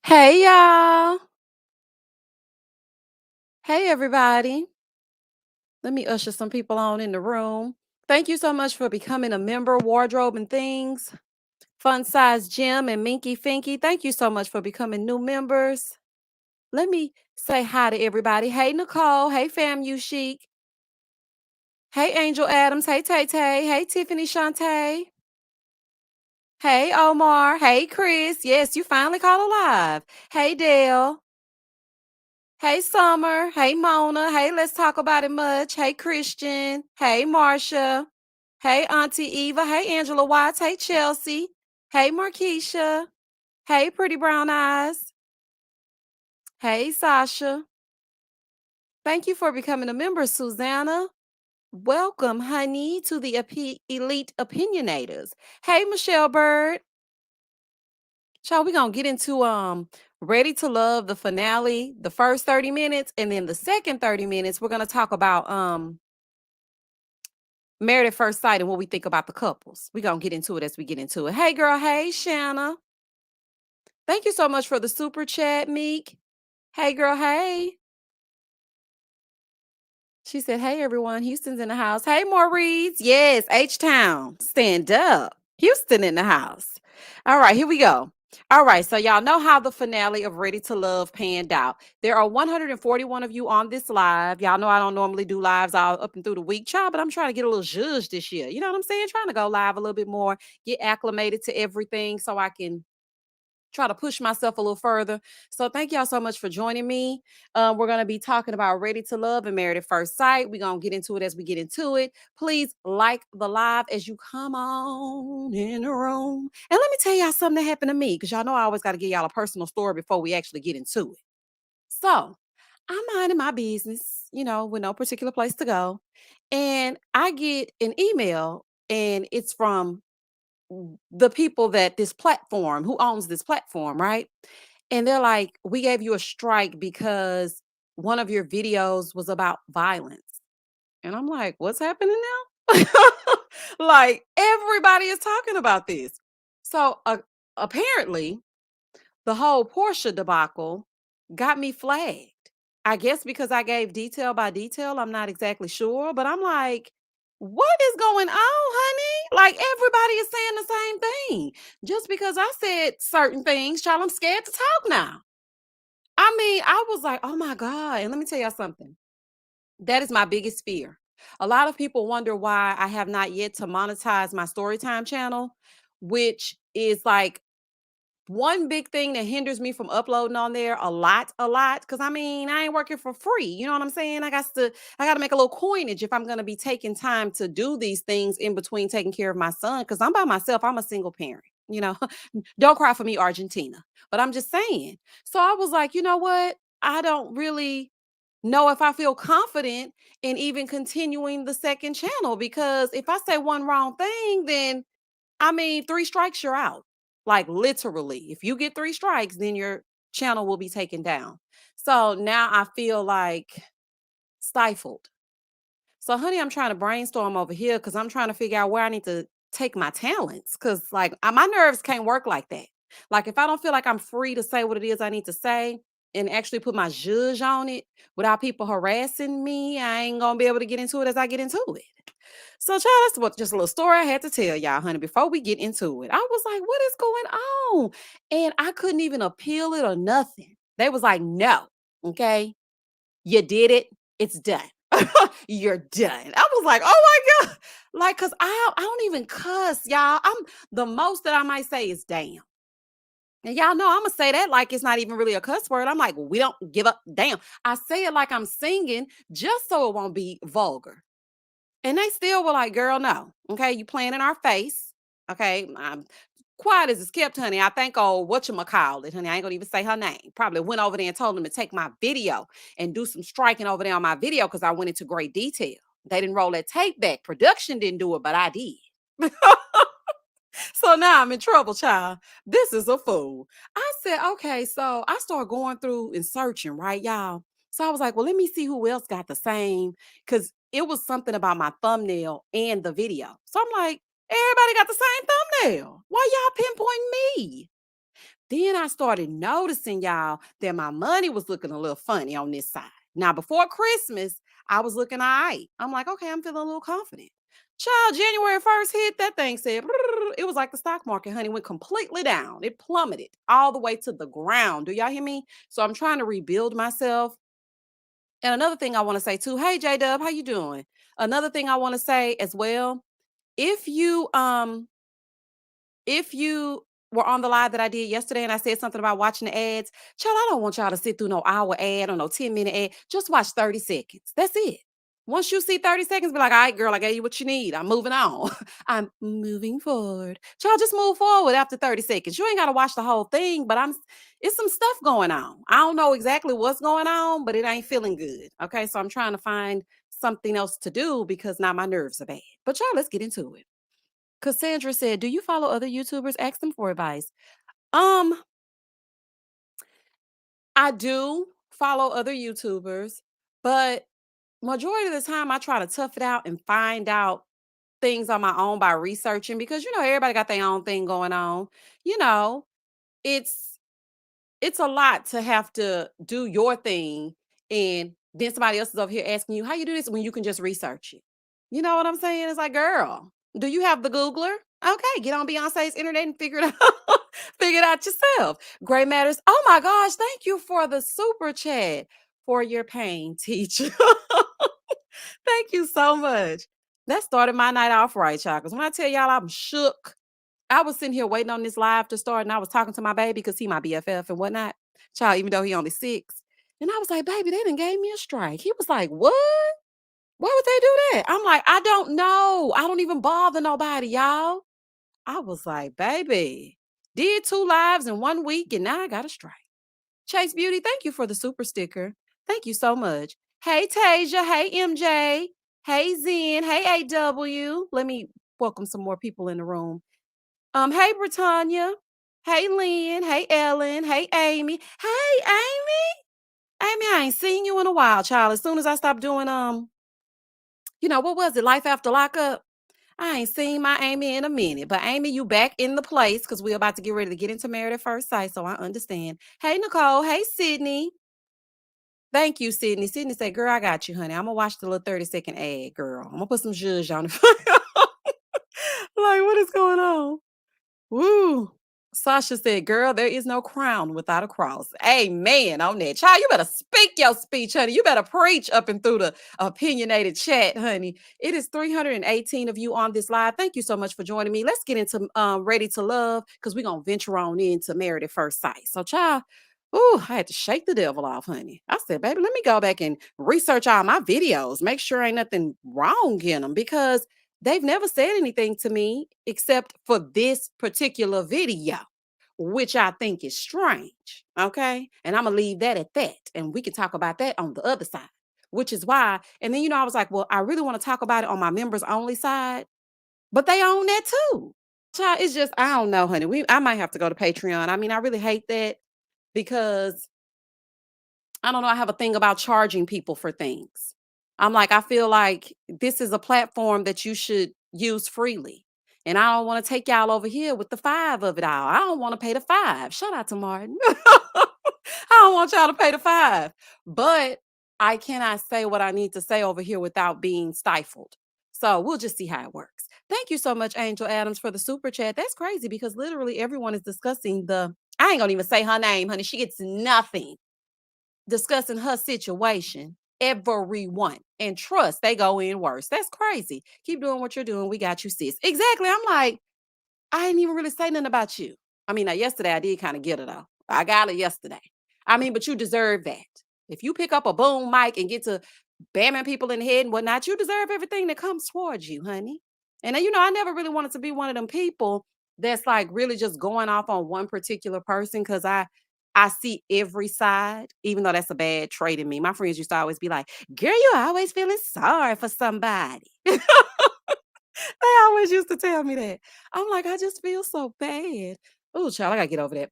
Hey y'all. Hey everybody. Let me usher some people on in the room. Thank you so much for becoming a member, Wardrobe and Things. Fun Size Jim and Minky Finky. Thank you so much for becoming new members. Let me say hi to everybody. Hey Nicole. Hey Fam You Chic. Hey Angel Adams. Hey Tay Tay. Hey Tiffany Shantae. Hey Omar. Hey Chris. Yes, you finally called alive. Hey Dale. Hey Summer. Hey Mona. Hey, let's talk about it much. Hey Christian. Hey Marsha. Hey Auntie Eva. Hey Angela Watts. Hey Chelsea. Hey Markeisha. Hey Pretty Brown Eyes. Hey Sasha. Thank you for becoming a member, Susanna. Welcome, honey, to the Elite Opinionators. Hey Michelle Bird. Child, we're gonna get into Ready to Love, the finale, the first 30 minutes, and then the second 30 minutes, we're gonna talk about Married at First Sight and what we think about the couples. We're gonna get into it as we get into it. Hey girl, hey Shanna. Thank you so much for the super chat, Meek. Hey girl, hey. She said, hey everyone, Houston's in the house. Hey Maurice. Yes, H-Town. Stand up. Houston in the house. All right, here we go. All right, so y'all know how the finale of Ready to Love panned out. There are 141 of you on this live. Y'all know I don't normally do lives all up and through the week, child, but I'm trying to get a little zhuzh this year. You know what I'm saying? Trying to go live a little bit more, get acclimated to everything so I can try to push myself a little further. So thank y'all so much for joining me. We're going to be talking about Ready to Love and Married at First Sight. We're going to get into it as we get into it. Please like the live as you come on in the room. And let me tell y'all something that happened to me, because y'all know I always got to give y'all a personal story before we actually get into it. So I'm minding my business, with no particular place to go. And I get an email, and it's from the people that this platform, who owns this platform, right? And they're like, we gave you a strike because one of your videos was about violence. And I'm like, what's happening now? Like, everybody is talking about this. So apparently, the whole Portia debacle got me flagged. I guess because I gave detail by detail, I'm not exactly sure, but I'm like, what is going on, honey? Like, everybody is saying the same thing. Just because I said certain things, child, I'm scared to talk now. I mean, I was like, oh my God. And let me tell y'all something. That is my biggest fear. A lot of people wonder why I have not yet to monetize my Storytime channel, which is like one big thing that hinders me from uploading on there a lot, because I mean, I ain't working for free. You know what I'm saying? I got to make a little coinage if I'm going to be taking time to do these things in between taking care of my son, because I'm by myself. I'm a single parent. You know, don't cry for me, Argentina. But I'm just saying. So I was like, you know what? I don't really know if I feel confident in even continuing the second channel, because if I say one wrong thing, then I mean, 3 strikes, you're out. Like, literally. If you get 3 strikes, then your channel will be taken down. So now I feel like stifled. So, honey, I'm trying to brainstorm over here because I'm trying to figure out where I need to take my talents. Because, like, my nerves can't work like that. Like, if I don't feel like I'm free to say what it is I need to say and actually put my zhuzh on it without people harassing me, I ain't going to be able to get into it as I get into it. So, child, that's what just a little story I had to tell y'all, honey, before we get into it. I was like, what is going on? And I couldn't even appeal it or nothing. They was like, no, okay, you did it. It's done. You're done. I was like, oh my God. Like, cause I don't even cuss, y'all. The most that I might say is damn. And y'all know I'm gonna say that like it's not even really a cuss word. I'm like, we don't give up. Damn. I say it like I'm singing just so it won't be vulgar. And they still were like, girl, no. Okay, you playing in our face. Okay. I'm quiet as it's kept, honey. I think whatchamacallit, honey. I ain't gonna even say her name. Probably went over there and told them to take my video and do some striking over there on my video because I went into great detail. They didn't roll that tape back. Production didn't do it, but I did. So now I'm in trouble, child. This is a fool. I said, okay, so I started going through and searching, right, y'all? So I was like, well, let me see who else got the same, because it was something about my thumbnail and the video. So I'm like, everybody got the same thumbnail. Why y'all pinpointing me? Then I started noticing, y'all, that my money was looking a little funny on this side. Now, before Christmas, I was looking all right. I'm like, okay, I'm feeling a little confident. Child, January 1st hit, that thing said, it was like the stock market, honey, went completely down. It plummeted all the way to the ground. Do y'all hear me? So I'm trying to rebuild myself. And another thing I want to say too, hey J Dub, how you doing? Another thing I want to say as well, if you if you were on the live that I did yesterday and I said something about watching the ads, child, I don't want y'all to sit through no hour ad or no 10-minute ad. Just watch 30 seconds. That's it. Once you see 30 seconds, be like, all right, girl, I gave you what you need. I'm moving on. I'm moving forward. Child, just move forward after 30 seconds. You ain't got to watch the whole thing, but it's some stuff going on. I don't know exactly what's going on, but it ain't feeling good. Okay. So I'm trying to find something else to do because now my nerves are bad. But y'all, let's get into it. Cassandra said, "Do you follow other YouTubers? Ask them for advice." Um, I do follow other YouTubers, but majority of the time I try to tough it out and find out things on my own by researching because everybody got their own thing going on. You know, it's it's a lot to have to do your thing and then somebody else is over here asking you how you do this when you can just research it. You know what I'm saying? It's like, girl, do you have the Googler? Okay, get on Beyonce's internet and figure it out. Figure it out yourself. Gray matters. Oh my gosh, thank you for the super chat for your pain, teacher. Thank you so much. That started my night off right, y'all. Because when I tell y'all I'm shook, I was sitting here waiting on this live to start, and I was talking to my baby because he my BFF and whatnot. Child, even though he only 6. And I was like, baby, they done gave me a strike. He was like, what? Why would they do that? I'm like, I don't know. I don't even bother nobody, y'all. I was like, baby, did 2 lives in 1 week, and now I got a strike. Chase Beauty, thank you for the super sticker. Thank you so much. Hey, Tasia. Hey, MJ. Hey, Zen. Hey, AW. Let me welcome some more people in the room. Hey, Britannia. Hey, Lynn. Hey, Ellen. Hey, Amy. Hey, Amy. Amy, I ain't seen you in a while, child. As soon as I stopped doing what was it? Life after lockup. I ain't seen my Amy in a minute. But Amy, you back in the place because we're about to get ready to get into Married at First Sight. So I understand. Hey, Nicole. Hey, Sydney. Thank you, Sydney. Sydney said, girl, I got you, honey. I'm gonna watch the little 30-second ad, girl. I'm gonna put some zhuzh on it. Like, what is going on? Woo. Sasha said, girl, there is no crown without a cross. Amen on that. Child, you better speak your speech, honey. You better preach up and through the opinionated chat, honey. It is 318 of you on this live. Thank you so much for joining me. Let's get into Ready to Love because we're going to venture on into Married at First Sight. So, child, ooh, I had to shake the devil off, honey. I said, baby, let me go back and research all my videos, make sure ain't nothing wrong in them because they've never said anything to me except for this particular video, which I think is strange. Okay. And I'm going to leave that at that. And we can talk about that on the other side, which is why. And then, I was like, well, I really want to talk about it on my members only side, but they own that too. Child, it's just, I don't know, honey. I might have to go to Patreon. I mean, I really hate that because I don't know. I have a thing about charging people for things. I'm like, I feel like this is a platform that you should use freely. And I don't want to take y'all over here with the 5 of it all. I don't want to pay the 5. Shout out to Martin. I don't want y'all to pay the 5. But I cannot say what I need to say over here without being stifled. So we'll just see how it works. Thank you so much, Angel Adams, for the super chat. That's crazy because literally everyone is discussing I ain't gonna even say her name, honey. She gets nothing discussing her situation. Everyone. And trust, they go in worse. That's crazy. Keep doing what you're doing. We got you, sis. Exactly. I'm like, I didn't even really say nothing about you. I mean, now yesterday I did kind of get it though. I got it yesterday. I mean, but you deserve that. If you pick up a boom mic and get to bamming people in the head and whatnot, you deserve everything that comes towards you, honey. And then, I never really wanted to be one of them people that's like really just going off on one particular person because I see every side, even though that's a bad trait in me. My friends used to always be like, girl, you always feeling sorry for somebody. They always used to tell me that. I'm like, I just feel so bad. Oh, child, I gotta get over that.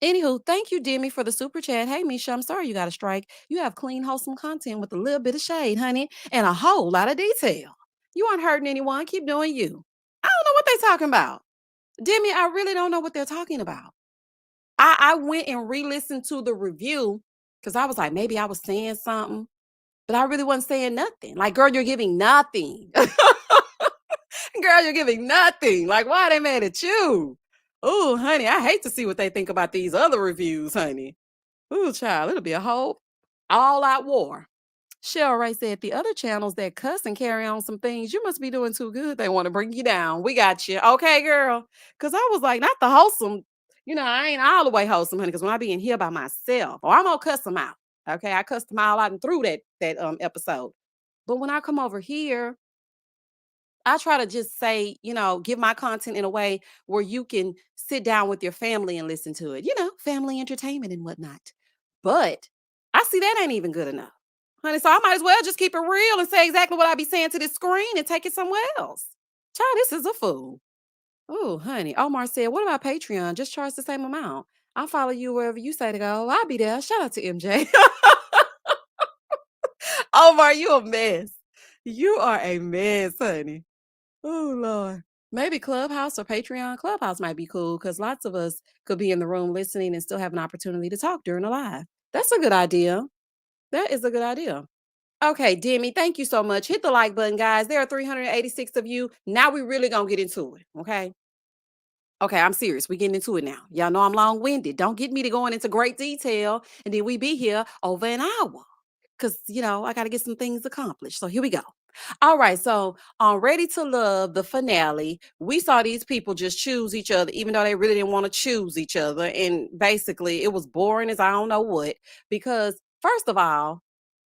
Anywho, thank you, Demi, for the super chat. Hey, Misha, I'm sorry you got a strike. You have clean, wholesome content with a little bit of shade, honey, and a whole lot of detail. You aren't hurting anyone. Keep doing you. I don't know what they're talking about. Demi, I really don't know what they're talking about. I went and re-listened to the review because I was like, maybe I was saying something, but I really wasn't saying nothing. Like, girl, you're giving nothing. Girl, you're giving nothing. Like, why are they mad at you? Oh, honey, I hate to see what they think about these other reviews, honey. Ooh, child, it'll be a whole all-out war. Cheryl Ray said the other channels that cuss and carry on some things, you must be doing too good. They want to bring you down. We got you. Okay, girl. Cause I was like, not the wholesome. I ain't all the way wholesome, honey. Cause when I be in here by myself, or I'm gonna cuss them out. Okay. I cussed them all out and through that episode. But when I come over here, I try to just say, give my content in a way where you can sit down with your family and listen to it, family entertainment and whatnot. But I see that ain't even good enough, honey. So I might as well just keep it real and say exactly what I be saying to this screen and take it somewhere else. Child, this is a fool. Oh, honey. Omar said, what about Patreon? Just charge the same amount. I'll follow you wherever you say to go. I'll be there. Shout out to MJ. Omar, you a mess. You are a mess, honey. Oh Lord. Maybe Clubhouse or Patreon. Clubhouse might be cool because lots of us could be in the room listening and still have an opportunity to talk during the live. That's a good idea. That is a good idea. Okay, Demi, thank you so much. Hit the like button, guys. There are 386 of you. Now we really gonna get into it. Okay. Okay, I'm serious. We're getting into it now. Y'all know I'm long-winded. Don't get me to going into great detail and then we be here over an hour. Cause I gotta get some things accomplished. So here we go. All right, so on Ready to Love, the finale, we saw these people just choose each other, even though they really didn't want to choose each other. And basically, it was boring as I don't know what, because first of all,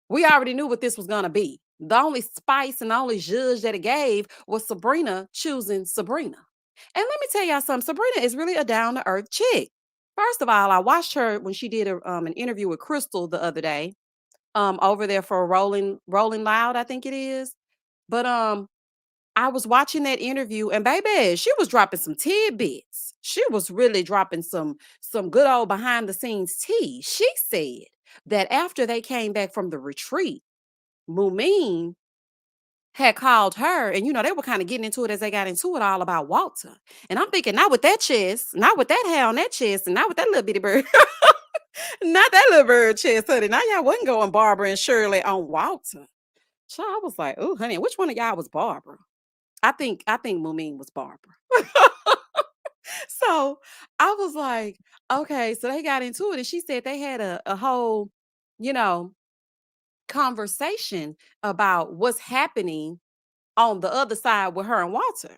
we already knew what this was going to be. The only spice and the only zhuzh that it gave was Sabrina choosing Sabrina. And let me tell y'all something, Sabrina is really a down to earth chick. First of all, I watched her when she did an interview with Crystal the other day, over there for Rolling Loud, I think it is. But I was watching that interview and baby, she was dropping some tidbits. She was really dropping some good old behind the scenes tea. She said that after they came back from the retreat, Mumen had called her and they were kind of getting into it as they got into it all about Walter. And I'm thinking, not with that chest, not with that hair on that chest, and not with that little bitty bird. Not that little bird chest, honey. Now y'all wasn't going Barbara and Shirley on Walter. So I was like, oh, honey, which one of y'all was Barbara? I think Mumin was Barbara. So I was like, okay, so they got into it, and she said they had a whole, you know, conversation about what's happening on the other side with her and Walter.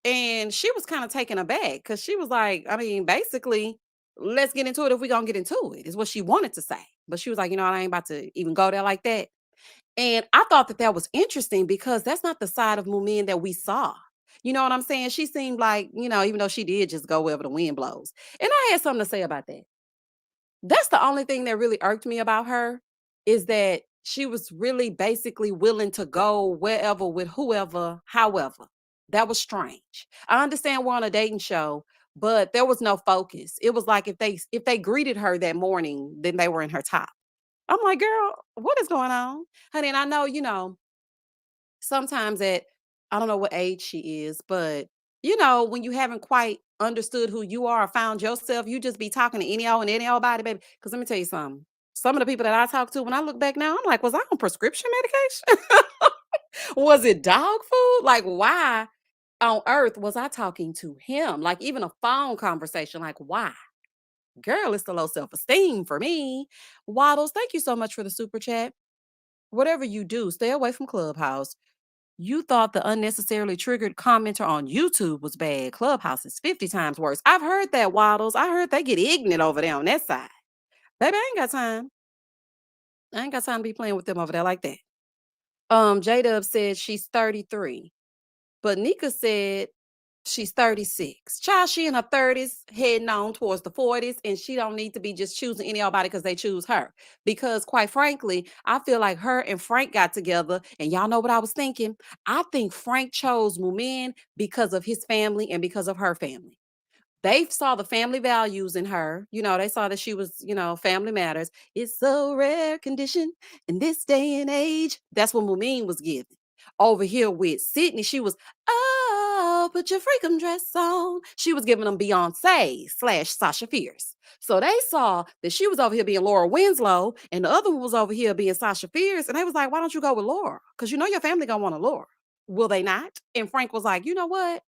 And she was kind of taken aback because she was like, I mean, basically, let's get into it if we're gonna get into it, is what she wanted to say. But she was like, I ain't about to even go there like that. And I thought that that was interesting because that's not the side of Mumin that we saw. You know what I'm saying? She seemed like, even though she did just go wherever the wind blows. And I had something to say about that. That's the only thing that really irked me about her is that she was really basically willing to go wherever with whoever, however. That was strange. I understand we're on a dating show, but there was no focus. It was like if they greeted her that morning, then they were in her top. I'm like, girl, what is going on? Honey, and I know, sometimes at I don't know what age she is, but when you haven't quite understood who you are or found yourself, you just be talking to any old and any old body, baby. Because let me tell you something. Some of the people that I talk to, when I look back now, I'm like, was I on prescription medication? Was it dog food? Like, why on earth was I talking to him? Like, even a phone conversation, like, why? Girl, it's the low self-esteem for me. Waddles, thank you so much for the super chat. Whatever you do, stay away from Clubhouse. You thought the unnecessarily triggered commenter on YouTube was bad. Clubhouse is 50 times worse. I've heard that, Waddles. I heard they get ignorant over there on that side. Baby, I ain't got time. I ain't got time to be playing with them over there like that. J-Dub said she's 33. But Nika said she's 36. Child, she in her 30s, heading on towards the 40s, and she don't need to be just choosing any old body because they choose her. Because quite frankly, I feel like her and Frank got together, and y'all know what I was thinking. I think Frank chose Mumin because of his family and because of her family. They saw the family values in her. They saw that she was, family matters. It's a rare condition in this day and age. That's what Mumin was giving. Over here with Sydney, she was, oh, put your freakum dress on. She was giving them Beyonce slash Sasha Fierce. So they saw that she was over here being Laura Winslow and the other one was over here being Sasha Fierce. And they was like, why don't you go with Laura? Because you know your family gonna want a Laura. Will they not? And Frank was like, you know what?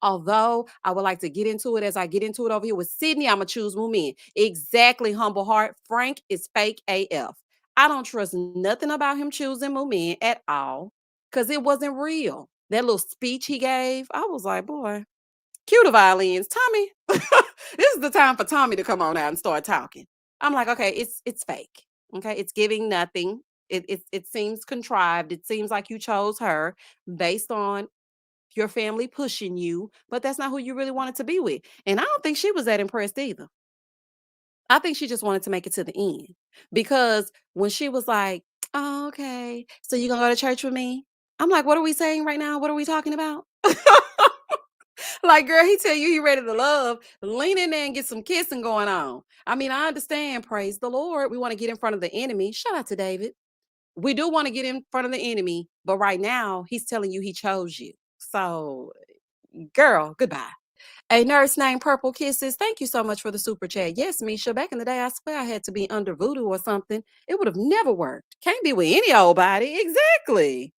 Although I would like to get into it as I get into it over here with Sydney, I'm gonna choose Mumen. Exactly, humble heart. Frank is fake AF. I don't trust nothing about him choosing Mumen at all because it wasn't real. That little speech he gave, I was like, boy, cue the violins. Tommy, this is the time for Tommy to come on out and start talking. I'm like, okay, it's fake. Okay, it's giving nothing. It seems contrived. It seems like you chose her based on your family pushing you, but that's not who you really wanted to be with. And I don't think she was that impressed either. I think she just wanted to make it to the end because when she was like, oh, okay, so you gonna go to church with me? I'm like, what are we saying right now? What are we talking about? Like, girl, he tell you he ready to love. Lean in there and get some kissing going on. I mean, I understand. Praise the Lord. We want to get in front of the enemy. Shout out to David. We do want to get in front of the enemy, but right now he's telling you he chose you. So, girl, goodbye. A nurse named Purple Kisses. Thank you so much for the super chat. Yes, Misha. Back in the day, I swear I had to be under voodoo or something. It would have never worked. Can't be with any old body. Exactly.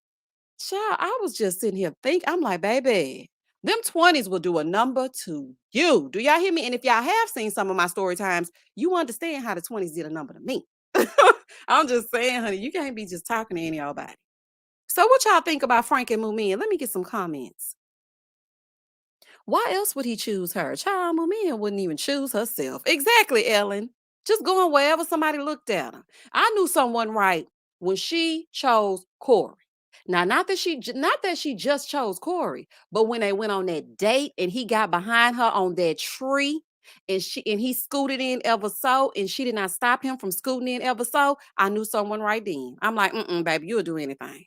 Child, I was just sitting here thinking, I'm like, baby, them 20s will do a number to you. Do y'all hear me? And if y'all have seen some of my story times, you understand how the 20s did a number to me. I'm just saying, honey, you can't be just talking to any old body. So what y'all think about Frank and Mumin? Let me get some comments. Why else would he choose her? Child, Mumia wouldn't even choose herself. Exactly, Ellen. Just going wherever somebody looked at her. I knew someone right when she chose Corey. Now, not that she just chose Corey, but when they went on that date and he got behind her on that tree and he scooted in ever so, and she did not stop him from scooting in ever so, I knew someone right then. I'm like, baby, you'll do anything.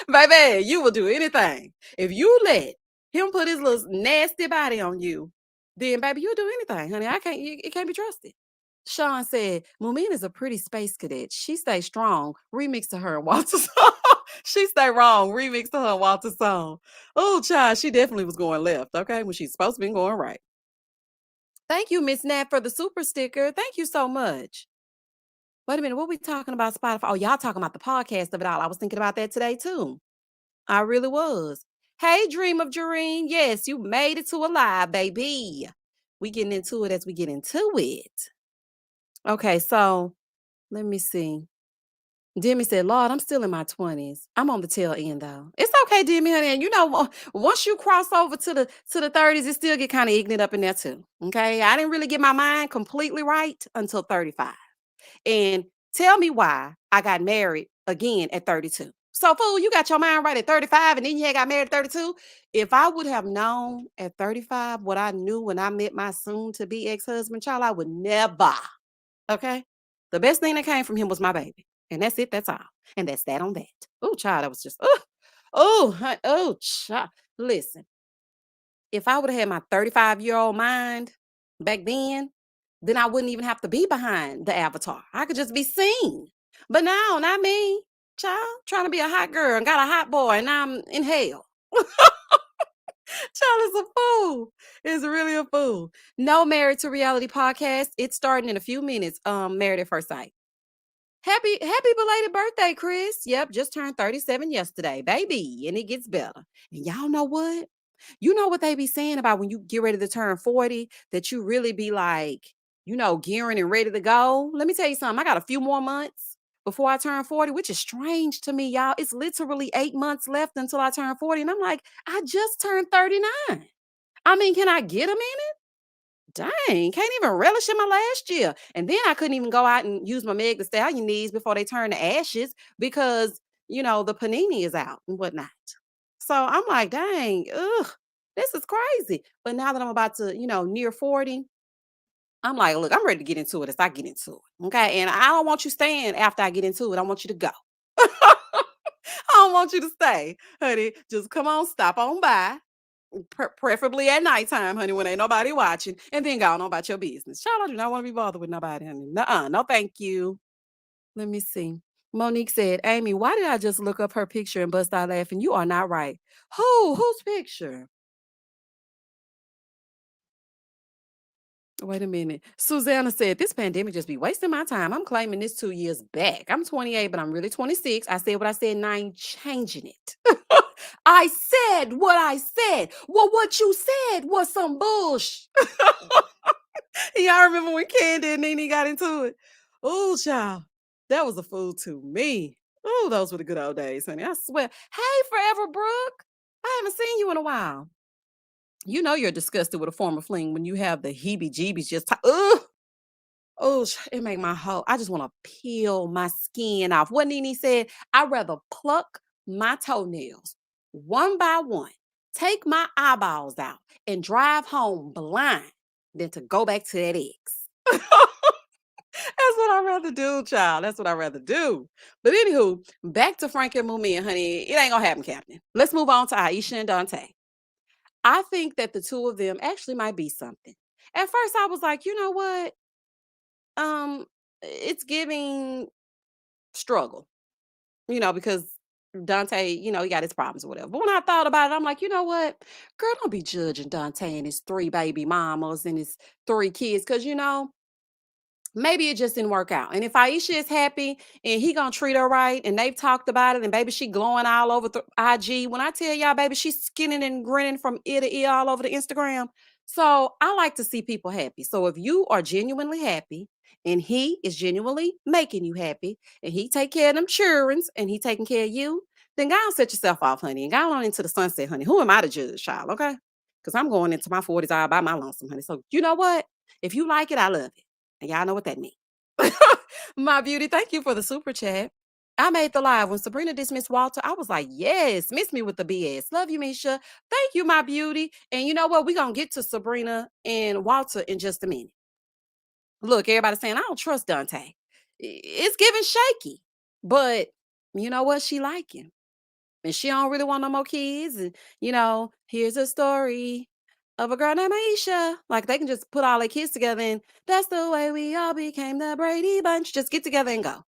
Baby, you will do anything. If you let him put his little nasty body on you, then baby, you'll do anything, honey. It can't be trusted. Sean said, Mumin is a pretty space cadet. She stay strong. Remix to her and Walter's song. She stay wrong. Remix to her and Walter's song. Oh, child, she definitely was going left, okay, when she's supposed to be going right. Thank you, Miss Nat, for the super sticker. Thank you so much. Wait a minute, what we talking about Spotify? Oh, y'all talking about the podcast of it all. I was thinking about that today too. I really was. Hey, Dream of Jareen. Yes, you made it to a live, baby. We getting into it as we get into it. Okay, so let me see. Demi said, Lord, I'm still in my 20s. I'm on the tail end though. It's okay, Demi, honey. And you know, once you cross over to the 30s, it still get kind of ignorant up in there too. Okay. I didn't really get my mind completely right until 35. And tell me why I got married again at 32. So, fool, you got your mind right at 35 and then you got married at 32. If I would have known at 35 what I knew when I met my soon to be ex husband, child, I would never. Okay. The best thing that came from him was my baby. And that's it. That's all. And that's that on that. Oh, child, I was just, child. Listen, if I would have had my 35-year-old mind back then I wouldn't even have to be behind the avatar. I could just be seen. But now, not me. Child, trying to be a hot girl and got a hot boy, and I'm in hell. Child is a fool. Is really a fool. No Married to Reality podcast. It's starting in a few minutes. Married at First Sight. Happy belated birthday, Chris. Yep, just turned 37 yesterday, baby. And it gets better. And y'all know what? You know what they be saying about when you get ready to turn 40, that you really be like, gearing and ready to go. Let me tell you something. I got a few more months before I turn 40, which is strange to me, y'all. It's literally 8 months left until I turn 40. And I'm like, I just turned 39. I mean, can I get a minute? Dang, can't even relish in my last year. And then I couldn't even go out and use my Meg Thee Stallion knees before they turn to ashes because, the panini is out and whatnot. So I'm like, dang, this is crazy. But now that I'm about to, near 40, I'm like, look, I'm ready to get into it as I get into it. Okay. And I don't want you staying after I get into it. I want you to go. I don't want you to stay, honey. Just come on, stop on by. Preferably at nighttime, honey, when ain't nobody watching, and then go on about your business. Child, I do not want to be bothered with nobody, honey. Nuh-uh, no thank you. Let me see. Monique said, Amy, why did I just look up her picture and bust out laughing? You are not right. Who? Whose picture? Wait a minute. Susanna said, this pandemic just be wasting my time. I'm claiming this 2 years back. I'm 28, but I'm really 26. I said what I said, and I ain't changing it. I said what I said. Well, what you said was some bullshit. Y'all remember when Candy and Nene got into it? Oh, child. That was a fool to me. Oh, those were the good old days, honey. I swear. Hey, Forever Brooke. I haven't seen you in a while. You know you're disgusted with a former fling when you have the heebie-jeebies just ugh. Oh, it make my whole I just want to peel my skin off. What Nene said, I'd rather pluck my toenails one by one, take my eyeballs out, and drive home blind than to go back to that ex. That's what I'd rather do, child. That's what I'd rather do. But anywho, back to Frank and Mumen, honey. It ain't gonna happen, Captain. Let's move on to Aisha and Dante. I think that the two of them actually might be something. At first, I was like, you know what? It's giving struggle, because Dante, he got his problems or whatever. But when I thought about it, I'm like, you know what? Girl, don't be judging Dante and his three baby mamas and his three kids, because maybe it just didn't work out. And if Aisha is happy and he gonna treat her right, and they've talked about it, and baby, she glowing all over the IG. When I tell y'all, baby, she's skinning and grinning from ear to ear all over the Instagram. So I like to see people happy. So if you are genuinely happy and he is genuinely making you happy, and he take care of them childrens and he taking care of you, then go and set yourself off, honey, and go on into the sunset, honey. Who am I to judge, child? Okay, because I'm going into my 40s all by my lonesome, honey. So you know what? If you like it, I love it. And y'all know what that means. My beauty, thank you for the super chat. I made the live when Sabrina dismissed Walter. I was like, yes, miss me with the BS. Love you, Misha. Thank you, my beauty. And you know what? We're going to get to Sabrina and Walter in just a minute. Look, everybody saying, I don't trust Dante. It's giving shaky. But you know what? She like him. And she don't really want no more kids. And, here's a story of a girl named Aisha. Like, they can just put all their kids together, and that's the way we all became the Brady Bunch. Just get together and go.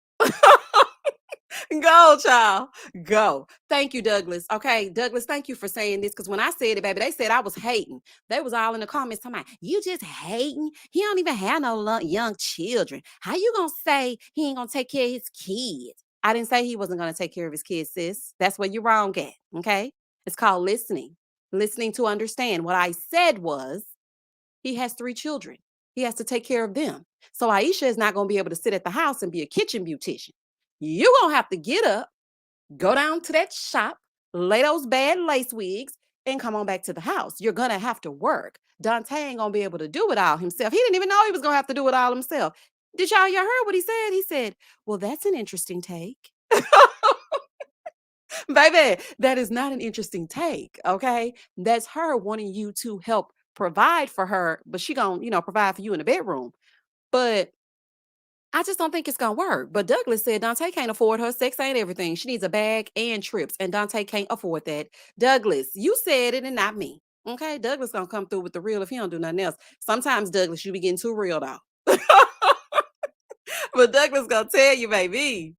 Go, child. Go. Thank you, Douglas. Okay, Douglas, thank you for saying this. Because when I said it, baby, they said I was hating. They was all in the comments talking about, you just hating? He don't even have no young children. How you gonna say he ain't gonna take care of his kids? I didn't say he wasn't gonna take care of his kids, sis. That's where you're wrong at, okay? It's called listening. Listening to understand. What I said was, he has 3 children. He has to take care of them. So Aisha is not gonna be able to sit at the house and be a kitchen beautician. You gonna have to get up, go down to that shop, lay those bad lace wigs, and come on back to the house. You're gonna have to work. Dante ain't gonna be able to do it all himself. He didn't even know he was gonna have to do it all himself. Did y'all heard what he said? He said, well, that's an interesting take. Baby, that is not an interesting take, okay? That's her wanting you to help provide for her, but she gonna, provide for you in the bedroom. But I just don't think it's gonna work. But Douglas said Dante can't afford her. Sex ain't everything. She needs a bag and trips, and Dante can't afford that. Douglas, you said it and not me. Okay, Douglas gonna come through with the real if he don't do nothing else. Sometimes Douglas, you be getting too real though. But Douglas gonna tell you, baby.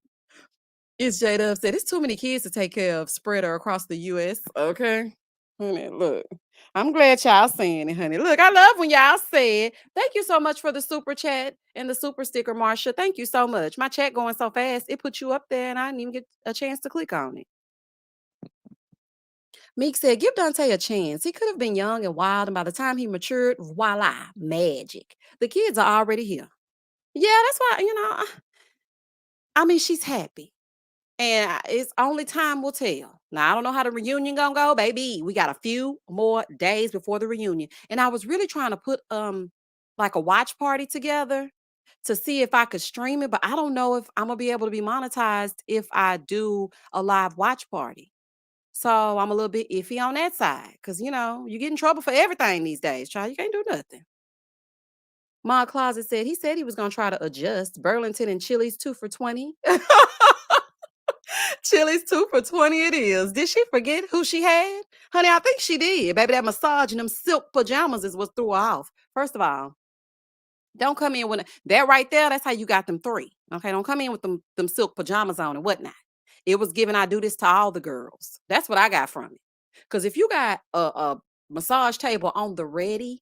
It's J Dub said it's too many kids to take care of spread her across the US. Okay. Honey, look. I'm glad y'all saying it, honey. Look, I love when y'all say it. Thank you so much for the super chat and the super sticker, Marsha. Thank you so much. My chat going so fast, it put you up there and I didn't even get a chance to click on it. Meek said, give Dante a chance. He could have been young and wild, and by the time he matured, voila, magic. The kids are already here. Yeah, that's why, I mean, she's happy. And it's only time will tell. Now, I don't know how the reunion gonna go, baby. We got a few more days before the reunion. And I was really trying to put like a watch party together to see if I could stream it, but I don't know if I'm gonna be able to be monetized if I do a live watch party. So I'm a little bit iffy on that side. Cause you get in trouble for everything these days, child. You can't do nothing. Ma Closet said he said he was gonna try to adjust. Burlington and Chili's 2 for 20. Chili's 2 for 20 it is. Did she forget who she had? Honey, I think she did. Baby, that massage and them silk pajamas is what threw her off. First of all, Don't come in with that right there. That's how you got them three. Okay, don't come in with them silk pajamas on and whatnot. It was given. I do this to all the girls. That's what I got from it. Because if you got a massage table on the ready,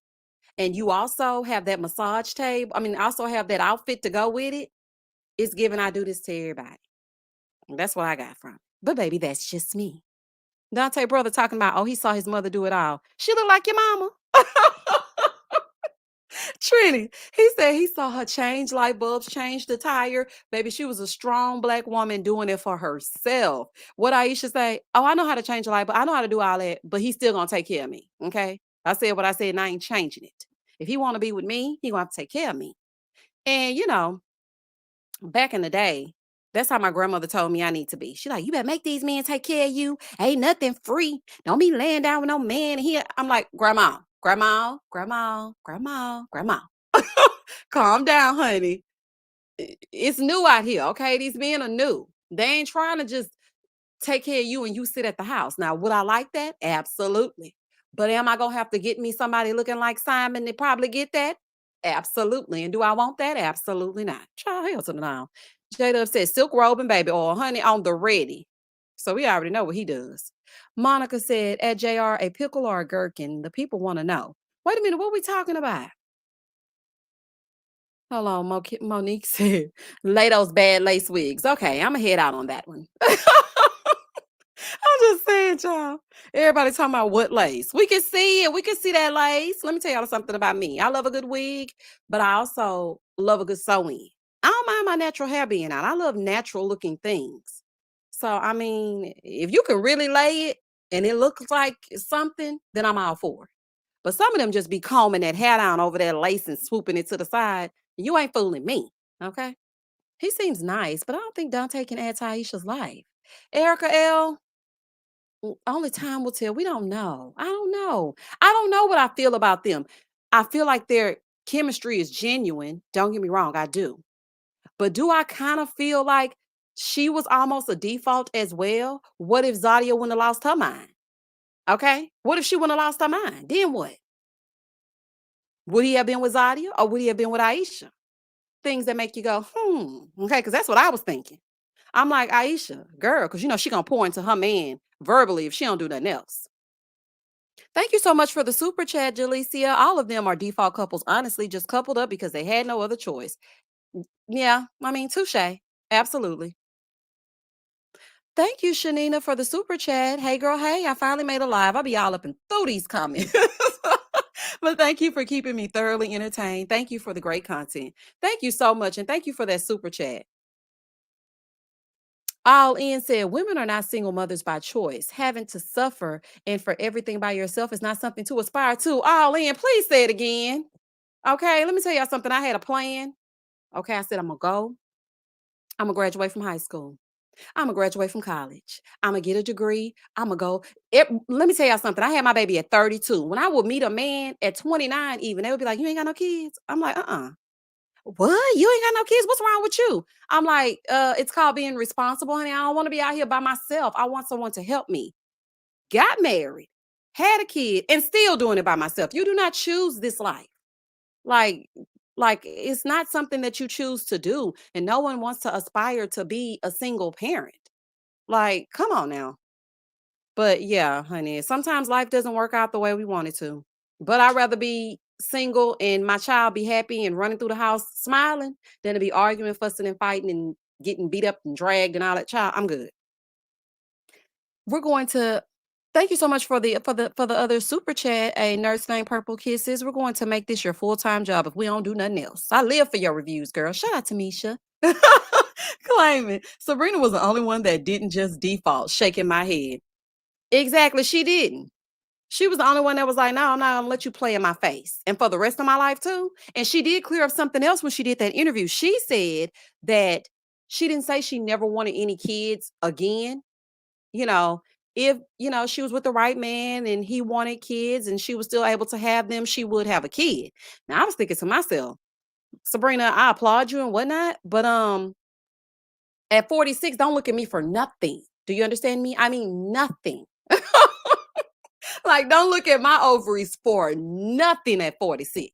and you also have that massage table, I mean, also have that outfit to go with it, it's given. I do this to everybody. And that's what I got from it. But baby, that's just me. Dante brother talking about, oh, he saw his mother do it all. She look like your mama. Trini, he said he saw her change light bulbs, change the tire. Baby, she was a strong black woman doing it for herself. What Aisha say? Oh, I know how to change a light bulb. I know how to do all that, but he's still gonna take care of me. Okay. I said what I said, and I ain't changing it. If he want to be with me, he gonna have to take care of me. And back in the day, that's how my grandmother told me I need to be. She like, you better make these men take care of you. Ain't nothing free. Don't be laying down with no man here. I'm like, grandma, grandma, grandma, grandma, grandma. Calm down, honey. It's new out here, okay? These men are new. They ain't trying to just take care of you and you sit at the house. Now, would I like that? Absolutely. But am I gonna have to get me somebody looking like Simon to probably get that? Absolutely. And do I want that? Absolutely not. Child, hell to the no. J Dub said silk robe and baby oil, honey, on the ready. So we already know what he does. Monica said, at JR, a pickle or a gherkin? The people want to know. Wait a minute, what are we talking about? Hold on, Monique said, lay those bad lace wigs. Okay, I'm going to head out on that one. I'm just saying, y'all. Everybody talking about what lace. We can see it. We can see that lace. Let me tell y'all something about me. I love a good wig, but I also love a good sew-in. I don't mind my natural hair being out. I love natural looking things. So, I mean, if you can really lay it and it looks like something, then I'm all for it. But some of them just be combing that hair down over that lace and swooping it to the side. You ain't fooling me. Okay. He seems nice, but I don't think Dante can add to Aisha's life. Erica L. Only time will tell. We don't know. I don't know. I don't know what I feel about them. I feel like their chemistry is genuine. Don't get me wrong, I do. But do I kind of feel like she was almost a default as well? What if Zadia wouldn't have lost her mind? Okay. What if she wouldn't have lost her mind? Then what? Would he have been with Zadia or would he have been with Aisha? Things that make you go, okay, because that's what I was thinking. I'm like, Aisha, girl, because she gonna pour into her man verbally if she don't do nothing else. Thank you so much for the super chat, Jalicia. All of them are default couples, honestly, just coupled up because they had no other choice. Yeah, I mean, touche. Absolutely. Thank you, Shanina, for the super chat. Hey, girl, hey, I finally made a live. I'll be all up and through these comments. But thank you for keeping me thoroughly entertained. Thank you for the great content. Thank you so much. And thank you for that super chat. All in said, women are not single mothers by choice. Having to suffer and for everything by yourself is not something to aspire to. All in, please say it again. Okay, let me tell y'all something. I had a plan. Okay, I said, I'm going to go. I'm going to graduate from high school. I'm going to graduate from college. I'm going to get a degree. I'm going to go. Let me tell y'all something. I had my baby at 32. When I would meet a man at 29, even, they would be like, you ain't got no kids. I'm like, what? You ain't got no kids? What's wrong with you? I'm like, it's called being responsible, honey. I don't want to be out here by myself. I want someone to help me. Got married, had a kid, and still doing it by myself. You do not choose this life. Like, like it's not something that you choose to do. And no one wants to aspire to be a single parent. Like, come on now. But yeah, honey, sometimes life doesn't work out the way we want it to. But I'd rather be single and my child be happy and running through the house smiling than to be arguing, fussing, and fighting and getting beat up and dragged and all that. Child, I'm good. We're going to thank you so much for the other super chat. A nurse named Purple Kisses. We're going to make this your full-time job if we don't do nothing else. I live for your reviews, girl. Shout out to Misha. Claiming Sabrina was the only one that didn't just default, shaking my head. Exactly, she didn't. She was the only one that was like, no, I'm not gonna let you play in my face. And for the rest of my life, too. And she did clear up something else when she did that interview. She said that she didn't say she never wanted any kids again. You know, if, she was with the right man and he wanted kids and she was still able to have them, she would have a kid. Now, I was thinking to myself, Sabrina, I applaud you and whatnot, but at 46, don't look at me for nothing. Do you understand me? I mean, nothing. Like, don't look at my ovaries for nothing at 46.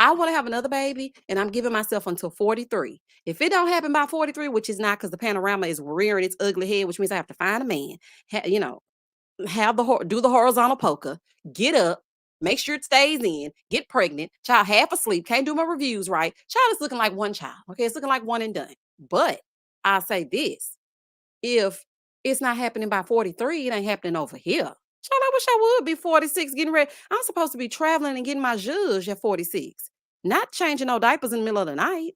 I want to have another baby, and I'm giving myself until 43. If it don't happen by 43, which is not because the panorama is rearing its ugly head, which means I have to find a man, have do the horizontal poker, get up, make sure it stays in, get pregnant, child half asleep, can't do my reviews right. Child is looking like one child. Okay, it's looking like one and done. But I say this: if it's not happening by 43, it ain't happening over here. Child, I wish I would be 46 getting ready. I'm supposed to be traveling and getting my zhuzh at 46. Not changing no diapers in the middle of the night.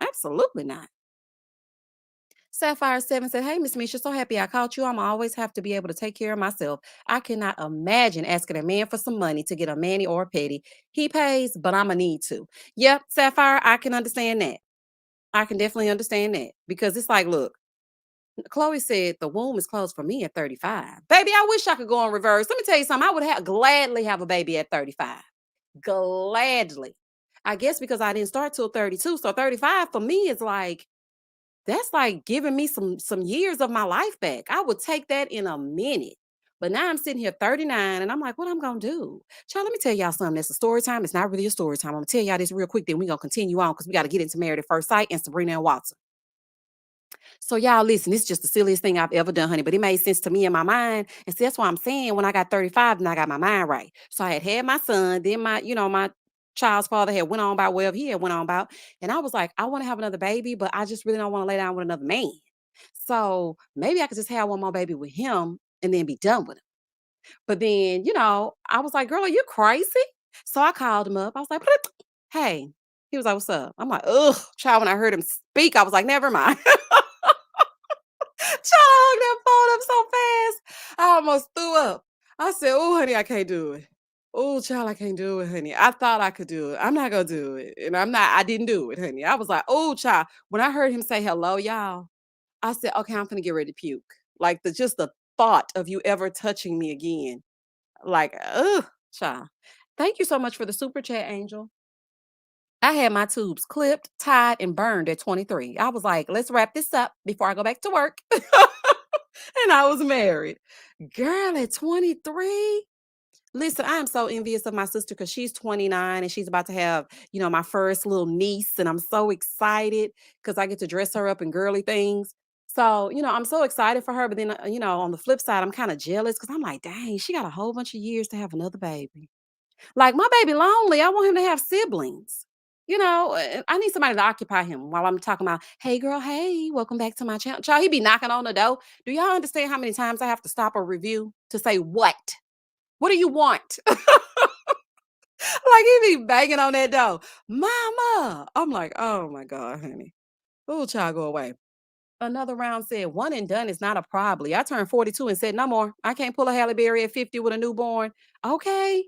Absolutely not. Sapphire 7 said, "Hey, Miss Misha, so happy I caught you. I'm always have to be able to take care of myself. I cannot imagine asking a man for some money to get a mani or a pedi. He pays, but I'm going to need to." Yep, Sapphire, I can understand that. I can definitely understand that because it's like, look, Chloe said the womb is closed for me at 35. Baby, I wish I could go on reverse. Let me tell you something. I would gladly have a baby at 35. Gladly. I guess because I didn't start till 32. So 35 for me is like, that's like giving me some years of my life back. I would take that in a minute. But now I'm sitting here 39 and I'm like, what I'm gonna do? Child, let me tell y'all something. That's a story time. It's not really a story time. I'm gonna tell y'all this real quick, then we're gonna continue on because we gotta get into Married at First Sight and Sabrina and Walter. So y'all listen, this is just the silliest thing I've ever done, honey, but it made sense to me in my mind. And see, that's why I'm saying when I got 35, and I got my mind right. So I had my son, then my child's father had went on about wherever he had went on about. And I was like, I want to have another baby, but I just really don't want to lay down with another man. So maybe I could just have one more baby with him and then be done with him. But then, I was like, girl, are you crazy? So I called him up. I was like, hey. He was like, what's up? I'm like, ugh, child, when I heard him speak, I was like, never mind. Child, I hung that phone up so fast. I almost threw up. I said, "Oh, honey, I can't do it. Oh, child, I can't do it, honey. I thought I could do it. I'm not gonna do it. And I didn't do it, honey. I was like, oh, child. When I heard him say hello, y'all, I said, okay, I'm gonna get ready to puke. Like just the thought of you ever touching me again. Like, ugh, child. Thank you so much for the super chat, Angel. I had my tubes clipped, tied, and burned at 23. I was like, let's wrap this up before I go back to work. And I was married. Girl, at 23? Listen, I am so envious of my sister because she's 29 and she's about to have, my first little niece. And I'm so excited because I get to dress her up in girly things. So, I'm so excited for her. But then, on the flip side, I'm kind of jealous because I'm like, dang, she got a whole bunch of years to have another baby. Like my baby lonely. I want him to have siblings. I need somebody to occupy him while I'm talking about, hey girl, hey, welcome back to my channel. Child, he be knocking on the door. Do y'all understand how many times I have to stop a review to say what? What do you want? Like he be banging on that door. Mama. I'm like, oh my God, honey. Oh, child, go away. Another round said, one and done is not a problem. I turned 42 and said, no more. I can't pull a Halle Berry at 50 with a newborn. Okay,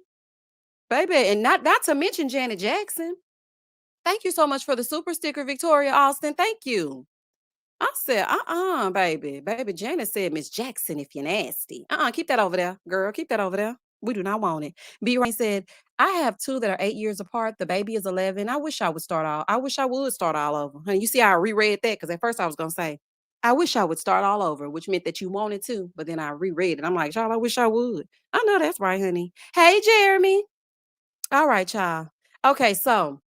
baby. And not to mention Janet Jackson. Thank you so much for the super sticker, Victoria Austin. Thank you. I said, baby. Baby, Janice said, Miss Jackson, if you're nasty. Keep that over there, girl. Keep that over there. We do not want it. B. Rain said, I have two that are 8 years apart. The baby is 11. I wish I would start all over. Honey, you see how I reread that? Because at first I was going to say, I wish I would start all over, which meant that you wanted to. But then I reread it. I'm like, child, I wish I would. I know that's right, honey. Hey, Jeremy. All right, child. Okay, so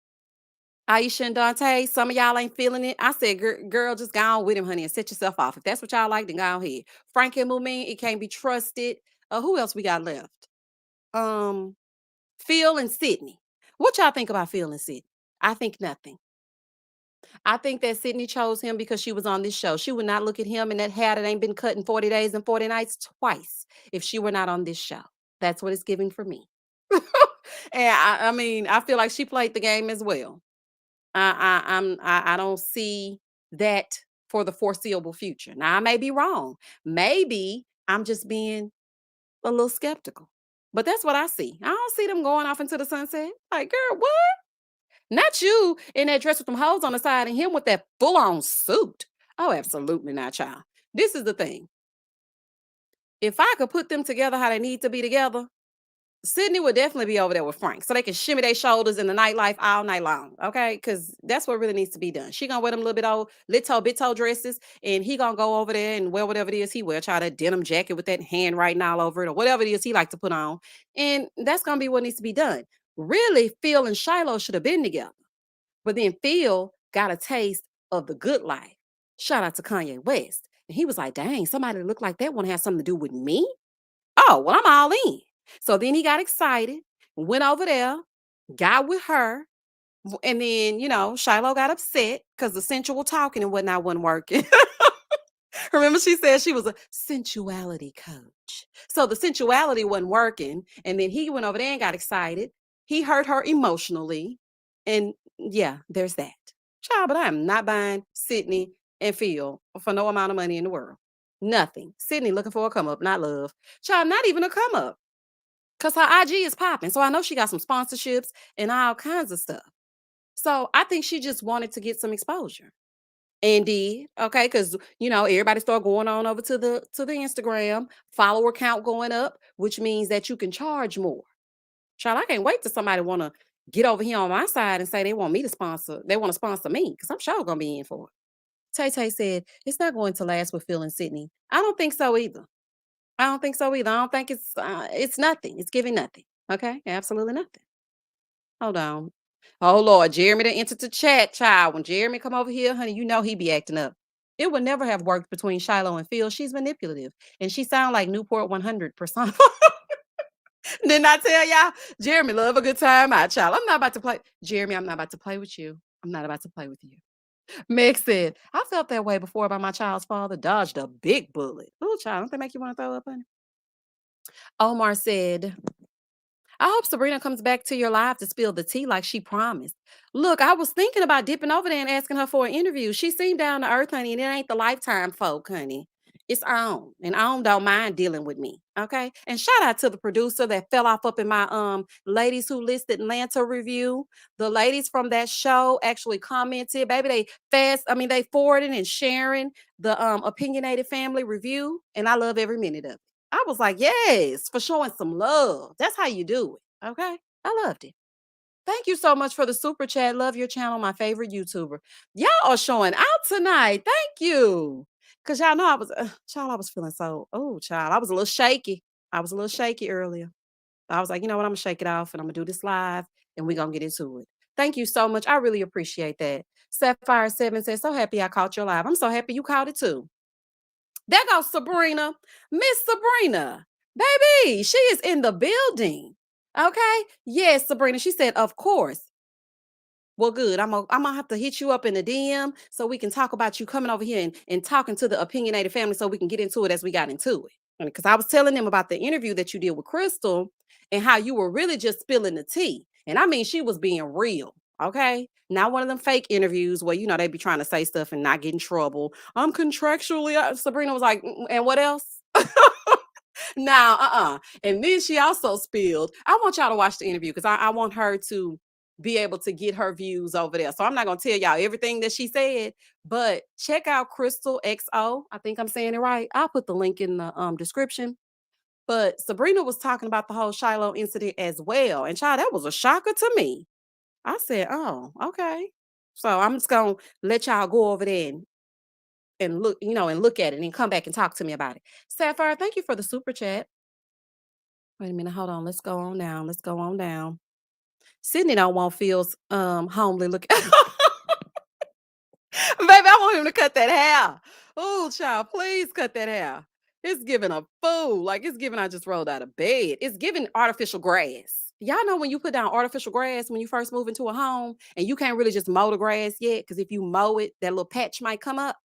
Aisha and Dante, some of y'all ain't feeling it. I said, girl, just go on with him, honey, and set yourself off. If that's what y'all like, then go ahead. Frank and Mumen, it can't be trusted. Who else we got left? Um, Phil and Sydney. What y'all think about Phil and Sydney? I think nothing. I think that Sydney chose him because she was on this show. She would not look at him and that hair that ain't been cut in 40 days and 40 nights twice if she were not on this show. That's what it's giving for me. And I mean, I feel like she played the game as well. I don't see that for the foreseeable future. Now I may be wrong. Maybe I'm just being a little skeptical. But that's what I see. I don't see them going off into the sunset. Like, girl, what? Not you in that dress with them hoes on the side and him with that full-on suit. Oh, absolutely not, child. This is the thing. If I could put them together how they need to be together, Sydney would definitely be over there with Frank, so they can shimmy their shoulders in the nightlife all night long, okay? Because that's what really needs to be done. She gonna wear them little bit old little bit toe dresses, and he gonna go over there and wear whatever it is he wear, try that denim jacket with that handwriting all over it, or whatever it is he like to put on, and that's gonna be what needs to be done. Really, Phil and Shiloh should have been together. But then Phil got a taste of the good life. Shout out to Kanye West. And he was like, dang, somebody that look like that want to have something to do with me? Oh, well, I'm all in. So then he got excited, went over there, got with her. And then, Shiloh got upset because the sensual talking and whatnot wasn't working. Remember, she said she was a sensuality coach. So the sensuality wasn't working. And then he went over there and got excited. He hurt her emotionally. And yeah, there's that. Child, but I am not buying Sydney and Phil for no amount of money in the world. Nothing. Sydney looking for a come up, not love. Child, not even a come up. Because her IG is popping. So I know she got some sponsorships and all kinds of stuff. So I think she just wanted to get some exposure. And did, okay, because everybody started going on over to the Instagram, follower count going up, which means that you can charge more. Child, I can't wait till somebody want to get over here on my side and say they want me to sponsor, they want to sponsor me, because I'm sure gonna be in for it. Tay Tay said it's not going to last with Phil and Sydney. I don't think so either. I don't think so either. I don't think it's nothing. It's giving nothing. Okay, absolutely nothing. Hold on. Oh Lord, Jeremy done entered the chat, child. When Jeremy come over here, honey, he be acting up. It would never have worked between Shiloh and Phil. She's manipulative. And she sound like Newport 100%. Didn't I tell y'all? Jeremy love a good time out, child. I'm not about to play. Jeremy, I'm not about to play with you. I'm not about to play with you. Meg said, I felt that way before about my child's father. Dodged a big bullet. Oh, child, don't that make you want to throw up, honey? Omar said, I hope Sabrina comes back to your live to spill the tea like she promised. Look, I was thinking about dipping over there and asking her for an interview. She seemed down to earth, honey, and it ain't the Lifetime folk, honey. It's on, and on don't mind dealing with me, okay? And shout out to the producer that fell off up in my ladies who listed Atlanta review. The ladies from that show actually commented, baby. They forwarding and sharing the opinionated family review, and I love every minute of it. I was like, yes, for showing some love. That's how you do it. Okay. I loved it. Thank you so much for the super chat. Love your channel, my favorite YouTuber. Y'all are showing out tonight. Thank you. Cause y'all know child, I was feeling child, I was a little shaky. I was a little shaky earlier. I was like, you know what? I'm gonna shake it off and I'm gonna do this live and we're gonna get into it. Thank you so much. I really appreciate that. Sapphire 7 says, so happy I caught your live. I'm so happy you caught it too. There goes Sabrina. Miss Sabrina. Baby, she is in the building. Okay. Yes, Sabrina. She said, of course. Well, good. I'm gonna have to hit you up in the DM so we can talk about you coming over here and talking to the opinionated family so we can get into it as we got into it. Because I was telling them about the interview that you did with Crystal and how you were really just spilling the tea. And I mean, she was being real. Okay. Not one of them fake interviews where, they be trying to say stuff and not get in trouble. I'm contractually, Sabrina was like, and what else? Now, And then she also spilled. I want y'all to watch the interview because I want her to be able to get her views over there. So I'm not gonna tell y'all everything that she said, but check out Crystal XO. I think I'm saying it right. I'll put the link in the description. But Sabrina was talking about the whole Shiloh incident as well. And child, that was a shocker to me. I said, oh, okay. So I'm just gonna let y'all go over there and look, and look at it and come back and talk to me about it. Sapphire, thank you for the super chat. Wait a minute, hold on. Let's go on down. Let's go on down. Sydney don't want Phil's homely look. Baby, I want him to cut that hair. Oh, child, please cut that hair. It's giving a fool. Like it's giving I just rolled out of bed. It's giving artificial grass. Y'all know when you put down artificial grass when you first move into a home and you can't really just mow the grass yet because if you mow it, that little patch might come up.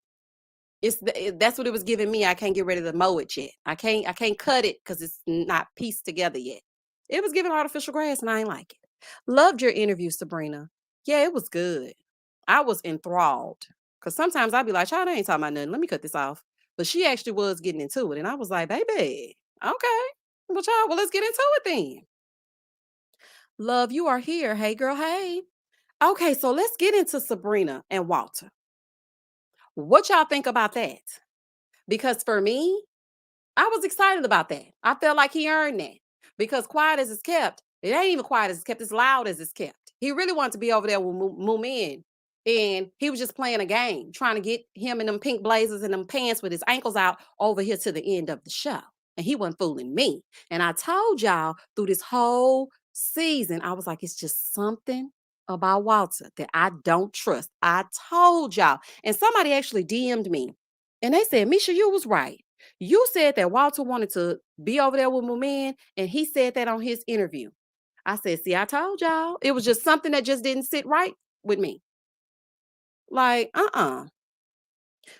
That's what it was giving me. I can't get ready to mow it yet. I can't cut it because it's not pieced together yet. It was giving artificial grass and I ain't like it. Loved your interview, Sabrina. Yeah, it was good. I was enthralled. Cause sometimes I'd be like, child, I ain't talking about nothing. Let me cut this off. But she actually was getting into it. And I was like, baby, okay. Well, child, well, let's get into it then. Love, you are here. Hey, girl, hey. Okay, so let's get into Sabrina and Walter. What y'all think about that? Because for me, I was excited about that. I felt like he earned that because quiet as it's kept, it ain't even quiet as it's kept. It's loud as it's kept. He really wanted to be over there with Mumen, and he was just playing a game, trying to get him in them pink blazers and them pants with his ankles out over here to the end of the show. And he wasn't fooling me. And I told y'all through this whole season, I was like, it's just something about Walter that I don't trust. I told y'all. And somebody actually DM'd me and they said, Misha, you was right. You said that Walter wanted to be over there with Mumen, and he said that on his interview. I said, see, I told y'all. It was just something that just didn't sit right with me. Like,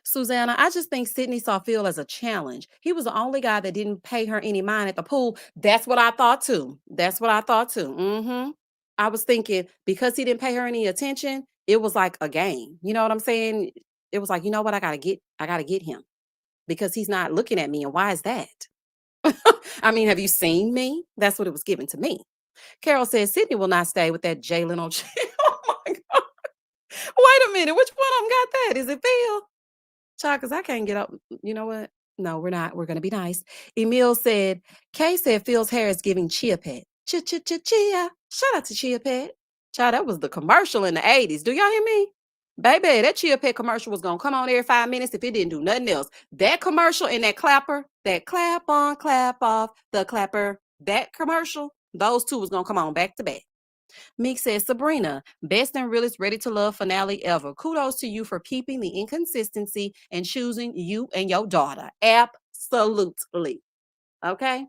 Susanna, I just think Sydney saw Phil as a challenge. He was the only guy that didn't pay her any mind at the pool. That's what I thought too. That's what I thought too. I was thinking because he didn't pay her any attention, it was like a game. You know what I'm saying? It was like, you know what? I gotta get him because he's not looking at me. And why is that? I mean, have you seen me? That's what it was given to me. Carol says Sydney will not stay with that Jalen on. Oh my God. Wait a minute. Which one of them got that? Is it Phil? Child, because I can't get up. You know what? No, we're not. We're gonna be nice. Emil said, Kay said Phil's hair is giving Chia Pet. Chia chia chia chia. Shout out to Chia Pet. Child, that was the commercial in the 80s. Do y'all hear me? Baby, that Chia Pet commercial was gonna come on every 5 minutes if it didn't do nothing else. That commercial and that clapper, that clap on, clap off, the clapper, that commercial, those two was gonna come on back to back. Meek says, Sabrina, best and realest ready to love finale ever. Kudos to you for keeping the inconsistency and choosing you and your daughter. Absolutely. Okay.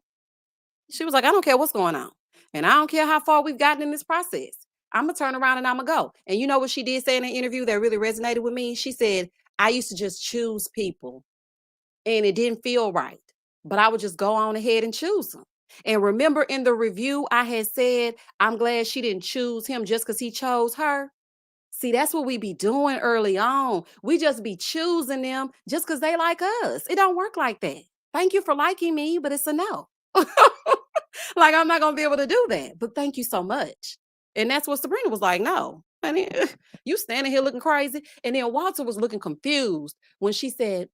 She was like, I don't care what's going on. And I don't care how far we've gotten in this process. I'm going to turn around and I'm going to go. And you know what she did say in an interview that really resonated with me? She said, I used to just choose people and it didn't feel right, but I would just go on ahead and choose them. And remember in the review, I had said, I'm glad she didn't choose him just because he chose her. See, that's what we be doing early on. We just be choosing them just because they like us. It don't work like that. Thank you for liking me, but it's a no. Like, I'm not going to be able to do that. But thank you so much. And that's what Sabrina was like, no. Honey, you standing here looking crazy. And then Walter was looking confused when she said,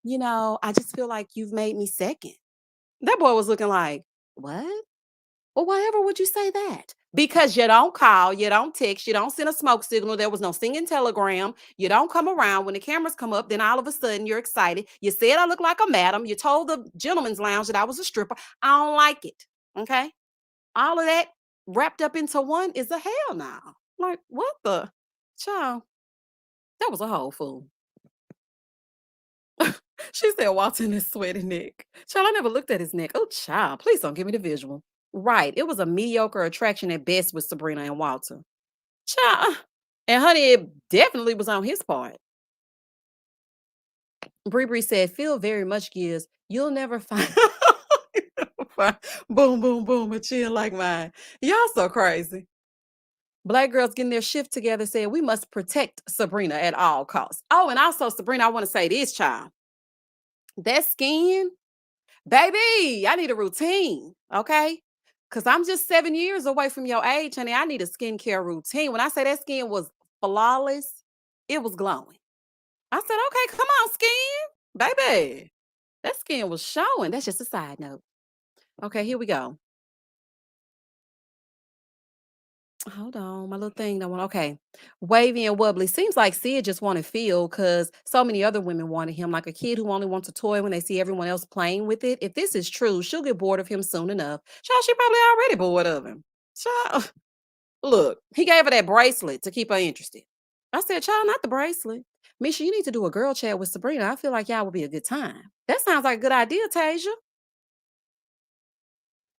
I just feel like you've made me second. That boy was looking like, what? Well, whatever would you say that? Because you don't call, you don't text, you don't send a smoke signal. There was no singing telegram. You don't come around when the cameras come up. Then all of a sudden you're excited. You said I look like a madam. You told the gentleman's lounge that I was a stripper. I don't like it. Okay. All of that wrapped up into one is a hell now. Like, what the? Child, that was a whole fool. She said Walter in his sweaty neck. Child, I never looked at his neck. Oh, child, please don't give me the visual. Right. It was a mediocre attraction at best with Sabrina and Walter. Child. And honey, it definitely was on his part. Bree Bree said, Phil very much gives, you'll never find boom, boom, boom, a chin like mine. Y'all so crazy. Black girls getting their shift together said, we must protect Sabrina at all costs. Oh, and also, Sabrina, I want to say this, child. That skin, baby, I need a routine, okay? Because I'm just 7 years away from your age, honey. I need a skincare routine. When I say that skin was flawless, it was glowing. I said, okay, come on, skin, baby. That skin was showing. That's just a side note. Okay, here we go. Hold on, my little thing don't want. Okay, wavy and wubbly. Seems like Sid just wanted Phil because so many other women wanted him, like a kid who only wants a toy when they see everyone else playing with it. If this is true, she'll get bored of him soon enough. Child, she probably already bored of him. Child, look, he gave her that bracelet to keep her interested. I said, child, not the bracelet. Misha, you need to do a girl chat with Sabrina. I feel like y'all would be a good time. That sounds like a good idea, Tasia.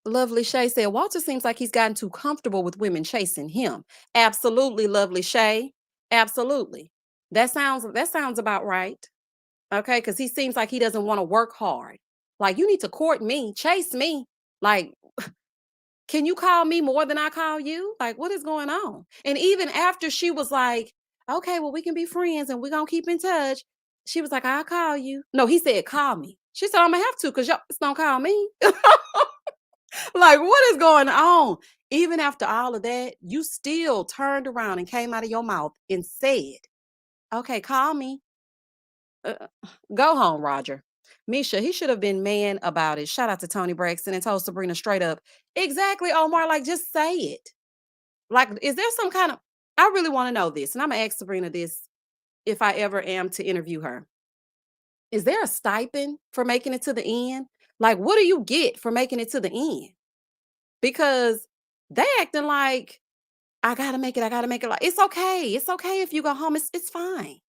Lovely Shay said, Walter seems like he's gotten too comfortable with women chasing him. Absolutely, Lovely Shay. Absolutely. That sounds about right. Okay, because he seems like he doesn't want to work hard. Like, you need to court me, chase me. Like, can you call me more than I call you? Like, what is going on? And even after she was like, okay, well, we can be friends and we're gonna keep in touch. She was like, I'll call you. No, he said, call me. She said, I'm gonna have to because y'all just don't call me. Like, what is going on? Even after all of that, you still turned around and came out of your mouth and said, okay, call me. Uh, Go home, Roger. Misha, he should have been man about it. Shout out to Tony Braxton and told Sabrina straight up. Exactly, Omar. Like, just say it. Like, is there some kind of, I really want to know this. And I'm going to ask Sabrina this if I ever am to interview her. Is there a stipend for making it to the end? Like, what do you get for making it to the end? Because They acting like, I gotta make it. I gotta make it. Like, it's okay. It's okay if you go home. It's fine.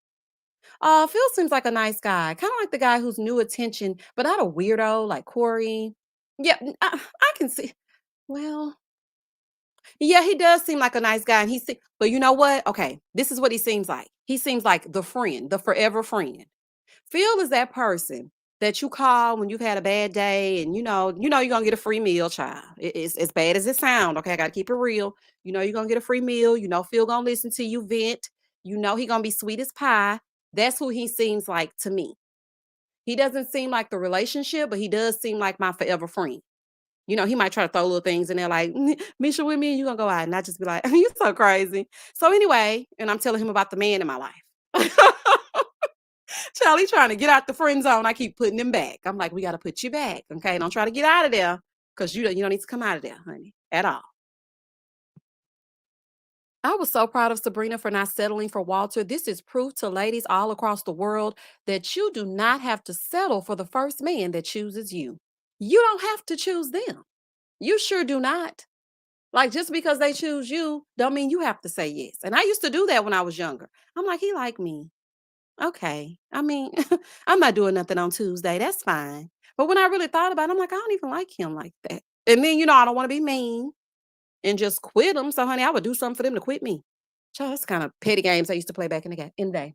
Phil seems like a nice guy, kind of like the guy who's new attention, but not a weirdo like Corey. Yeah, I can see. Well, yeah, he does seem like a nice guy, and but you know what? Okay, this is what he seems like. He seems like the friend, the forever friend. Phil is that person that you call when you've had a bad day, and you're gonna get a free meal, child. It's as bad as it sounds. Okay, I gotta keep it real. You know you're gonna get a free meal. You know Phil gonna listen to you vent. You know he gonna be sweet as pie. That's who he seems like to me. He doesn't seem like the relationship, but he does seem like my forever friend. He might try to throw little things in there like, Misha with me, and you gonna go out. And I just be like, you so crazy. So anyway, and I'm telling him about the man in my life. Charlie trying to get out the friend zone. I keep putting him back. I'm like, we got to put you back. Okay. Don't try to get out of there because you don't need to come out of there, honey, at all. I was so proud of Sabrina for not settling for Walter. This is proof to ladies all across the world that you do not have to settle for the first man that chooses you. You don't have to choose them. You sure do not. Like, just because they choose you, don't mean you have to say yes. And I used to do that when I was younger. I'm like, he like me. Okay. I mean, I'm not doing nothing on Tuesday. That's fine. But when I really thought about it, I'm like, I don't even like him like that. And then, I don't want to be mean and just quit him. So, honey, I would do something for them to quit me. Child, that's kind of petty games I used to play back in the day.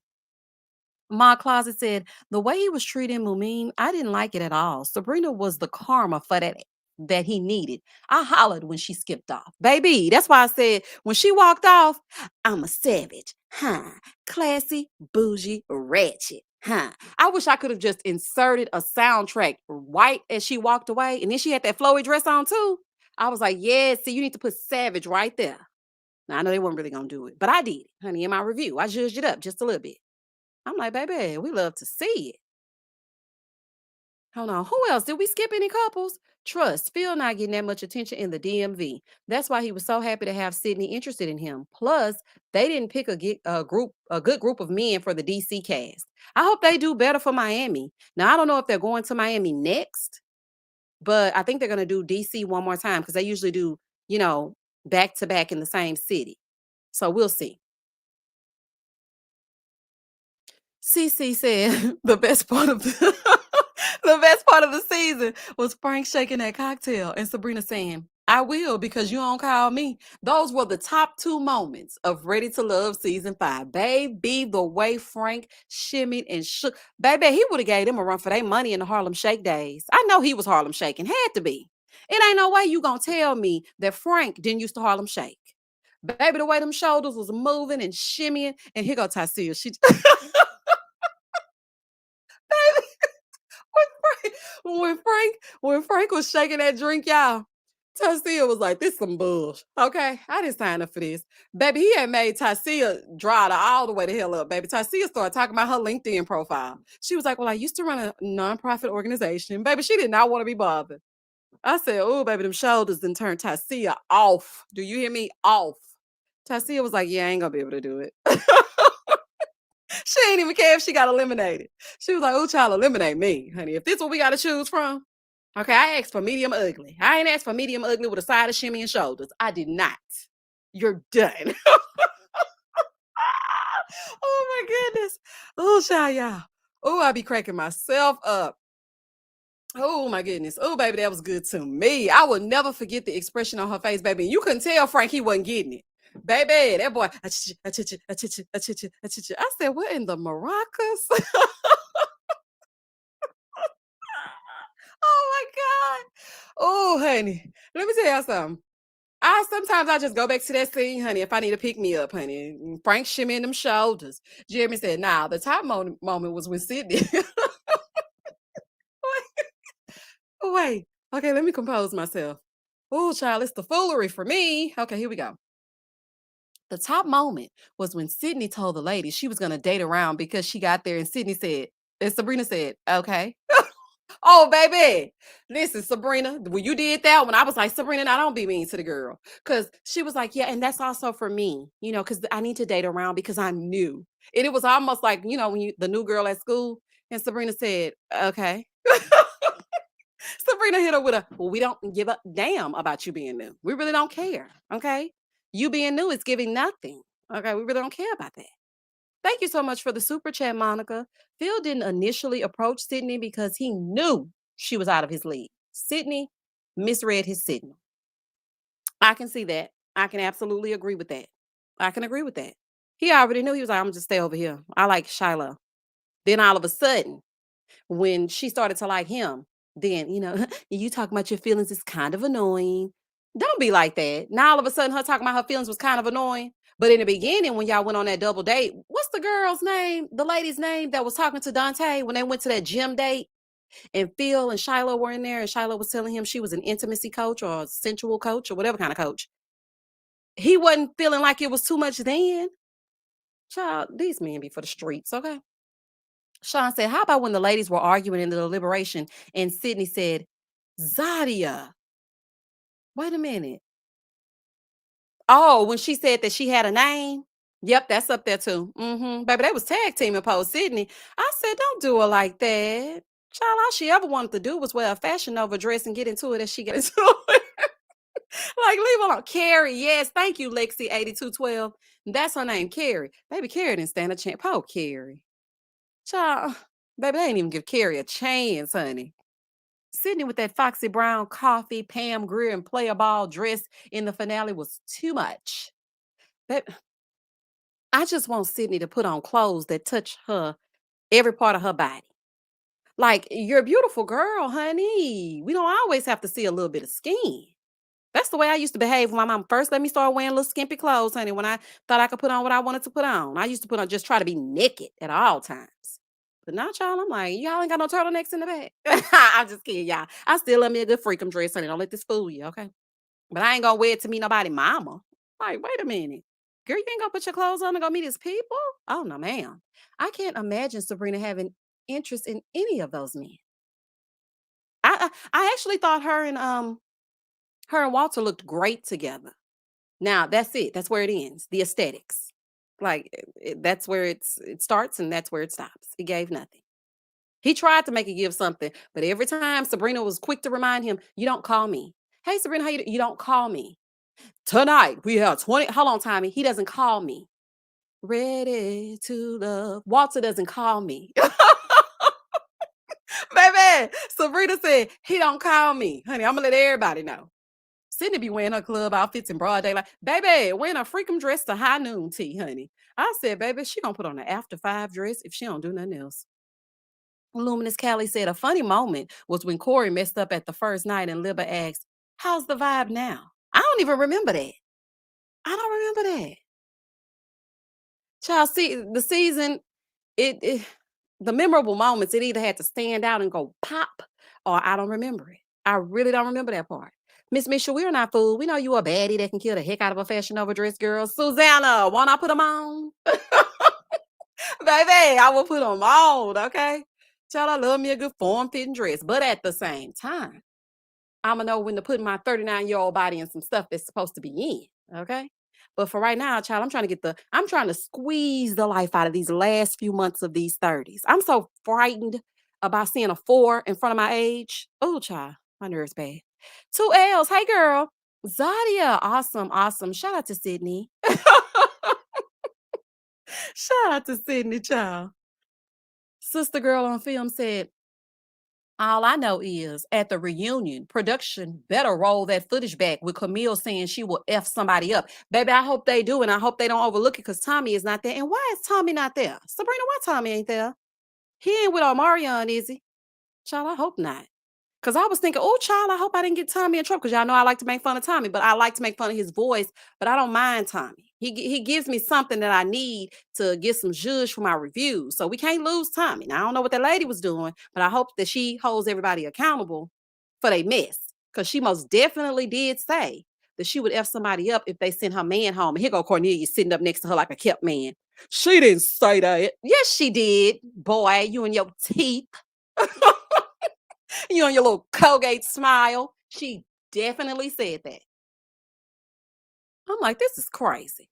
My closet said the way he was treating Mumin, I didn't like it at all. Sabrina was the karma for that he needed. I hollered when she skipped off. Baby, that's why I said when she walked off, I'm a savage. Huh. Classy, bougie, ratchet. Huh. I wish I could have just inserted a soundtrack right as she walked away. And then she had that flowy dress on too. I was like, yeah, see, you need to put savage right there. Now I know they weren't really gonna do it, but I did, honey, in my review. I judged it up just a little bit. I'm like, baby, we love to see it. Hold on. Who else? Did we skip any couples? Trust. Phil not getting that much attention in the DMV. That's why he was so happy to have Sydney interested in him. Plus, they didn't pick a good group of men for the DC cast. I hope they do better for Miami. Now, I don't know if they're going to Miami next, but I think they're going to do DC one more time because they usually do, you know, back to back in the same city. So we'll see. CC said the best part of the best part of the season was Frank shaking that cocktail and Sabrina saying, I will because you don't call me. Those were the top two moments of Ready to Love season 5. Baby, the way Frank shimmied and shook. Baby, he would have gave them a run for their money in the Harlem Shake days. I know he was Harlem Shaking. Had to be. It ain't no way you gonna tell me that Frank didn't used to Harlem Shake. Baby, the way them shoulders was moving and shimmying. And here go Tasia. She when Frank, when Frank, when Frank was shaking that drink, y'all, Tasia was like, "This some bullshit." Okay, I didn't sign up for this, baby. He had made Tasia dry her all the way the hell up, baby. Tasia started talking about her LinkedIn profile. She was like, "Well, I used to run a nonprofit organization, baby." She did not want to be bothered. I said, "Oh, baby, them shoulders then turned Tasia off. Do you hear me? Off." Tasia was like, "Yeah, I ain't gonna be able to do it." She ain't even care if she got eliminated. She was like, "Oh, child, eliminate me, honey. If this what we got to choose from." Okay, I asked for medium ugly. I ain't asked for medium ugly with a side of shimmy and shoulders. I did not. You're done. Oh my goodness. Oh, child, y'all. Oh, I be cracking myself up. Oh my goodness. Oh, baby, that was good to me. I will never forget the expression on her face, baby. You couldn't tell Frank he wasn't getting it. Baby, that boy, I said, what in the maracas? Oh my God. Oh, honey. Let me tell you something. I just go back to that scene, honey, if I need to pick me up, honey. Frank shimmying them shoulders. Jeremy said, nah, the top moment was when Sydney. Wait. Okay, let me compose myself. Oh, child, it's the foolery for me. Okay, here we go. The top moment was when Sydney told the lady she was going to date around because she got there and Sabrina said, okay. Oh, baby. Listen, Sabrina, when you did that when I was like, Sabrina, now don't be mean to the girl. Because she was like, yeah, and that's also for me, because I need to date around because I'm new. And it was almost like, when the new girl at school, and Sabrina said, okay. Sabrina hit her with a, well, we don't give a damn about you being new. We really don't care. Okay. You being new is giving nothing. Okay. We really don't care about that. Thank you so much for the super chat, Monica. Phil didn't initially approach Sydney because he knew she was out of his league. Sydney misread his signal. I can see that. I can absolutely agree with that. I can agree with that. He already knew. He was like, I'm gonna just stay over here. I like Shiloh. Then all of a sudden, when she started to like him, then, you talking about your feelings is kind of annoying. Don't be like that. Now all of a sudden her talking about her feelings was kind of annoying. But in the beginning, when y'all went on that double date, what's the girl's name? The lady's name that was talking to Dante when they went to that gym date? And Phil and Shiloh were in there, and Shiloh was telling him she was an intimacy coach or a sensual coach or whatever kind of coach. He wasn't feeling like it was too much then. Child, these men be for the streets, okay? Sean said, how about when the ladies were arguing in the deliberation and Sydney said, Zadia, wait a minute. Oh, when she said that she had a name? Yep, that's up there too. Baby, they was tag teaming post Sydney. I said, don't do her like that. Child, all she ever wanted to do was wear a Fashion Nova dress and get into it as she gets into it. Like, leave her alone. Carrie, yes, thank you, Lexi8212. That's her name, Carrie. Baby, Carrie didn't stand a chance. Oh, Carrie. Child, baby, they ain't even give Carrie a chance, honey. Sydney with that Foxy Brown coffee, Pam Grier, and player ball dress in the finale was too much. But I just want Sydney to put on clothes that touch her, every part of her body. Like, you're a beautiful girl, honey. We don't always have to see a little bit of skin. That's the way I used to behave when my mom first let me start wearing little skimpy clothes, honey, when I thought I could put on what I wanted to put on. I used to put on, just try to be naked at all times. But now, child, I'm like, y'all ain't got no turtlenecks in the back. I'm just kidding, y'all. I still love me a good freakum dress, honey. Don't let this fool you, okay? But I ain't gonna wear it to meet nobody mama. Like, wait a minute. Girl, you ain't gonna put your clothes on and go meet his people? Oh, no, ma'am. I can't imagine Sabrina having interest in any of those men. I actually thought her and Walter looked great together. Now, that's it. That's where it ends. The aesthetics. Like, that's where it starts and that's where it stops. It gave nothing. He tried to make it give something, but every time Sabrina was quick to remind him, you don't call me. Hey, Sabrina, how you don't call me. Tonight, we have 20. Hold on, Tommy. He doesn't call me. Ready to love. Walter doesn't call me. Baby, Sabrina said, he don't call me. Honey, I'm going to let everybody know. Sydney be wearing her club outfits in broad daylight. Baby, wearing a freakum dress to high noon tea, honey. I said, baby, she gonna put on an after 5 dress if she don't do nothing else. Luminous Callie said a funny moment was when Corey messed up at the first night and Libba asked, how's the vibe now? I don't even remember that. I don't remember that. Child, see, the season, it the memorable moments, it either had to stand out and go pop, or I don't remember it. I really don't remember that part. Miss Misha, we're not fooled. We know you a baddie that can kill the heck out of a Fashion Nova dress, girl. Susanna, won't I put them on? Baby, I will put them on, okay? Child, I love me a good form-fitting dress. But at the same time, I'ma know when to put my 39-year-old body in some stuff that's supposed to be in, okay? But for right now, child, I'm trying to squeeze the life out of these last few months of these 30s. I'm so frightened about seeing a 4 in front of my age. Oh, child, my nerves bad. 2 L's. Hey, girl. Zadia. Awesome, awesome. Shout out to Sydney. Shout out to Sydney, child. Sister girl on film said, all I know is at the reunion, production better roll that footage back with Camille saying she will F somebody up. Baby, I hope they do, and I hope they don't overlook it because Tommy is not there. And why is Tommy not there? Sabrina, why Tommy ain't there? He ain't with Omarion, is he? Child, I hope not. Because I was thinking, oh, child, I hope I didn't get Tommy in trouble. Because y'all know I like to make fun of Tommy, but I like to make fun of his voice. But I don't mind Tommy. He gives me something that I need to get some zhuzh for my reviews. So we can't lose Tommy. Now, I don't know what that lady was doing, but I hope that she holds everybody accountable for their mess. Because she most definitely did say that she would F somebody up if they sent her man home. And here go Cornelia sitting up next to her like a kept man. She didn't say that. Yes, she did. Boy, you and your teeth. You and your little Colgate smile. She definitely said that. I'm like, this is crazy.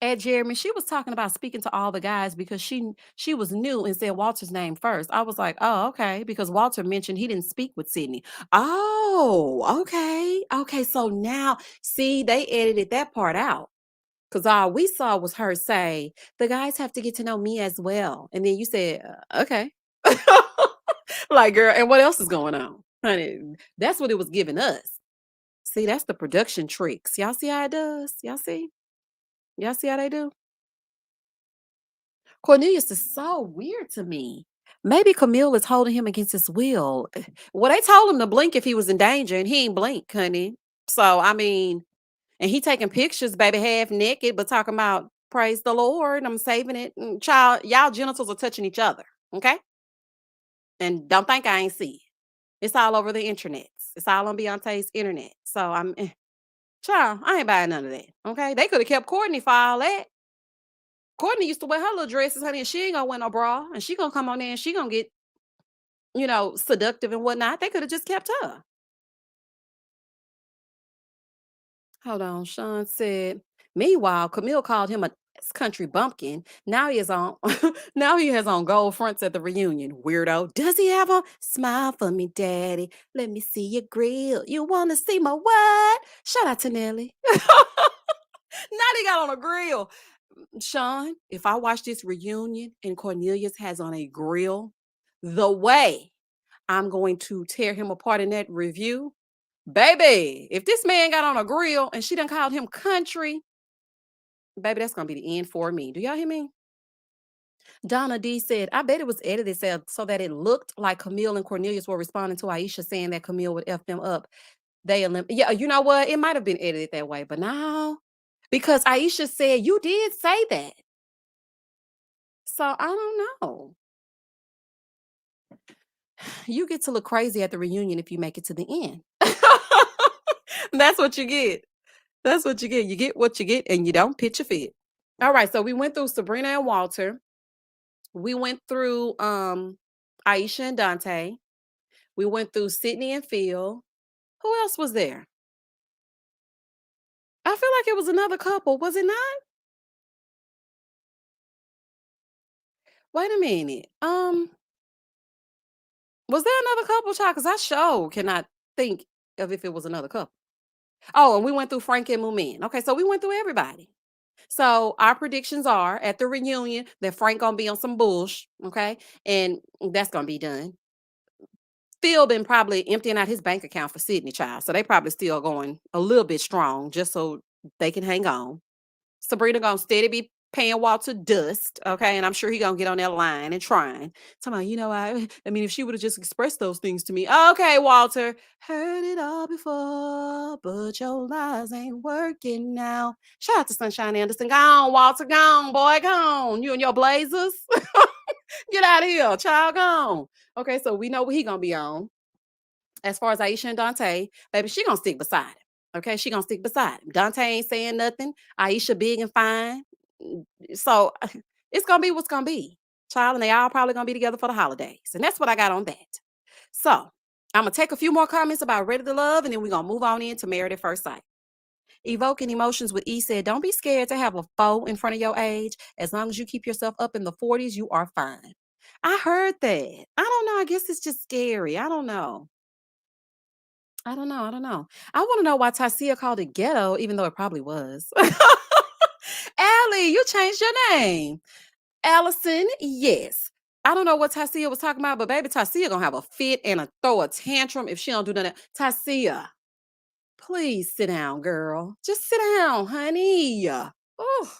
at Jeremy, she was talking about speaking to all the guys because she was new and said Walter's name first. I was like, oh, okay, because Walter mentioned he didn't speak with Sydney. Oh, okay. Okay. So now see, they edited that part out. Because all we saw was her say, the guys have to get to know me as well. And then you said, okay. Like, girl, and what else is going on? Honey, that's what it was giving us. See, that's the production tricks. Y'all see how it does? Y'all see? Y'all see how they do? Cornelius is so weird to me. Maybe Camille is holding him against his will. Well, they told him to blink if he was in danger, and he ain't blink, honey. So, I mean, and he taking pictures, baby, half naked, but talking about praise the Lord. I'm saving it. Child, y'all genitals are touching each other. Okay. And don't think I ain't see it. It's all over the internet. It's all on Beyonce's internet. So child, I ain't buying none of that. Okay. They could have kept Courtney for all that. Courtney used to wear her little dresses, honey, and she ain't gonna wear no bra. And she gonna come on there and she gonna get, seductive and whatnot. They could have just kept her. Hold on. Sean said, meanwhile, Camille called him a country bumpkin. Now he is on now he has on gold fronts at the reunion. Weirdo. Does he have on smile for me, daddy? Let me see your grill. You wanna see my what? Shout out to Nelly. Now they got on a grill. Sean, if I watch this reunion and Cornelius has on a grill, the way I'm going to tear him apart in that review, baby, if this man got on a grill and she done called him country, baby, that's gonna be the end for me. Do y'all hear me? Donna D said, I bet it was edited so that it looked like Camille and Cornelius were responding to Aisha saying that Camille would F them up. Yeah, you know what? It might have been edited that way, but now because Aisha said you did say that. So I don't know. You get to look crazy at the reunion if you make it to the end. That's what you get. That's what you get. You get what you get and you don't pitch a fit. All right, so we went through Sabrina and Walter. We went through Aisha and Dante. We went through Sydney and Phil. Who else was there? I feel like it was another couple, was it not? Wait a minute. Was there another couple, child? Because I sure cannot think of if it was another couple. Oh, and we went through Frank and Mumen. Okay, so we went through everybody. So our predictions are at the reunion that Frank gonna be on some bush, okay, and that's gonna be done. Phil been probably emptying out his bank account for Sydney, child. So they probably still going a little bit strong just so they can hang on. Sabrina gonna steady be paying Walter dust, okay? And I'm sure he gonna get on that line and trying. Talking about, I mean, if she would have just expressed those things to me. Okay, Walter. Heard it all before, but your lies ain't working now. Shout out to Sunshine Anderson. Go on, Walter. Go on, boy. Go on. You and your blazers. Get out of here, child. Go on. Okay, so we know what he gonna be on. As far as Aisha and Dante, baby, she gonna stick beside him. Okay, she gonna stick beside him. Dante ain't saying nothing. Aisha big and fine. So it's gonna be what's gonna be. Child, and they all probably gonna be together for the holidays. And that's what I got on that. So I'm gonna take a few more comments about Ready to Love, and then we're gonna move on into Married at First Sight. Evoking Emotions with E said, don't be scared to have a foe in front of your age. As long as you keep yourself up in the 40s, you are fine. I heard that. I don't know. I guess it's just scary. I don't know. I don't know. I want to know why Tasia called it ghetto, even though it probably was. Allie, you changed your name. Allison, yes. I don't know what Tasia was talking about, but baby, Tasia gonna have a fit and throw a tantrum if she don't do nothing. Tasia, please sit down, girl. Just sit down, honey. Oh,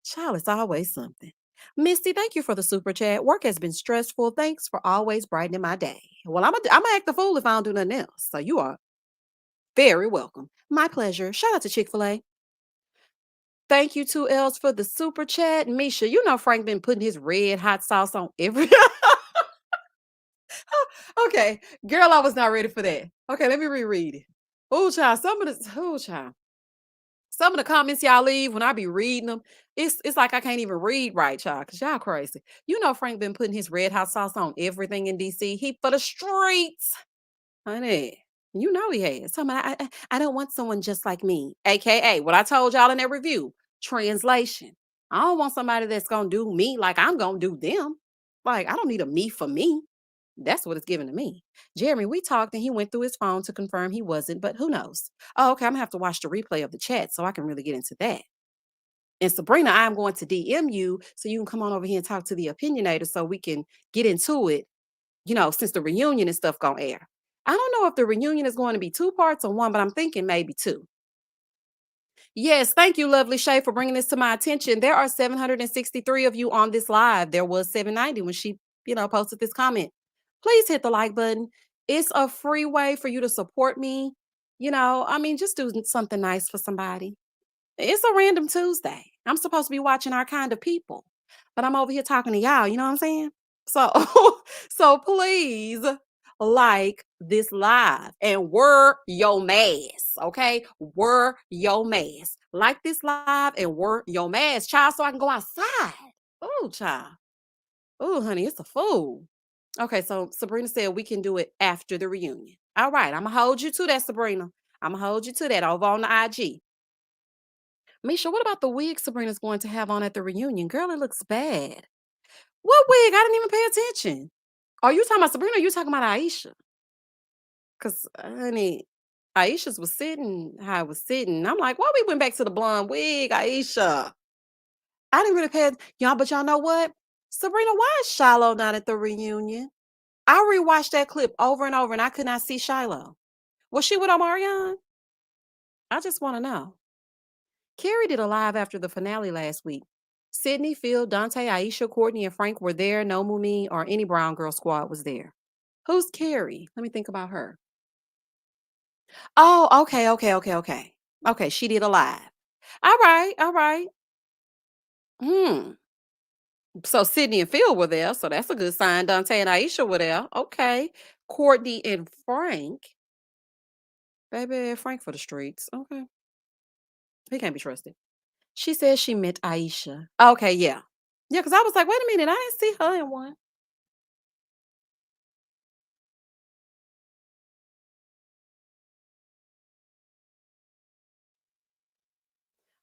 child, it's always something. Misty, thank you for the super chat. Work has been stressful. Thanks for always brightening my day. Well, I'm gonna act the fool if I don't do nothing else. So you are very welcome. My pleasure. Shout out to Chick-fil-A. Thank you, 2 Ls, for the super chat. Misha, you know Frank been putting his red hot sauce on every. Okay, girl, I was not ready for that. Okay, let me reread it. Oh, child, some of the comments y'all leave when I be reading them, it's like I can't even read right, child, because y'all crazy. You know Frank been putting his red hot sauce on everything in DC. He for the streets, honey. You know he has. I don't want someone just like me. AKA what I told y'all in that review. Translation. I don't want somebody that's gonna do me like I'm gonna do them. Like, I don't need a me for me. That's what it's given to me. Jeremy, we talked and he went through his phone to confirm he wasn't, but who knows? Oh, okay. I'm gonna have to watch the replay of the chat so I can really get into that. And Sabrina, I'm going to DM you so you can come on over here and talk to the opinionator so we can get into it, since the reunion and stuff gonna air. I don't know if the reunion is going to be two parts or one, but I'm thinking maybe two. Yes, thank you, lovely Shay, for bringing this to my attention. There are 763 of you on this live. There was 790 when she, posted this comment. Please hit the like button. It's a free way for you to support me. Just do something nice for somebody. It's a random Tuesday. I'm supposed to be watching our kind of people, but I'm over here talking to y'all. You know what I'm saying? So, so please like this live and wear your mask. Okay, wear your mask. Like this live and wear your mask, child, so I can go outside. Oh, child. Oh, honey, it's a fool. Okay, so Sabrina said we can do it after the reunion. All right, I'm gonna hold you to that, Sabrina. I'm gonna hold you to that over on the IG. Misha, what about the wig Sabrina's going to have on at the reunion? Girl, it looks bad. What wig? I didn't even pay attention. Are you talking about Sabrina or you talking about Aisha? Because, honey, Aisha's was sitting how I was sitting. I'm like, why we went back to the blonde wig, Aisha? I didn't really pay y'all, but y'all know what? Sabrina, why is Shiloh not at the reunion? I rewatched that clip over and over and I could not see Shiloh. Was she with Omarion? I just want to know. Carrie did a live after the finale last week. Sydney, Phil, Dante, Aisha, Courtney, and Frank were there. No Mumen or any Brown Girl squad was there. Who's Carrie? Let me think about her. Oh, okay, okay, okay, okay. Okay, she did a live. All right, all right. Hmm. So Sydney and Phil were there, so that's a good sign. Dante and Aisha were there. Okay. Courtney and Frank. Baby, Frank for the streets. Okay. He can't be trusted. She says she met Aisha. Okay, yeah. Yeah, because I was like, wait a minute, I didn't see her in one.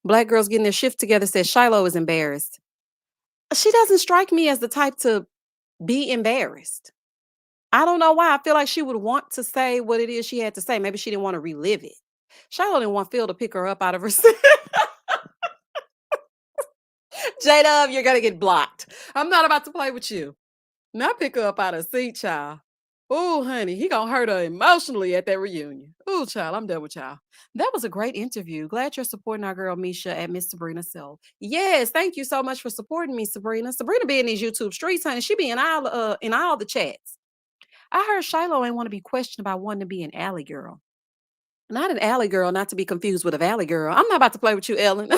Black girls getting their shift together says Shiloh is embarrassed. She doesn't strike me as the type to be embarrassed. I don't know why. I feel like she would want to say what it is she had to say. Maybe she didn't want to relive it. Shiloh didn't want Phil to pick her up out of her seat. J-Dub, you're gonna get blocked. I'm not about to play with you. Not pick her up out of seat, child. Oh, honey, he gonna hurt her emotionally at that reunion. Oh, child, I'm done with y'all. That was a great interview. Glad you're supporting our girl Misha at Miss Sabrina Self. Yes, thank you so much for supporting me, Sabrina. Sabrina be in these YouTube streets, honey. She be in all the chats. I heard Shiloh ain't want to be questioned about wanting to be an alley girl. Not an alley girl, not to be confused with a valley girl. I'm not about to play with you, Ellen.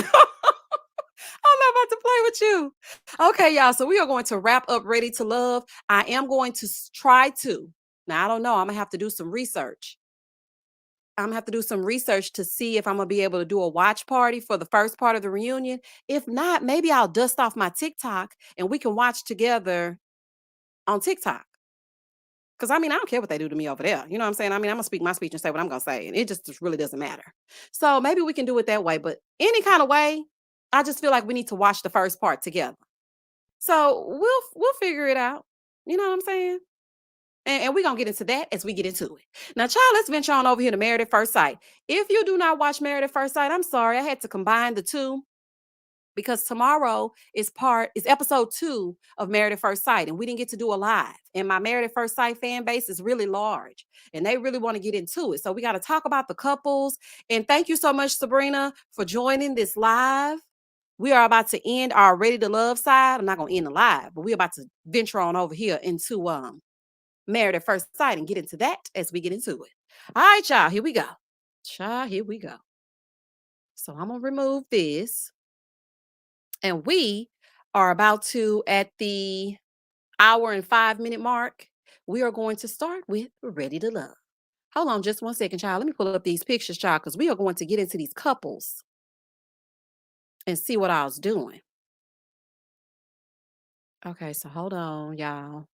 I'm not about to play with you. Okay, y'all. So we are going to wrap up Ready to Love. I am going to try to. Now, I don't know. I'm going to have to do some research. I'm gonna have to do some research to see if I'm gonna be able to do a watch party for the first part of the reunion. If not, maybe I'll dust off my TikTok and we can watch together on TikTok. Because I don't care what they do to me over there. You know what I'm saying? I'm gonna speak my speech and say what I'm gonna say, and it just really doesn't matter. So maybe we can do it that way. But any kind of way, I just feel like we need to watch the first part together. So we'll figure it out. You know what I'm saying? And we're gonna get into that as we get into it. Now, child, let's venture on over here to Married at First Sight. If you do not watch Married at First Sight, I'm sorry, I had to combine the two because tomorrow is episode 2 of Married at First Sight, and we didn't get to do a live. And my Married at First Sight fan base is really large, and they really want to get into it. So we got to talk about the couples. And thank you so much, Sabrina, for joining this live. We are about to end our Ready to Love side. I'm not gonna end the live, but we're about to venture on over here into Married at First Sight and get into that as we get into it. All right, y'all, here we go. Child, here we go. So I'm going to remove this. And we are about to, at the hour and 5-minute mark, we are going to start with Ready to Love. Hold on just one second, child. Let me pull up these pictures, child, because we are going to get into these couples and see what I was doing. Okay, so hold on, y'all.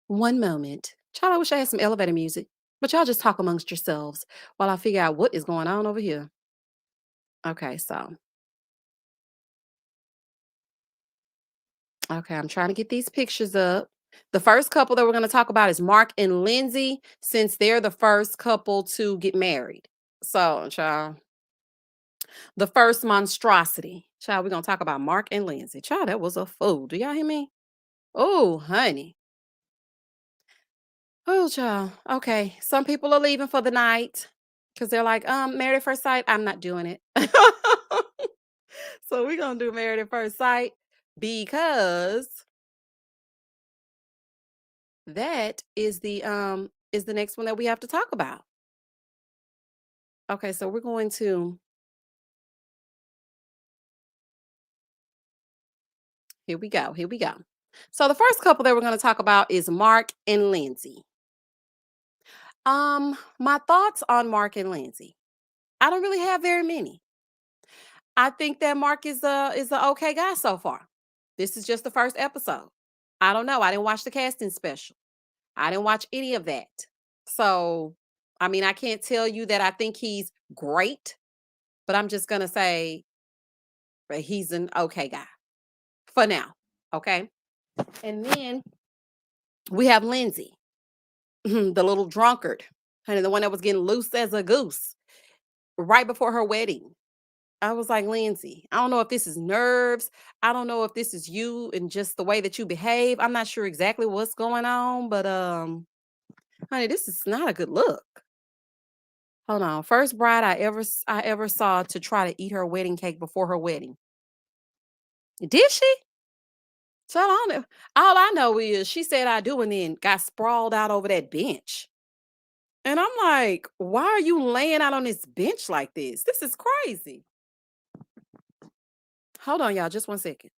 One moment. Child, I wish I had some elevator music, but y'all just talk amongst yourselves while I figure out what is going on over here. Okay, so Okay, I'm trying to get these pictures up. The first couple that we're going to talk about is Mark and Lindsey, since they're the first couple to get married. So, child, the first monstrosity. Child, we're going to talk about Mark and Lindsey. Child, that was a fool. Do y'all hear me? Oh, honey. Oh, child. Okay. Some people are leaving for the night because they're like, married at first sight. I'm not doing it. So we're gonna do married at first sight because that is the next one that we have to talk about. Okay, so we're going to here we go. Here we go. So the first couple that we're going to talk about is Mark and Lindsey. My thoughts on Mark and Lindsey. I don't really have very many. I think that Mark is a okay guy so far. This is just the first episode. I don't know. I didn't watch the casting special. I didn't watch any of that. So, I mean, I can't tell you that I think he's great, but I'm just gonna say that he's an okay guy for now. Okay. And then we have Lindsay, the little drunkard, honey, the one that was getting loose as a goose right before her wedding. I was like, Lindsay, I don't know if this is nerves. I don't know if this is you and just the way that you behave. I'm not sure exactly what's going on, but honey, this is not a good look. Hold on. First bride I ever saw to try to eat her wedding cake before her wedding. Did she? So I don't know. All I know is she said I do and then got sprawled out over that bench. And I'm like, why are you laying out on this bench like this? This is crazy. Hold on, y'all, just one second.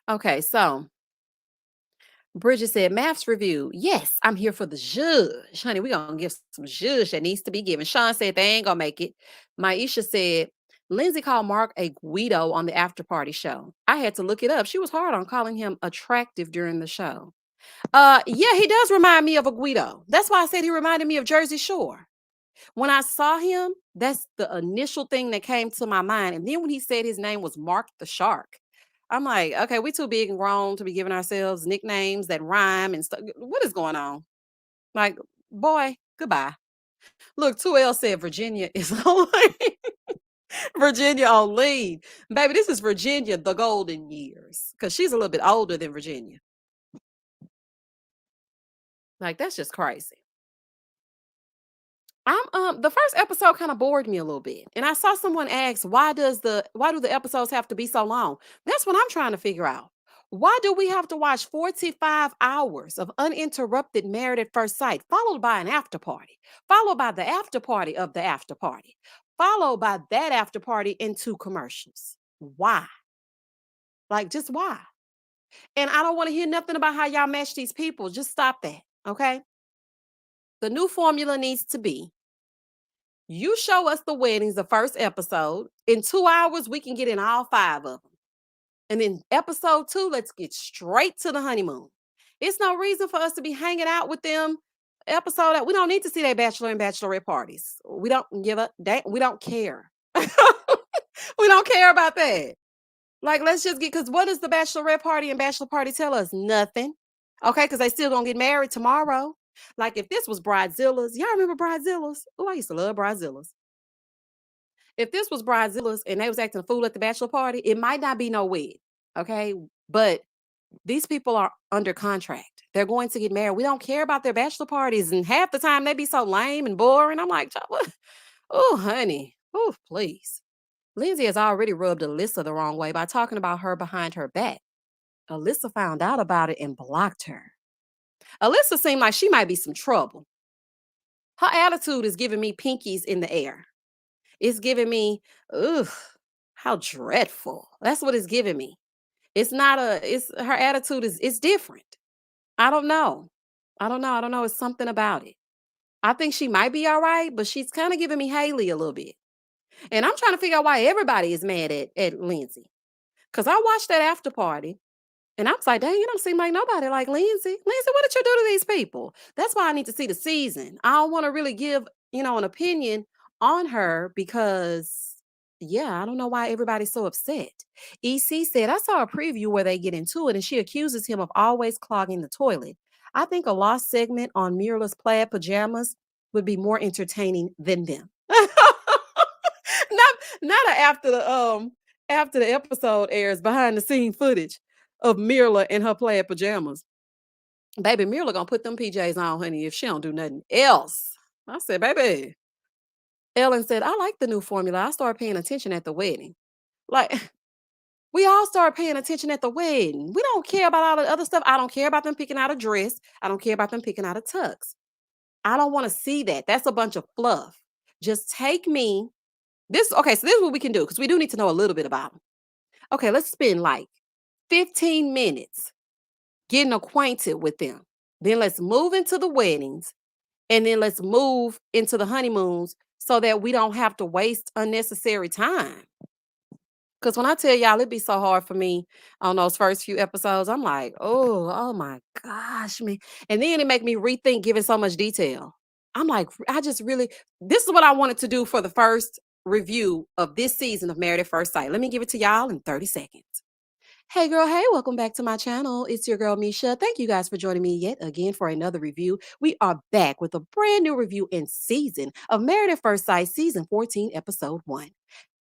Okay, so Bridget said, Maths review. Yes, I'm here for the judge. Honey, we're going to give some judge that needs to be given. Sean said they ain't going to make it. Maisha said, Lindsay called Mark a Guido on the after party show. I had to look it up. She was hard on calling him attractive during the show. Yeah, he does remind me of a Guido. That's why I said he reminded me of Jersey Shore. When I saw him, that's the initial thing that came to my mind. And then when he said his name was Mark the Shark, I'm like, okay, we too big and grown to be giving ourselves nicknames that rhyme and stuff. What is going on? Like, boy, goodbye. Look, 2L said Virginia is on Virginia on lead. Baby, this is Virginia, the golden years. Because she's a little bit older than Virginia. Like, that's just crazy. The first episode kind of bored me a little bit. And I saw someone ask, why do the episodes have to be so long? That's what I'm trying to figure out. Why do we have to watch 45 hours of uninterrupted married at first sight, followed by an after party, followed by the after party of the after party, followed by that after party and two commercials? Why? Like, just why? And I don't want to hear nothing about how y'all match these people. Just stop that. Okay. The new formula needs to be you show us the weddings, the first episode. In 2 hours, we can get in all five of them. And then episode two, let's get straight to the honeymoon. It's no reason for us to be hanging out with them. Episode that we don't need to see their bachelor and bachelorette parties. We don't give a we don't care. We don't care about that. Like, let's just get because what does the bachelorette party and bachelor party tell us? Nothing. Okay, because they still gonna get married tomorrow. Like if this was Bridezillas, y'all remember Bridezillas? Oh, I used to love Bridezillas. If this was Bridezillas and they was acting a fool at the bachelor party, it might not be no wed. Okay. But these people are under contract. They're going to get married. We don't care about their bachelor parties. And half the time they be so lame and boring. I'm like, what? Oh, honey. Oh, please. Lindsay has already rubbed Alyssa the wrong way by talking about her behind her back. Alyssa found out about it and blocked her. Alyssa seemed like she might be some trouble. Her attitude is giving me pinkies in the air. It's giving me, ugh, how dreadful. That's what it's giving me. It's not a, it's her attitude is it's different. I don't know. I don't know. I don't know. It's something about it. I think she might be all right, but she's kind of giving me Haley a little bit. And I'm trying to figure out why everybody is mad at Lindsay. Because I watched that after party And I was like, dang, you don't seem like nobody like Lindsey. Lindsey, what did you do to these people? That's why I need to see the season. I don't want to really give, an opinion on her because, yeah, I don't know why everybody's so upset. EC said, I saw a preview where they get into it and she accuses him of always clogging the toilet. I think a lost segment on Muriel's plaid pajamas would be more entertaining than them. Not after the episode airs behind the scene footage of Mirla in her plaid pajamas. Baby, Mirla gonna put them PJs on, honey, if she don't do nothing else. I said, baby. Ellen said, I like the new formula. I started paying attention at the wedding. Like, we all started paying attention at the wedding. We don't care about all the other stuff. I don't care about them picking out a dress. I don't care about them picking out a tux. I don't want to see that. That's a bunch of fluff. Just take me. Okay, so this is what we can do because we do need to know a little bit about them. Okay, let's spend like 15 minutes getting acquainted with them. Then let's move into the weddings and then let's move into the honeymoons so that we don't have to waste unnecessary time. Because when I tell y'all, it'd be so hard for me on those first few episodes. I'm like, oh my gosh, man. And then it make me rethink giving so much detail. I'm like, this is what I wanted to do for the first review of this season of Married at First Sight. Let me give it to y'all in 30 seconds. Hey girl, hey, welcome back to my channel. It's your girl Misha. Thank you guys for joining me yet again for another review. We are back with a brand new review and season of Married at First Sight, season 14, episode 1.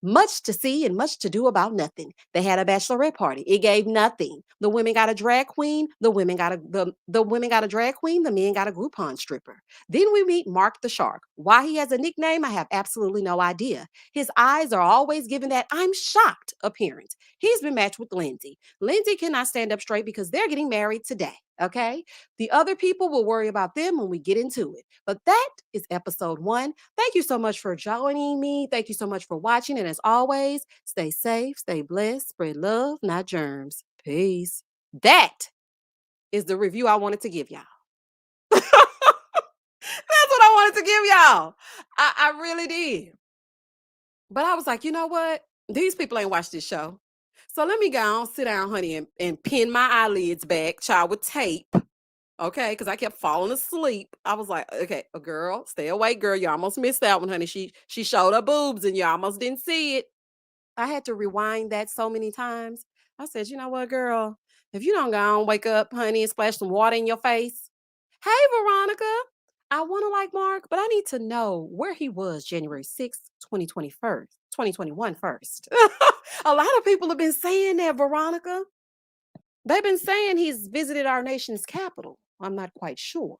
Much to see and much to do about nothing. They had a bachelorette party. It gave nothing. The women got a drag queen. The women got the women got a drag queen. The men got a Groupon stripper. Then we meet Mark the Shark. Why he has a nickname, I have absolutely no idea. His eyes are always giving that I'm shocked appearance. He's been matched with Lindsey. Lindsey cannot stand up straight because they're getting married today. Okay. The other people will worry about them when we get into it. But that is episode 1. Thank you so much for joining me. Thank you so much for watching. And as always, stay safe, stay blessed, spread love, not germs. Peace. That is the review I wanted to give y'all. That's what I wanted to give y'all. I really did. But I was like, you know what? These people ain't watched this show. So let me go on, sit down, honey, and pin my eyelids back, child, with tape. Okay, because I kept falling asleep. I was like, okay, a girl, stay awake, girl. You almost missed that one, honey. She showed her boobs and you almost didn't see it. I had to rewind that so many times. I said, you know what, girl? If you don't go on, wake up, honey, and splash some water in your face. Hey, Veronica. I want to like Mark, but I need to know where he was January 6th, 2021 first. A lot of people have been saying that, Veronica. They've been saying he's visited our nation's capital. I'm not quite sure.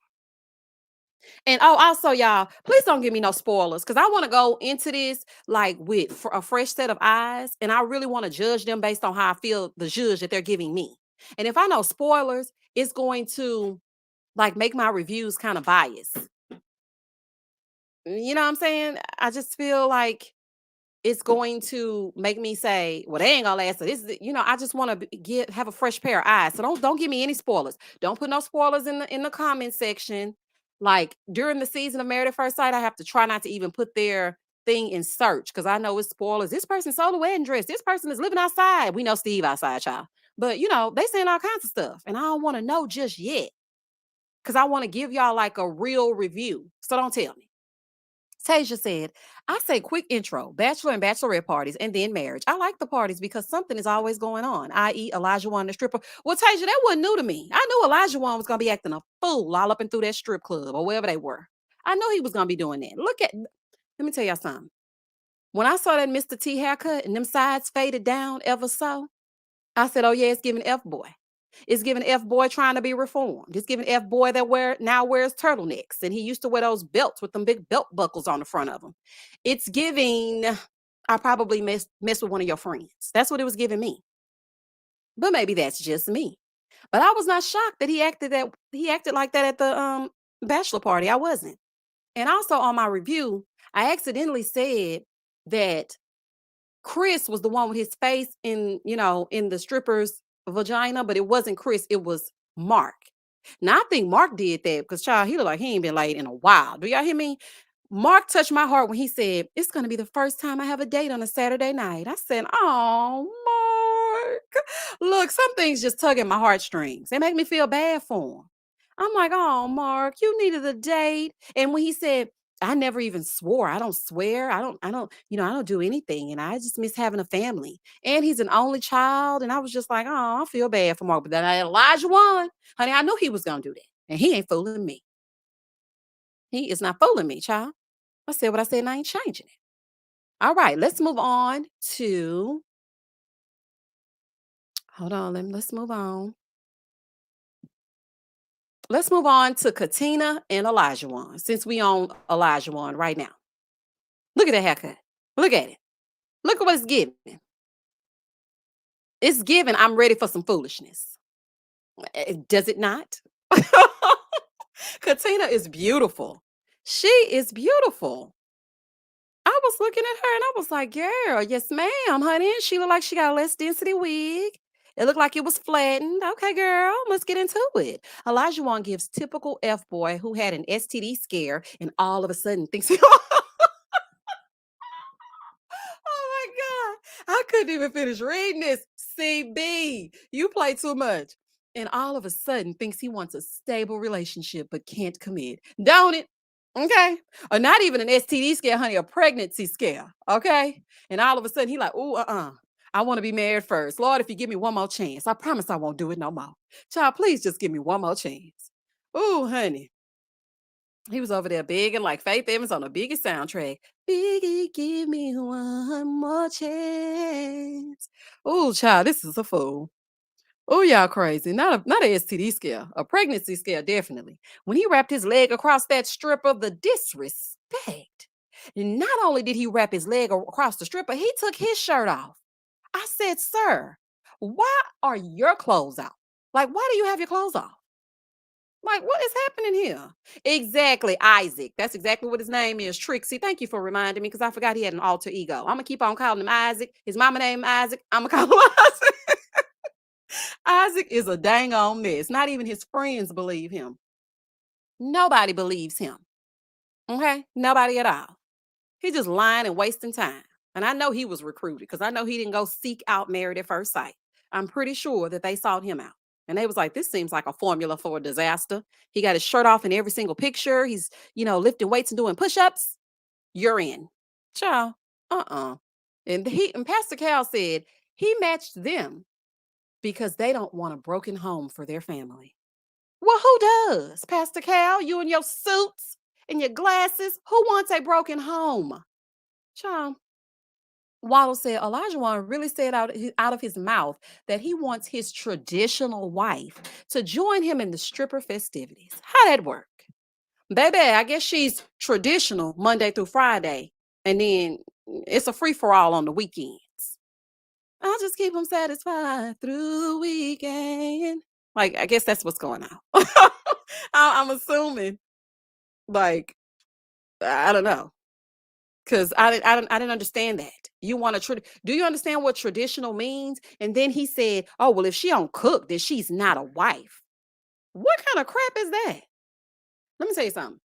And also, y'all, please don't give me no spoilers because I want to go into this like with a fresh set of eyes, and I really want to judge them based on how I feel the judge that they're giving me. And if I know spoilers, it's going to like make my reviews kind of biased. You know what I'm saying? I just feel like it's going to make me say, well, they ain't gonna last. So this is, I just want to have a fresh pair of eyes. So don't give me any spoilers. Don't put no spoilers in the comment section. Like during the season of Married at First Sight, I have to try not to even put their thing in search because I know it's spoilers. This person sold a wedding dress. This person is living outside. We know Steve outside, y'all. But they saying all kinds of stuff, and I don't want to know just yet because I want to give y'all like a real review. So don't tell me. Tasia said, I say quick intro, bachelor and bachelorette parties, and then marriage. I like the parties because something is always going on, i.e. Elijah Wan, the stripper. Well, Tasia, that wasn't new to me. I knew Elijah Wan was going to be acting a fool all up and through that strip club or wherever they were. I knew he was going to be doing that. Let me tell y'all something. When I saw that Mr. T haircut and them sides faded down ever so, I said, oh yeah, it's giving F-boy. It's giving F-boy trying to be reformed. It's giving F-boy that now wears turtlenecks. And he used to wear those belts with them big belt buckles on the front of them. It's giving, I probably mess with one of your friends. That's what it was giving me. But maybe that's just me. But I was not shocked that he acted like that at the bachelor party. I wasn't. And also on my review, I accidentally said that Chris was the one with his face in the stripper's vagina, but it wasn't Chris, it was Mark. Now I think Mark did that because child, he looked like he ain't been laid in a while. Do y'all hear me? Mark touched my heart when he said, it's gonna be the first time I have a date on a Saturday night. I said, oh, Mark. Look, some things just tug at my heartstrings. They make me feel bad for him. I'm like, oh, Mark, you needed a date. And when he said, I never even swore. I don't swear. I don't do anything. And I just miss having a family. And he's an only child. And I was just like, oh, I feel bad for Mark. But then Elijah won. Honey, I knew he was going to do that. And he ain't fooling me. He is not fooling me, child. I said what I said and I ain't changing it. All right, let's move on to, hold on, let's move on. Let's move on to Katina and Elijah one, since we on Elijah one right now. Look at that haircut. Look at it. Look at what it's giving. It's giving, I'm ready for some foolishness. Does it not? Katina is beautiful. She is beautiful. I was looking at her and I was like, girl, yes, ma'am, honey. She looked like she got a less density wig. It looked like it was flattened. Okay, girl, let's get into it. Elijah Wan gives typical F boy who had an STD scare and all of a sudden thinks he Oh my God. I couldn't even finish reading this. CB, you play too much. And all of a sudden thinks he wants a stable relationship but can't commit. Don't it? Okay. Or not even an STD scare, honey, a pregnancy scare. Okay. And all of a sudden he like, ooh, I want to be married first. Lord, if you give me one more chance, I promise I won't do it no more. Child, please just give me one more chance. Ooh, honey. He was over there begging like Faith Evans on the biggest soundtrack. Biggie, give me one more chance. Oh, child, this is a fool. Oh, y'all crazy. Not a STD scare, a pregnancy scare, definitely. When he wrapped his leg across that stripper, the disrespect. And not only did he wrap his leg across the stripper, he took his shirt off. I said, sir, why are your clothes out? Like, why do you have your clothes off? Like, what is happening here? Exactly, Isaac. That's exactly what his name is. Trixie. Thank you for reminding me because I forgot he had an alter ego. I'm gonna keep on calling him Isaac. His mama named Isaac. I'm gonna call him Isaac. Isaac is a dang on mess. Not even his friends believe him. Nobody believes him. Okay, nobody at all. He's just lying and wasting time. And I know he was recruited because I know he didn't go seek out married at first sight. I'm pretty sure that they sought him out. And they was like, this seems like a formula for a disaster. He got his shirt off in every single picture. He's, lifting weights and doing push-ups. You're in. Child. Uh-uh. And Pastor Cal said he matched them because they don't want a broken home for their family. Well, who does? Pastor Cal, you and your suits and your glasses. Who wants a broken home? Child. Waddle said Elijah Wan really said out of his mouth that he wants his traditional wife to join him in the stripper festivities. How that work? Baby, I guess she's traditional Monday through Friday, and then it's a free for all on the weekends. I'll just keep him satisfied through the weekend. Like, I guess that's what's going on. I'm assuming, like, I don't know. Because I didn't understand that. You want to do you understand what traditional means? And then he said, "Oh well, if she don't cook, then she's not a wife." What kind of crap is that? Let me tell you something.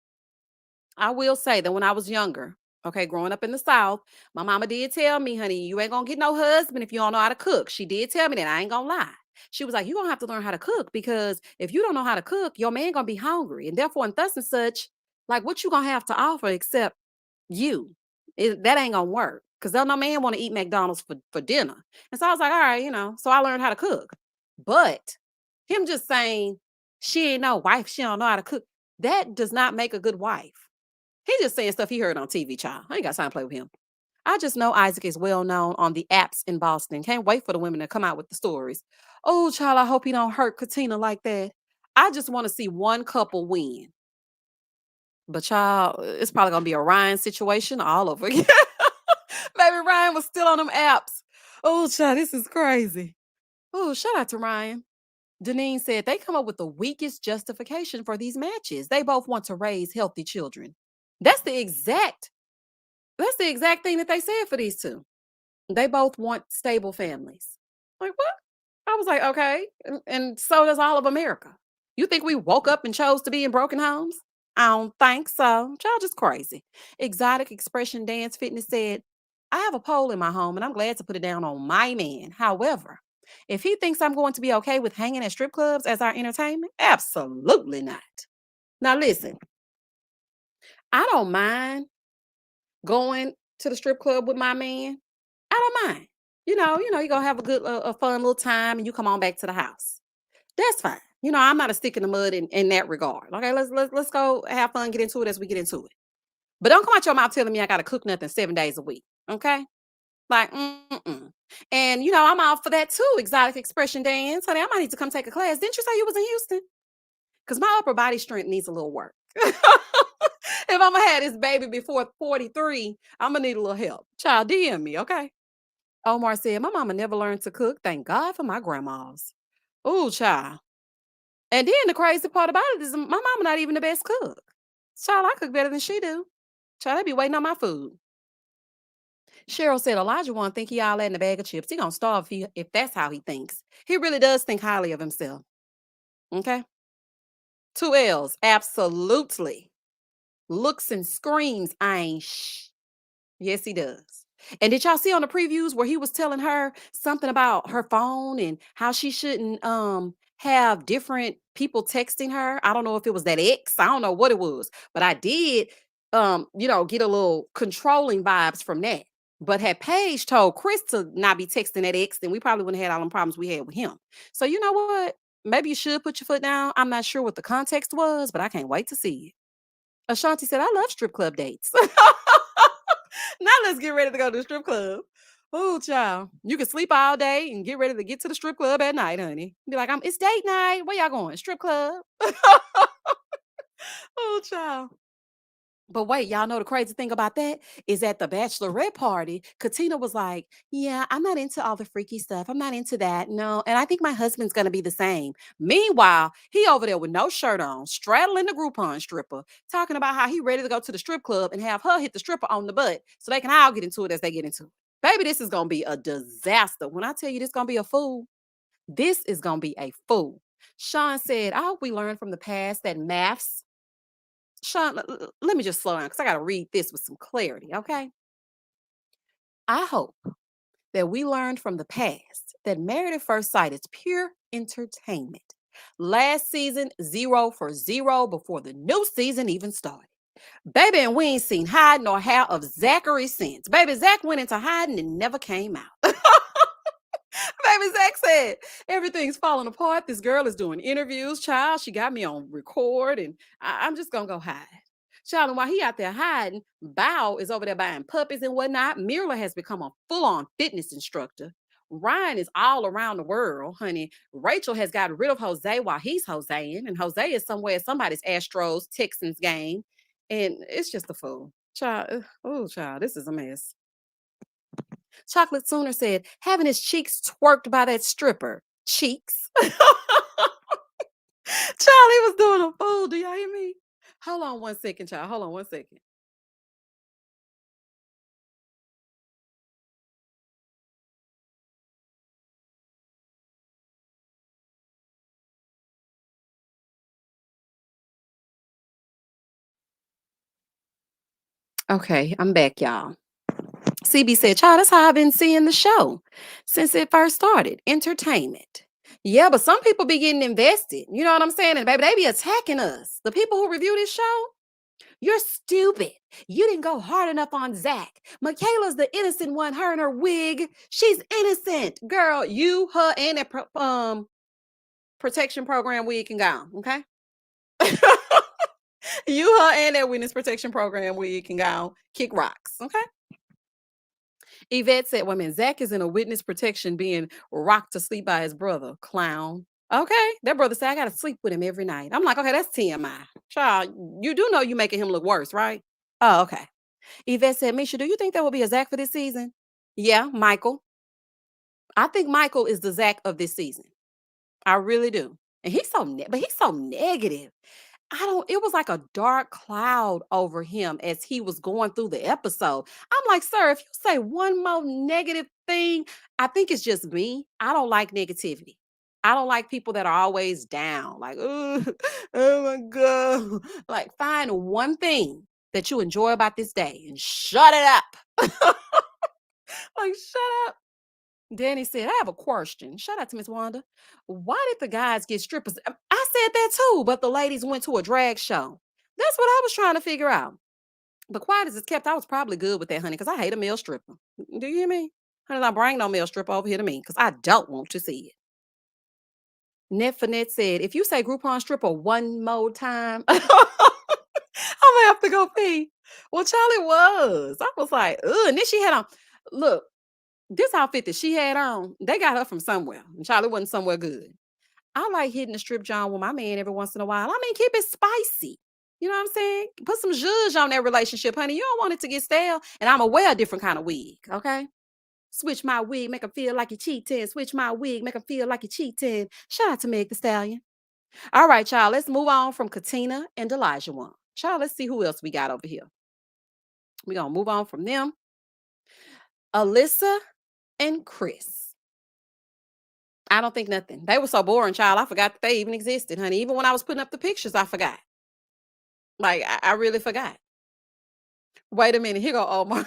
I will say that when I was younger, okay, growing up in the South, my mama did tell me, honey, you ain't gonna get no husband if you don't know how to cook. She did tell me that. I ain't gonna lie. She was like, you're gonna have to learn how to cook because if you don't know how to cook, your man gonna be hungry. And therefore, and thus and such, like what you gonna have to offer except you. That ain't gonna work. Cause no man want to eat McDonald's for dinner. And so I was like, all right, so I learned how to cook. But him just saying she ain't no wife, she don't know how to cook, that does not make a good wife. He just saying stuff he heard on TV, child. I ain't got time to play with him. I just know Isaac is well known on the apps in Boston. Can't wait for the women to come out with the stories. Oh, child, I hope he don't hurt Katina like that. I just want to see one couple win. But child, it's probably gonna be a Ryan situation all over again. Maybe Ryan was still on them apps. Oh, child, this is crazy. Oh, shout out to Ryan. Deneen said they come up with the weakest justification for these matches. They both want to raise healthy children. That's the exact That's the exact thing that they said for these two. They both want stable families. Like, what? I was like, okay. And so does all of America. You think we woke up and chose to be in broken homes? I don't think so. Y'all just crazy. Exotic Expression Dance Fitness said, I have a pole in my home and I'm glad to put it down on my man. However, If he thinks I'm going to be okay with hanging at strip clubs as our entertainment, absolutely not. Now listen, I don't mind going to the strip club with my man. I don't mind. You gonna have a fun little time, and you come on back to the house. That's fine. I'm not a stick in the mud in that regard. Okay, let's go have fun, get into it as we get into it. But don't come out your mouth telling me I gotta cook nothing 7 days a week. Okay, like mm-mm. And I'm out for that too. Exotic expression dance, honey. I might need to come take a class. Didn't you say you was in Houston? Because my upper body strength needs a little work. If I'm gonna have this baby before 43, I'm gonna need a little help. Child, DM me, okay? Omar said, my mama never learned to cook. Thank God for my grandmas. Ooh, child. And then the crazy part about it is my mama not even the best cook. Child, I cook better than she do. Child, they be waiting on my food. Cheryl said Elijah won't think he all that in a bag of chips. He gonna starve if that's how he thinks. He really does think highly of himself. Okay? Two L's. Absolutely. Looks and screams, I ain't Yes, he does. And did y'all see on the previews where he was telling her something about her phone and how she shouldn't have different people texting her? I don't know if it was that ex. I don't know what it was, but I did get a little controlling vibes from that. But had Paige told Chris to not be texting that ex, then we probably wouldn't have had all the problems we had with him. So you know what? Maybe you should put your foot down. I'm not sure what the context was, but I can't wait to see it. Ashanti said, I love strip club dates. Now let's get ready to go to the strip club. Oh, child. You can sleep all day and get ready to get to the strip club at night, honey. Be like, it's date night. Where y'all going? Strip club. Oh, child. But wait, y'all know the crazy thing about that is at the bachelorette party, Katina was like, yeah, I'm not into all the freaky stuff. I'm not into that. No. And I think my husband's going to be the same. Meanwhile, he over there with no shirt on, straddling the Groupon stripper, talking about how he ready to go to the strip club and have her hit the stripper on the butt so they can all get into it as they get into it. Baby, this is going to be a disaster. When I tell you this going to be a fool, this is going to be a fool. Sean said, I hope we learn from the past that MAFS. Sean, let me just slow down because I got to read this with some clarity, okay? I hope that we learned from the past that Married at First Sight is pure entertainment. Last season, 0 for 0 before the new season even started. Baby, and we ain't seen hide nor hair of Zachary since. Baby, Zach went into hiding and never came out. Baby Zach said, everything's falling apart. This girl is doing interviews, child. She got me on record, and I'm just going to go hide. Child, and while he out there hiding, Bao is over there buying puppies and whatnot. Mirla has become a full-on fitness instructor. Ryan is all around the world, honey. Rachel has got rid of Jose while he's Joseing, and Jose is somewhere at somebody's Astros Texans game. And it's just a fool. Child, oh, child, this is a mess. Chocolate Sooner said, having his cheeks twerked by that stripper. Cheeks. Charlie was doing a fool. Do y'all hear me? Hold on 1 second, child. Hold on 1 second. Okay, I'm back, y'all. CB said, child, that's how I've been seeing the show since it first started. Entertainment. Yeah, but some people be getting invested. You know what I'm saying? And baby, they be attacking us. The people who review this show, you're stupid. You didn't go hard enough on Zach. Michaela's the innocent one, her and her wig. She's innocent. Girl, you, her, and that protection program wig can go, okay? You, her, and that witness protection program wig can go kick rocks, okay? Yvette said, women, Zach is in a witness protection being rocked to sleep by his brother. Clown. Okay. That brother said, I got to sleep with him every night. I'm like, okay, that's TMI. Child, you do know you making him look worse, right? Oh, okay. Yvette said, Misha, do you think there will be a Zach for this season? Yeah, Michael. I think Michael is the Zach of this season. I really do. And but he's so negative. It was like a dark cloud over him as he was going through the episode. I'm like, sir, if you say one more negative thing, I think it's just me. I don't like negativity. I don't like people that are always down. Like, oh, oh my God. Like, find one thing that you enjoy about this day and shut it up. Like, shut up. Danny said, I have a question. Shout out to Miss Wanda. Why did the guys get strippers? I said that too, but the ladies went to a drag show. That's what I was trying to figure out. But quiet as it's kept, I was probably good with that, honey, because I hate a male stripper. Do you hear me? Honey, don't bring no male stripper over here to me because I don't want to see it. Net Finette said, if you say Groupon stripper one more time, I'm gonna have to go pee. Well, Charlie was. I was like, ugh. And then she had on, look, this outfit that she had on, they got her from somewhere. And Charlie wasn't somewhere good. I like hitting the strip joint with my man every once in a while. I mean, keep it spicy. You know what I'm saying? Put some zhuzh on that relationship, honey. You don't want it to get stale. And I'm aware a different kind of wig, okay? Switch my wig, make them feel like you're cheating. Switch my wig, make them feel like you're cheating. Shout out to Meg the Stallion. All right, y'all. Let's move on from Katina and Elijah one. Child, let's see who else we got over here. We're going to move on from them. Alyssa and Chris. I don't think nothing. They were so boring, child. I forgot that they even existed, honey. Even when I was putting up the pictures, I forgot. Like, I really forgot. Wait a minute. Here go Omar.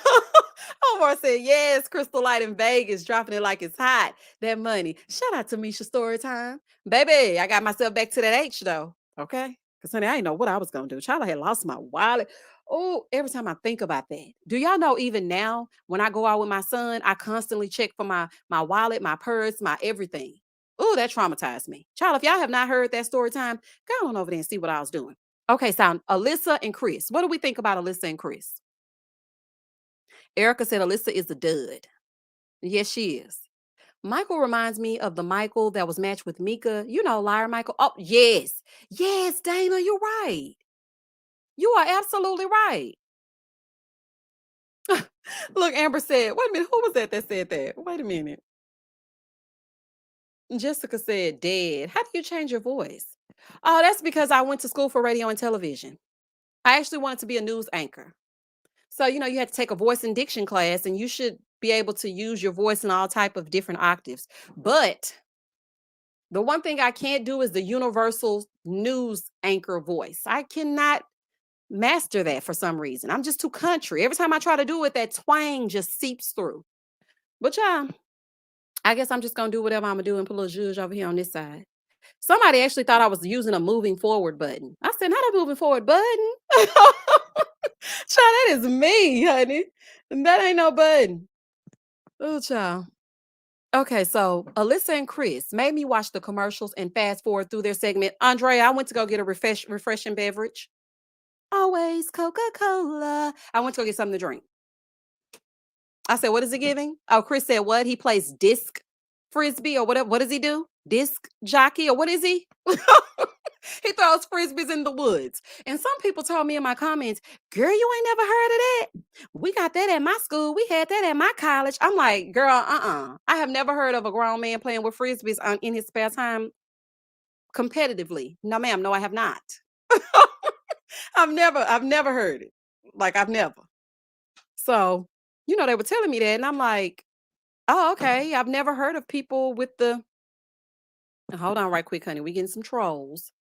Omar said, yes, Crystal Light in Vegas, dropping it like it's hot. That money. Shout out to Misha Story Time. Baby, I got myself back to that H, though. Okay? Because, honey, I didn't know what I was going to do. Child, I had lost my wallet. Oh, every time I think about that. Do y'all know even now, when I go out with my son, I constantly check for my wallet, my purse, my everything. Oh, that traumatized me. Child, if y'all have not heard that story time, go on over there and see what I was doing. Okay, so Alyssa and Chris. What do we think about Alyssa and Chris? Erica said Alyssa is a dud. Yes, she is. Michael reminds me of the Michael that was matched with Mika. You know, liar Michael. Oh, yes. Yes, Dana, you're right. You are absolutely right. Look, Amber said, wait a minute, who was that said that? Wait a minute. Jessica said, dead. How do you change your voice? Oh, that's because I went to school for radio and television. I actually wanted to be a news anchor. So, you had to take a voice and diction class, and you should be able to use your voice in all type of different octaves. But the one thing I can't do is the universal news anchor voice. I cannot master that for some reason. I'm just too country. Every time I try to do it, that twang just seeps through. But yeah, I guess I'm just gonna do whatever I'm gonna do and put a little zhuzh over here on this side. Somebody actually thought I was using a moving forward button. I said, not a moving forward button. Child, that is me, honey. That ain't no button. Oh, child. Okay, so Alyssa and Chris made me watch the commercials and fast forward through their segment. Andrea, I went to go get a refreshing beverage. Always Coca-Cola. I went to go get something to drink. I said, what is it giving? Oh, Chris said, what? He plays disc frisbee or whatever. What does he do? Disc jockey or what is he? He throws frisbees in the woods. And some people told me in my comments, girl, you ain't never heard of that? We got that at my school. We had that at my college. I'm like, girl, I have never heard of a grown man playing with frisbees in his spare time competitively. No, ma'am. No, I have not. I've never heard it. Like, I've never. So, they were telling me that. And I'm like, oh, okay. I've never heard of people with the. Hold on right quick, honey. We getting some trolls.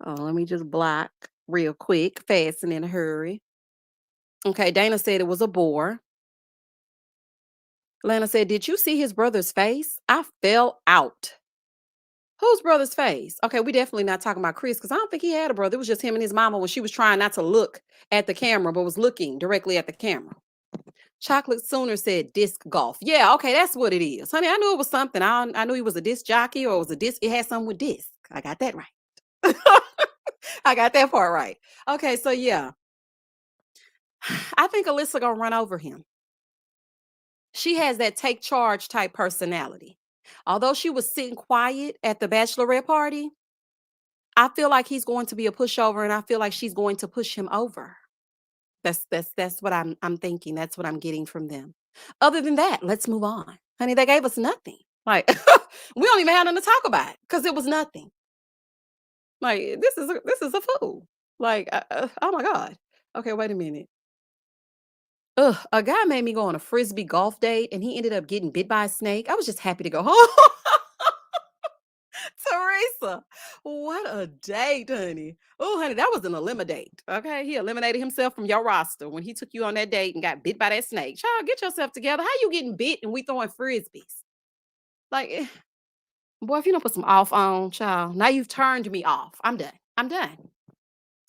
Oh, let me just block real quick, fast and in a hurry. Okay, Dana said it was a bore. Lana said, did you see his brother's face? I fell out. Whose brother's face? Okay, we definitely not talking about Chris because I don't think he had a brother. It was just him and his mama when she was trying not to look at the camera, but was looking directly at the camera. Chocolate Sooner said disc golf. Yeah, okay, that's what it is. Honey, I knew it was something. I knew he was a disc jockey or it was a disc. It had something with disc. I got that right. I got that part right. Okay, so yeah. I think Alyssa gonna run over him. She has that take charge type personality. Although she was sitting quiet at the bachelorette party, I feel like he's going to be a pushover, and I feel like she's going to push him over. That's what I'm thinking. That's what I'm getting from them. Other than that, let's move on. Honey, they gave us nothing. Like we don't even have nothing to talk about because it was nothing. Like this is a fool. Like oh my god. Okay, wait a minute. Ugh, a guy made me go on a frisbee golf date and he ended up getting bit by a snake. I was just happy to go home. Teresa Lisa. What a date, honey. Oh, honey, that was an eliminate. Okay. He eliminated himself from your roster when he took you on that date and got bit by that snake. Child, get yourself together. How you getting bit and we throwing frisbees? Like, boy, if you don't put some off on, child, now you've turned me off. I'm done. I'm done.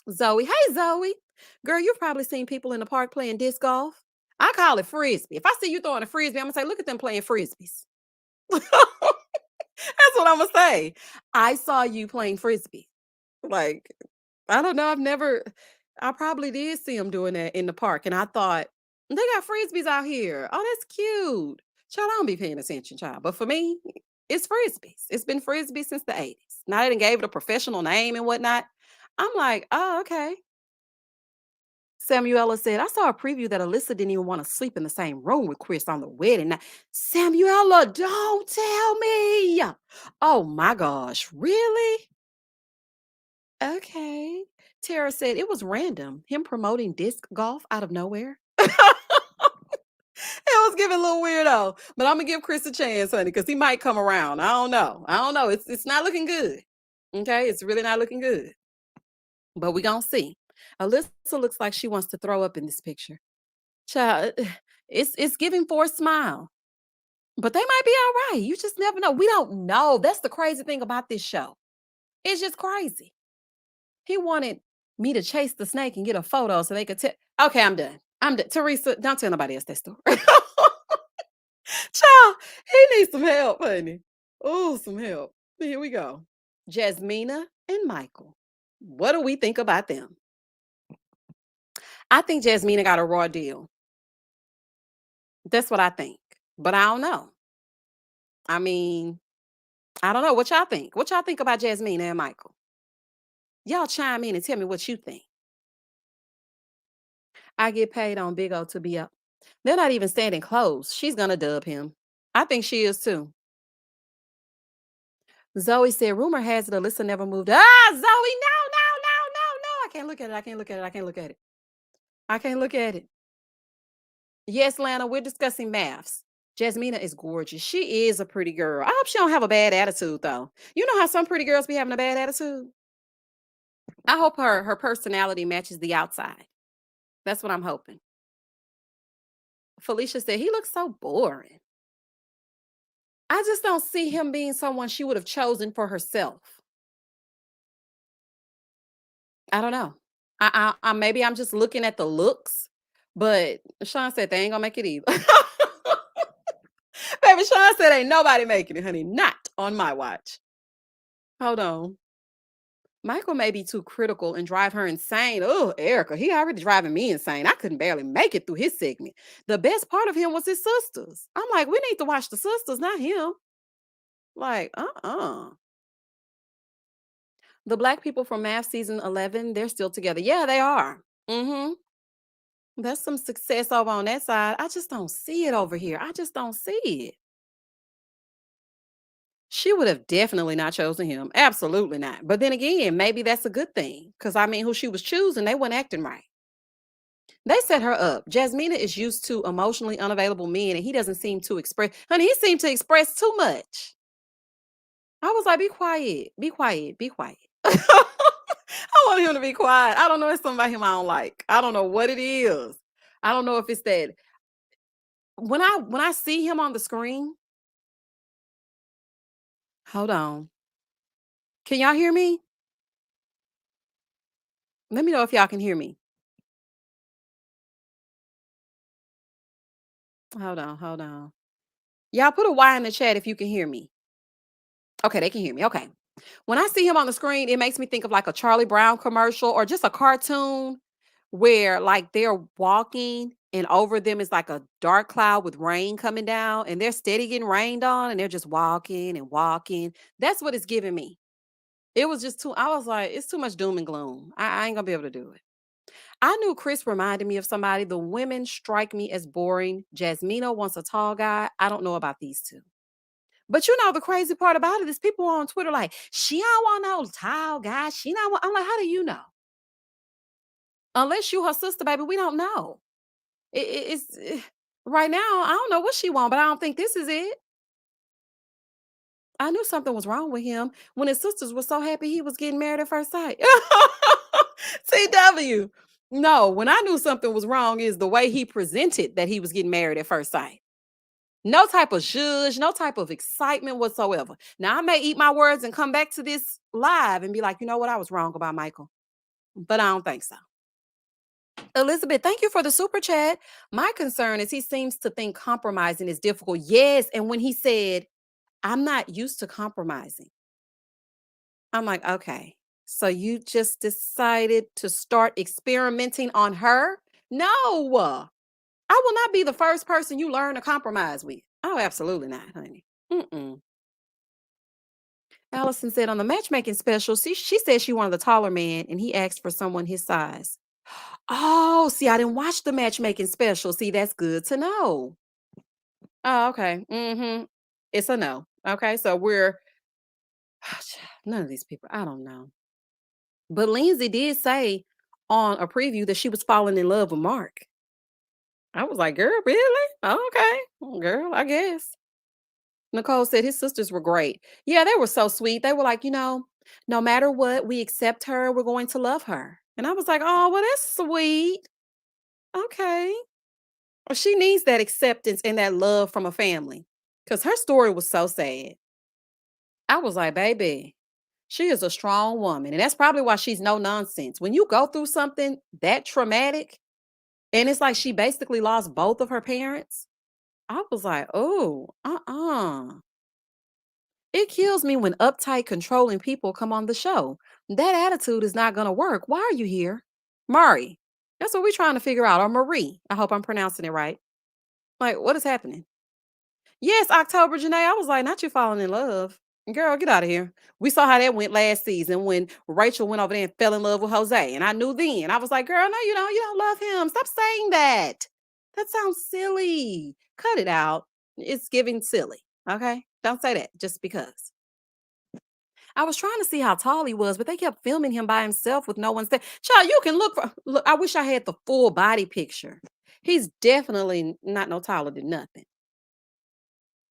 Zoe. Hey, Zoe. Girl, you've probably seen people in the park playing disc golf. I call it frisbee. If I see you throwing a frisbee, I'm going to say, look at them playing frisbees. That's what I'm going to say. I saw you playing frisbee. Like, I don't know. I probably did see them doing that in the park. And I thought, they got frisbees out here. Oh, that's cute. Child, I don't be paying attention, child. But for me, it's frisbees. It's been frisbee since the 80s. Now they done gave it a professional name and whatnot. I'm like, oh, okay. Samuela said, I saw a preview that Alyssa didn't even want to sleep in the same room with Chris on the wedding night. Samuela, don't tell me. Oh my gosh, really? Okay. Tara said it was random, him promoting disc golf out of nowhere. It was giving a little weirdo, but I'm gonna give Chris a chance, honey, because he might come around. I don't know. I don't know. It's not looking good. Okay, it's really not looking good. But we gonna see. Alyssa looks like she wants to throw up in this picture. Child, it's giving for a smile. But they might be all right. You just never know. We don't know. That's the crazy thing about this show. It's just crazy. He wanted me to chase the snake and get a photo so they could tell. Okay, I'm done. I'm done. Teresa, don't tell nobody else that story. Child, he needs some help, honey. Oh, some help. Here we go. Jasmina and Michael. What do we think about them? I think Jasmina got a raw deal. That's what I think. But I don't know. I mean, I don't know. What y'all think? What y'all think about Jasmina and Michael? Y'all chime in and tell me what you think. I get paid on Big O to be up. They're not even standing close. She's gonna dub him. I think she is too. Zoe said, rumor has it Alyssa never moved. Ah, Zoe, no, no, no, no, no. I can't look at it. I can't look at it. I can't look at it. I can't look at it. Yes, Lana, we're discussing MAFS. Jasmina is gorgeous. She is a pretty girl. I hope she don't have a bad attitude, though. You know how some pretty girls be having a bad attitude? I hope her personality matches the outside. That's what I'm hoping. Felicia said, he looks so boring. I just don't see him being someone she would have chosen for herself. I don't know. Maybe I'm just looking at the looks, but Sean said they ain't gonna make it either. Baby, Sean said ain't nobody making it, honey. Not on my watch. Hold on. Michael may be too critical and drive her insane. Oh, Erica, he already driving me insane. I couldn't barely make it through his segment. The best part of him was his sisters. I'm like, we need to watch the sisters, not him. Like, The black people from Math season 11, they're still together. Yeah, they are. Mm-hmm. That's some success over on that side. I just don't see it over here. I just don't see it. She would have definitely not chosen him. Absolutely not. But then again, maybe that's a good thing. Because I mean, who she was choosing, they weren't acting right. They set her up. Jasmina is used to emotionally unavailable men, and he doesn't seem to express. Honey, he seemed to express too much. I was like, be quiet, be quiet, be quiet. I want him to be quiet. I don't know. It's something about him I don't like. I don't know what it is. I don't know if it's that when I see him on the screen. Hold on. Can y'all hear me? Let me know if y'all can hear me. Hold on, hold on. Y'all put a Y in the chat if you can hear me. Okay, they can hear me. Okay. When I see him on the screen, it makes me think of like a Charlie Brown commercial or just a cartoon where like they're walking and over them is like a dark cloud with rain coming down and they're steady getting rained on and they're just walking and walking. That's what it's giving me. It was just too, I was like, it's too much doom and gloom. I ain't gonna be able to do it. I knew Chris reminded me of somebody. The women strike me as boring. Jasmina wants a tall guy. I don't know about these two. But you know the crazy part about it is people on Twitter like, she don't want no tall guy. She not want. I'm like, how do you know? Unless you her sister, baby, we don't know. Right now. I don't know what she want, but I don't think this is it. I knew something was wrong with him when his sisters were so happy he was getting married at first sight. TW. No, when I knew something was wrong is the way he presented that he was getting married at first sight. No type of zhuzh, no type of excitement whatsoever. Now, I may eat my words and come back to this live and be like, you know what? I was wrong about Michael, but I don't think so. Elizabeth, thank you for the super chat. My concern is he seems to think compromising is difficult. Yes. And when he said, I'm not used to compromising, I'm like, okay. So you just decided to start experimenting on her? No, I will not be the first person you learn to compromise with. Oh, absolutely not, honey. Mm-mm. Allison said on the matchmaking special, see, she said she wanted a taller man and he asked for someone his size. Oh, see, I didn't watch the matchmaking special. See, that's good to know. Oh, okay. Mm-hmm. It's a no. Okay, so we're none of these people. I don't know. But Lindsey did say on a preview that she was falling in love with Mark. I was like, girl, really? Okay. Well, girl, I guess. Nicole said his sisters were great. Yeah, they were so sweet. They were like, no matter what, we accept her. We're going to love her. And I was like, oh, well, that's sweet. Okay. Well, she needs that acceptance and that love from a family because her story was so sad. I was like, baby, she is a strong woman. And that's probably why she's no nonsense. When you go through something that traumatic, and it's like she basically lost both of her parents, I was like, oh, It kills me when uptight, controlling people come on the show. That attitude is not going to work. Why are you here? Mari. That's what we're trying to figure out. Or Marie. I hope I'm pronouncing it right. Like, what is happening? Yes, October, Janae. I was like, not you falling in love. Girl, get out of here. We saw how that went last season when Rachel went over there and fell in love with Jose. And I knew then. I was like, girl, no, you don't. You don't love him. Stop saying that. That sounds silly. Cut it out. It's giving silly. Okay? Don't say that just because. I was trying to see how tall he was, but they kept filming him by himself with no one there. Child, you can look. I wish I had the full body picture. He's definitely not no taller than nothing.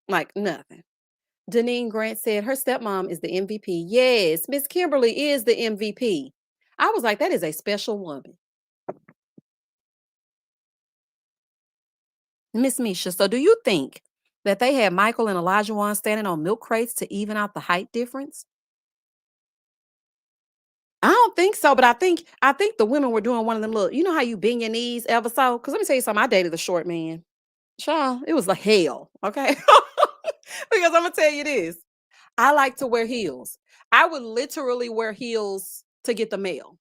Like nothing. Deneen Grant said her stepmom is the MVP. Yes, Miss Kimberly is the MVP. I was like, that is a special woman. Miss Misha, so do you think that they had Michael and Elijah Wan standing on milk crates to even out the height difference? I don't think so, but I think the women were doing one of them little, you know how you bend your knees ever so? Because let me tell you something, I dated a short man. Child, it was like hell, okay? Because I'm gonna tell you this. I like to wear heels. I would literally wear heels to get the mail.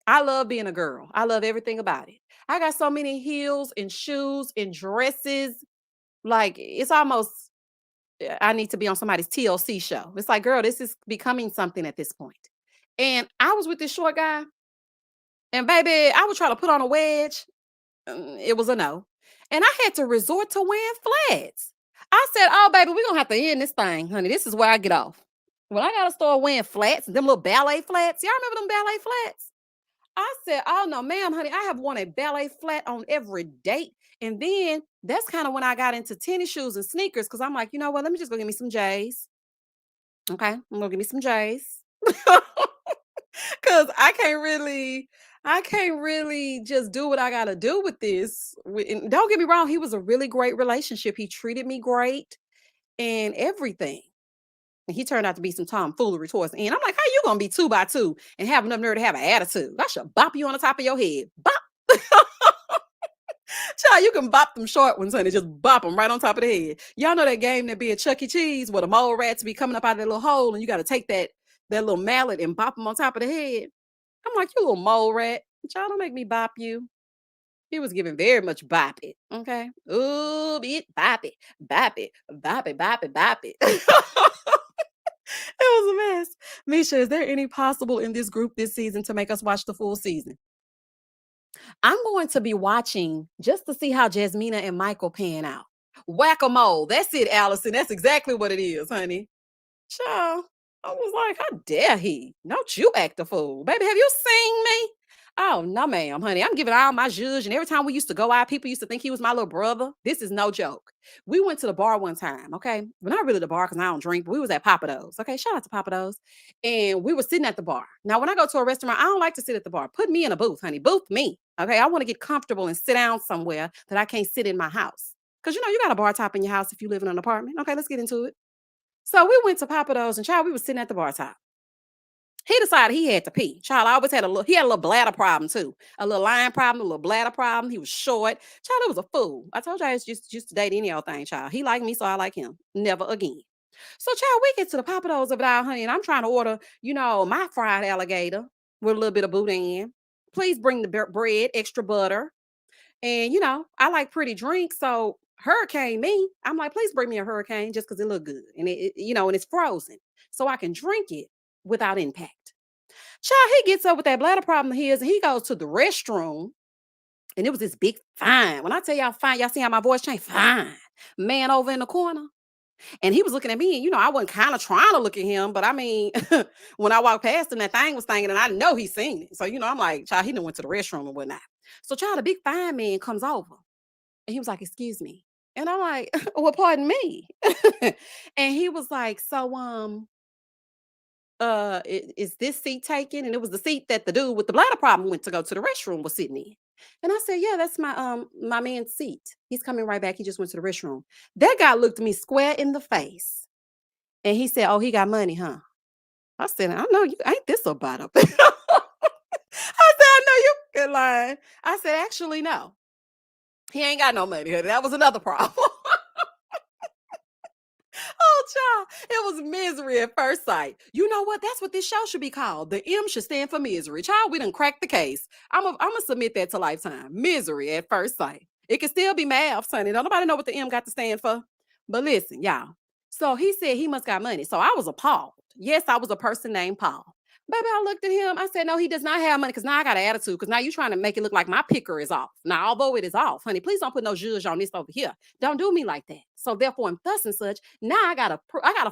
I love being a girl. I love everything about it. I got so many heels and shoes and dresses. Like it's almost I need to be on somebody's TLC show. It's like, girl, this is becoming something at this point. And I was with this short guy, and baby, I would try to put on a wedge. It was a no. And I had to resort to wearing flats. I said, oh, baby, we're going to have to end this thing, honey. This is where I get off. When I got to start wearing flats, them little ballet flats, y'all remember them ballet flats? I said, oh, no, ma'am, honey, I have worn a ballet flat on every date. And then that's kind of when I got into tennis shoes and sneakers because I'm like, you know what? Let me just go get me some J's. Okay, I'm going to get me some J's. Cause I can't really just do what I gotta do with this. And don't get me wrong, he was a really great relationship. He treated me great and everything. And he turned out to be some tomfoolery towards the end. I'm like, how you gonna be 2x2 and have enough nerve to have an attitude? I should bop you on the top of your head. Bop. Child, you can bop them short ones, honey. Just bop them right on top of the head. Y'all know that game that be a Chuck E. Cheese where the mole rats be coming up out of that little hole and you got to take that little mallet and bop them on top of the head. I'm like, you little mole rat. Y'all don't make me bop you. He was giving very much bop it. Okay. Ooh, it, bop it, bop it, bop it, bop it, bop it. It was a mess. Misha, is there any possible in this group this season to make us watch the full season? I'm going to be watching just to see how Jasmina and Michael pan out. Whack-a-mole. That's it, Allison. That's exactly what it is, honey. Child, I was like, how dare he? Don't you act a fool. Baby, have you seen me? Oh, no, ma'am, honey. I'm giving all my zhuzh, and every time we used to go out, people used to think he was my little brother. This is no joke. We went to the bar one time, okay? Well, not really the bar because I don't drink, but we was at Papa Do's. Okay, shout out to Papa Do's. And we were sitting at the bar. Now, when I go to a restaurant, I don't like to sit at the bar. Put me in a booth, honey. Booth me. Okay. I want to get comfortable and sit down somewhere that I can't sit in my house. Because you got a bar top in your house if you live in an apartment. Okay, let's get into it. So we went to Papa Do's and child, we was sitting at the bar top. He decided he had to pee. Child, I always had he had a little bladder problem too. A little line problem, a little bladder problem. He was short. Child, it was a fool. I told you I was just to date any old thing, child. He liked me, so I like him. Never again. So, child, we get to the Papa Do's of it all, honey, and I'm trying to order, my fried alligator with a little bit of boudin. Please bring the bread, extra butter. And, I like pretty drinks. So, hurricane me. I'm like, please bring me a hurricane just because it look good. And and it's frozen. So I can drink it without impact. Child, he gets up with that bladder problem of his and he goes to the restroom. And it was this big fine. When I tell y'all fine, y'all see how my voice changed? Fine. Man over in the corner. And he was looking at me, and I wasn't kind of trying to look at him, but I mean, when I walked past him, that thing was thinking, and I know he seen it. So, I'm like, child, he done went to the restroom and whatnot. So, child, a big fine man comes over, and he was like, "Excuse me," and I'm like, "Well, pardon me," and he was like, "So, is this seat taken?" And it was the seat that the dude with the bladder problem went to go to the restroom was sitting in. And I said, "Yeah, that's my man's seat. He's coming right back. He just went to the restroom." That guy looked me square in the face. And he said, "Oh, he got money, huh?" I said, "I know you ain't this about up." I said, "I know you good line." I said, "Actually, no. He ain't got no money, honey. That was another problem." Oh, child. It was misery at first sight. You know what? That's what this show should be called. The M should stand for misery. Child, we done cracked the case. I'm gonna submit that to Lifetime. Misery at first sight. It can still be MAFS, honey. Don't nobody know what the M got to stand for. But listen, y'all. So he said he must got money. So I was appalled. Yes, I was a person named Paul. Baby, I looked at him. I said, no, he does not have money because now I got an attitude because now you're trying to make it look like my picker is off. Now, although it is off, honey, please don't put no judge on this over here. Don't do me like that. So therefore, and thus and such, now I gotta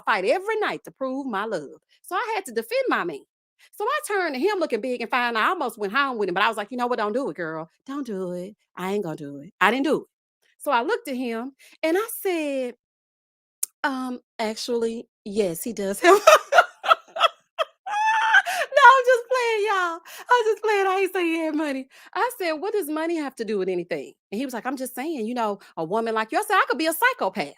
fight every night to prove my love. So I had to defend my man. So I turned to him looking big and fine. I almost went home with him, but I was like, you know what? Don't do it, girl. Don't do it. I ain't gonna do it. I didn't do it. So I looked at him and I said, actually, yes, he does have. No, I'm just playing, y'all. I'm just playing. I ain't say he had money. I said, what does money have to do with anything? And he was like, I'm just saying, a woman like you. I said, I could be a psychopath.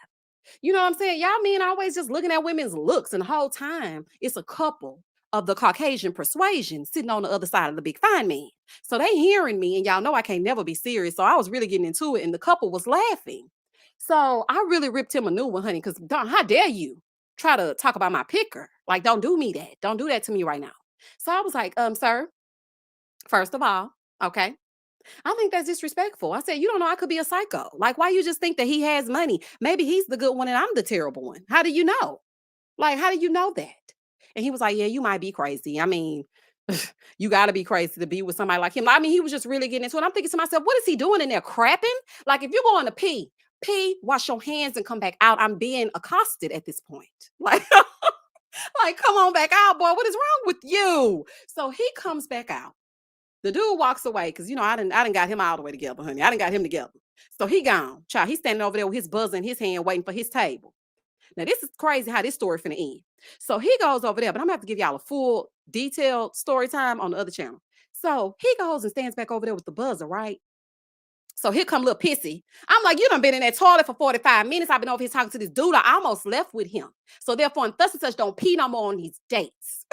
You know what I'm saying? Y'all men always just looking at women's looks, and the whole time it's a couple of the Caucasian persuasion sitting on the other side of the big fine man. So they hearing me, and y'all know I can't never be serious. So I was really getting into it, and the couple was laughing. So I really ripped him a new one, honey, because how dare you try to talk about my picker? Like, don't do me that. Don't do that to me right now. So I was like, sir, first of all, okay. I think that's disrespectful. I said, you don't know I could be a psycho. Like, why you just think that he has money? Maybe he's the good one and I'm the terrible one. How do you know? Like, how do you know that? And he was like, yeah, you might be crazy. I mean, you got to be crazy to be with somebody like him. I mean, he was just really getting into it. I'm thinking to myself, what is he doing in there? Crapping? Like, if you're going to pee, wash your hands and come back out. I'm being accosted at this point. Like, like, come on back out, boy. What is wrong with you? So he comes back out. The dude walks away because I didn't got him all the way together, honey. I didn't got him together. So he gone. Child, he's standing over there with his buzzer in his hand, waiting for his table. Now, this is crazy how this story finna end. So he goes over there, but I'm gonna have to give y'all a full detailed story time on the other channel. So he goes and stands back over there with the buzzer, right? So here come little pissy. I'm like, you done been in that toilet for 45 minutes. I've been over here talking to this dude. I almost left with him. So therefore, and thus and such, don't pee no more on these dates.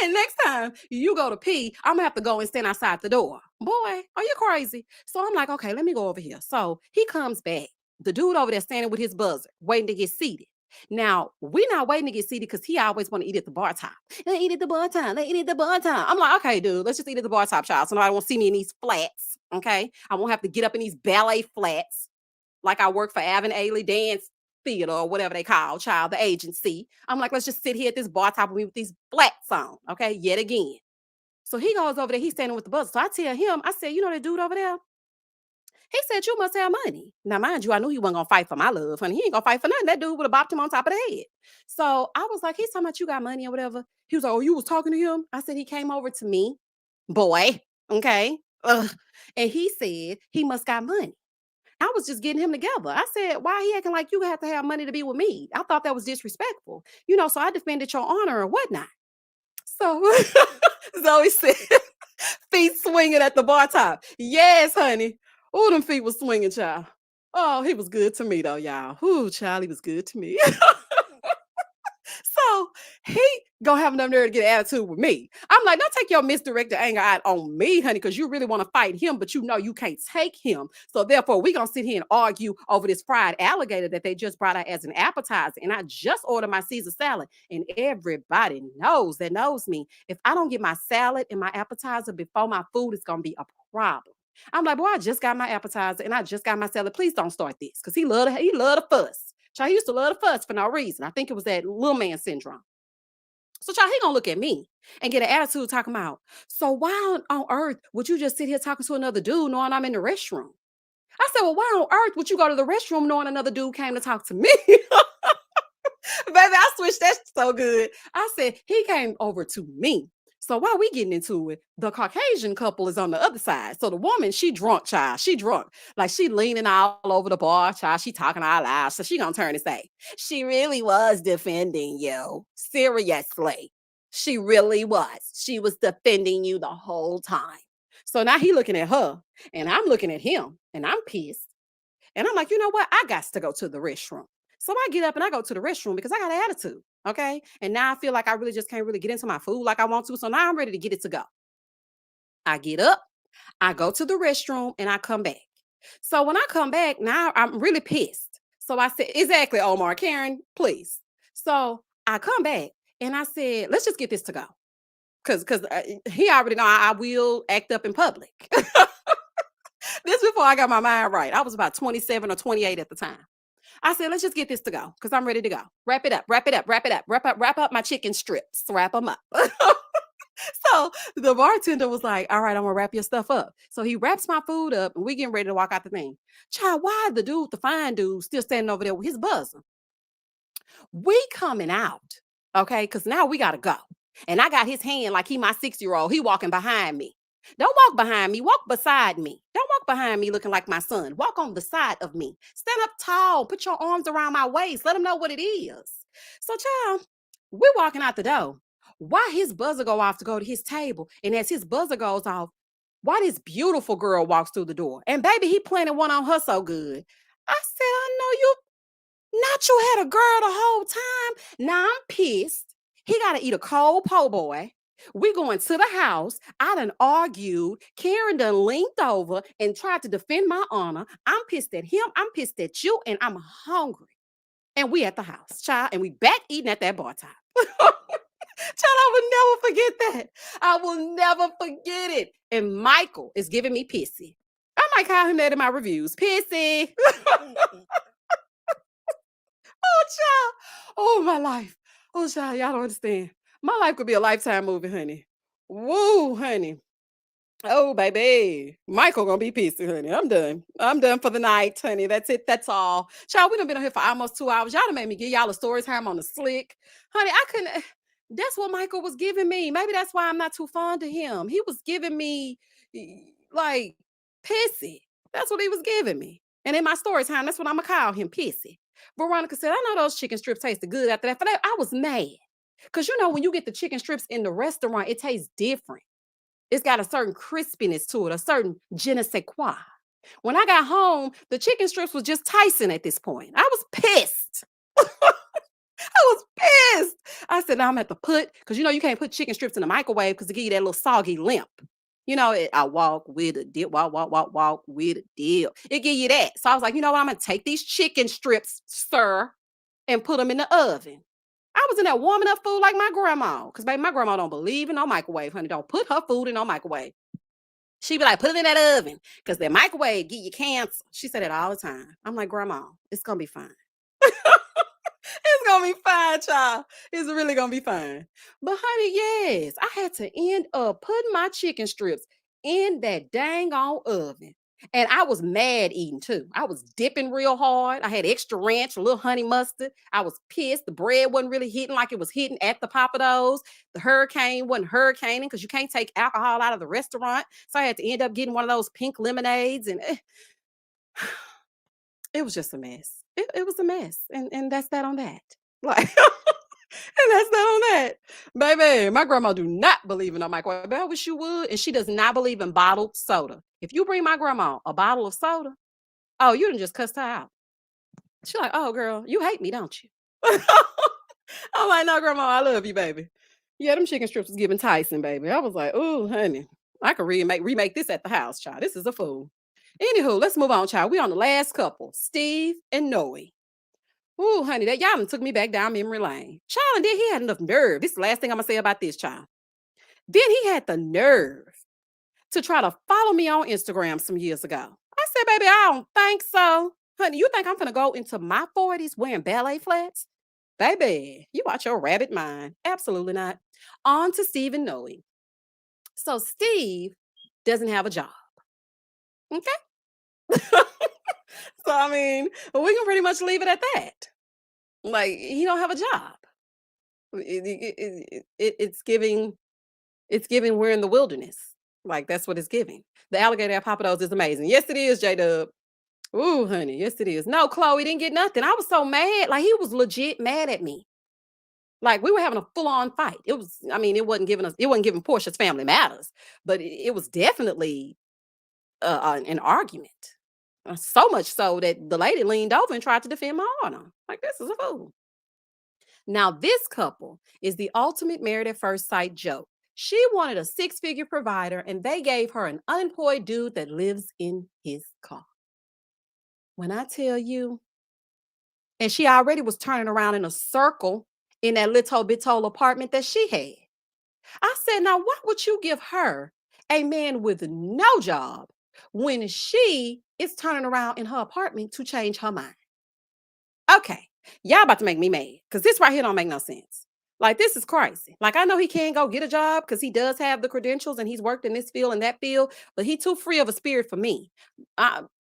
And next time you go to pee, I'm gonna have to go and stand outside the door. Boy, are you crazy? So I'm like, okay, let me go over here. So he comes back. The dude over there standing with his buzzer, waiting to get seated. Now, we're not waiting to get seated because he always want to eat at the bar top. They eat at the bar top. They eat at the bar top. I'm like, okay, dude, let's just eat at the bar top, child. So nobody won't see me in these flats. Okay. I won't have to get up in these ballet flats like I work for Avon Ailey Dance Theater or whatever they call, child, the agency. I'm like, let's just sit here at this bar top with me with these flats on. Okay. Yet again. So he goes over there. He's standing with the buzzer. So I tell him, I said, you know that dude over there? He said, you must have money. Now, mind you, I knew he wasn't going to fight for my love, honey. He ain't going to fight for nothing. That dude would have bopped him on top of the head. So I was like, he's talking about you got money or whatever. He was like, oh, you was talking to him? I said, he came over to me boy. Okay. Ugh. And he said he must got money. I was just getting him together. I said, why he acting like you have to have money to be with me? I thought that was disrespectful. So I defended your honor and whatnot. So Zoe said, feet swinging at the bar top. Yes, honey. Oh, them feet was swinging, child. Oh, he was good to me, though, y'all. Ooh, child, he was good to me. So he gonna have enough nerve to get an attitude with me. I'm like, don't take your misdirected anger out on me, honey, because you really want to fight him, but you know you can't take him. So therefore, we gonna sit here and argue over this fried alligator that they just brought out as an appetizer. And I just ordered my Caesar salad, and everybody that knows me. If I don't get my salad and my appetizer before my food, it's gonna be a problem. I'm like, boy, I just got my appetizer and I just got my salad. Please don't start this, because he loved to fuss. Child, he used to love to fuss for no reason. I think it was that little man syndrome. So, child, he gonna look at me and get an attitude talking about, so why on earth would you just sit here talking to another dude knowing I'm in the restroom? I said, well, why on earth would you go to the restroom knowing another dude came to talk to me? Baby, I switched that so good. I said, he came over to me. So while we getting into it, the Caucasian couple is on the other side. So the woman, she drunk, child. She drunk. Like she leaning all over the bar, child. She talking all loud. So she gonna turn and say, she really was defending you. Seriously. She really was. She was defending you the whole time. So now he looking at her and I'm looking at him and I'm pissed. And I'm like, you know what? I got to go to the restroom. So I get up and I go to the restroom because I got an attitude. Okay. And now I feel like I really just can't really get into my food like I want to. So now I'm ready to get it to go. I get up, I go to the restroom, and I come back. So when I come back, now I'm really pissed. So I said, exactly, Omar, Karen, please. So I come back and I said, let's just get this to go. Because he already know I will act up in public. This before I got my mind right. I was about 27 or 28 at the time. I said, let's just get this to go because I'm ready to go. Wrap it up, wrap it up, wrap it up, wrap up my chicken strips, wrap them up. So the bartender was like, all right, I'm gonna wrap your stuff up. So he wraps my food up and we getting ready to walk out the thing. Child, why the fine dude, still standing over there with his buzzer? We coming out, okay? Because now we gotta go. And I got his hand like he my 6-year-old. He walking behind me. Don't walk behind me, walk beside me. Don't walk behind me looking like my son. Walk on the side of me. Stand up tall, put your arms around my waist. Let him know what it is. So, child, we're walking out the door. Why his buzzer go off to go to his table? And as his buzzer goes off, why this beautiful girl walks through the door? And baby, he planted one on her so good. I said, I know you not you had a girl the whole time. Now I'm pissed. He got to eat a cold po' boy. We going to the house. I done argued. Karen done leaned over and tried to defend my honor. I'm pissed at him. I'm pissed at you. And I'm hungry. And we at the house, child. And we back eating at that bar top. Child, I will never forget that. I will never forget it. And Michael is giving me pissy. I might call him that in my reviews. Pissy. Oh, child. Oh, my life. Oh, child, y'all don't understand. My life could be a Lifetime movie, honey. Woo, honey. Oh, baby. Michael gonna be pissy, honey. I'm done. I'm done for the night, honey. That's it. That's all. Child, we done been on here for almost 2 hours. Y'all done made me give y'all a story time on the slick. Honey, I couldn't. That's what Michael was giving me. Maybe that's why I'm not too fond of him. He was giving me like pissy. That's what he was giving me. And in my story time, that's what I'm gonna call him, pissy. Veronica said, I know those chicken strips tasted good after that. For that, I was mad. Because when you get the chicken strips in the restaurant, it tastes different. It's got a certain crispiness to it, a certain je ne sais quoi. When I got home, the chicken strips was just Tyson at this point. I was pissed. I was pissed. I said, now I'm going to have to put, because you can't put chicken strips in the microwave because it give you that little soggy limp. I walk with a dip, walk with a dip. It give you that. So I was like, you know what? I'm going to take these chicken strips, sir, and put them in the oven. I was in there warming up food like my grandma. Because, baby, my grandma don't believe in no microwave, honey. Don't put her food in no microwave. She be like, put it in that oven. Because that microwave give you cancer. She said it all the time. I'm like, Grandma, it's going to be fine. It's going to be fine, child. It's really going to be fine. But, honey, yes, I had to end up putting my chicken strips in that dang on oven. And I was mad eating too. I was dipping real hard. I had extra ranch, a little honey mustard. I was pissed. The bread wasn't really hitting like it was hitting at the Papados. The hurricane wasn't hurricaning because you can't take alcohol out of the restaurant. So I had to end up getting one of those pink lemonades. And it was just a mess. It was a mess. And that's that on that. Like, and that's not on that. Baby, my grandma do not believe in a microwave. I wish you would. And she does not believe in bottled soda. If you bring my grandma a bottle of soda, oh, you done just cussed her out. She's like, "Oh, girl, you hate me, don't you?" I'm like, "No, grandma, I love you, baby." Yeah, them chicken strips was giving Tyson, baby. I was like, "Oh, honey, I could remake this at the house, child. This is a fool." Anywho, let's move on, child. We on the last couple, Steve and Noe. Ooh, honey, that y'all done took me back down memory lane. Child, and then he had enough nerve. This is the last thing I'm gonna say about this child. Then he had the nerve to try to follow me on Instagram some years ago. I said, baby, I don't think so. Honey, you think I'm gonna go into my 40s wearing ballet flats? Baby, you watch your rabbit mind. Absolutely not. On to Steve and Noe. So Steve doesn't have a job. Okay. So I mean, we can pretty much leave it at that. Like he don't have a job. It's giving we're in the wilderness. Like that's what it's giving. The alligator at Papados is amazing. Yes, it is, J Dub. Ooh, honey, yes, it is. No, Chloe didn't get nothing. I was so mad. Like he was legit mad at me. Like we were having a full-on fight. It was, I mean, it wasn't giving Portia's family matters, but it was definitely an argument. So much so that the lady leaned over and tried to defend my honor. Like, this is a fool. Now, this couple is the ultimate married at first sight joke. She wanted a six-figure provider, and they gave her an unemployed dude that lives in his car. When I tell you, and she already was turning around in a circle in that little bitole apartment that she had. I said, now why would you give her a man with no job when she is turning around in her apartment to change her mind? Okay, y'all about to make me mad because this right here don't make no sense. Like, this is crazy. Like, I know he can't go get a job because he does have the credentials and he's worked in this field and that field, but he too free of a spirit for me.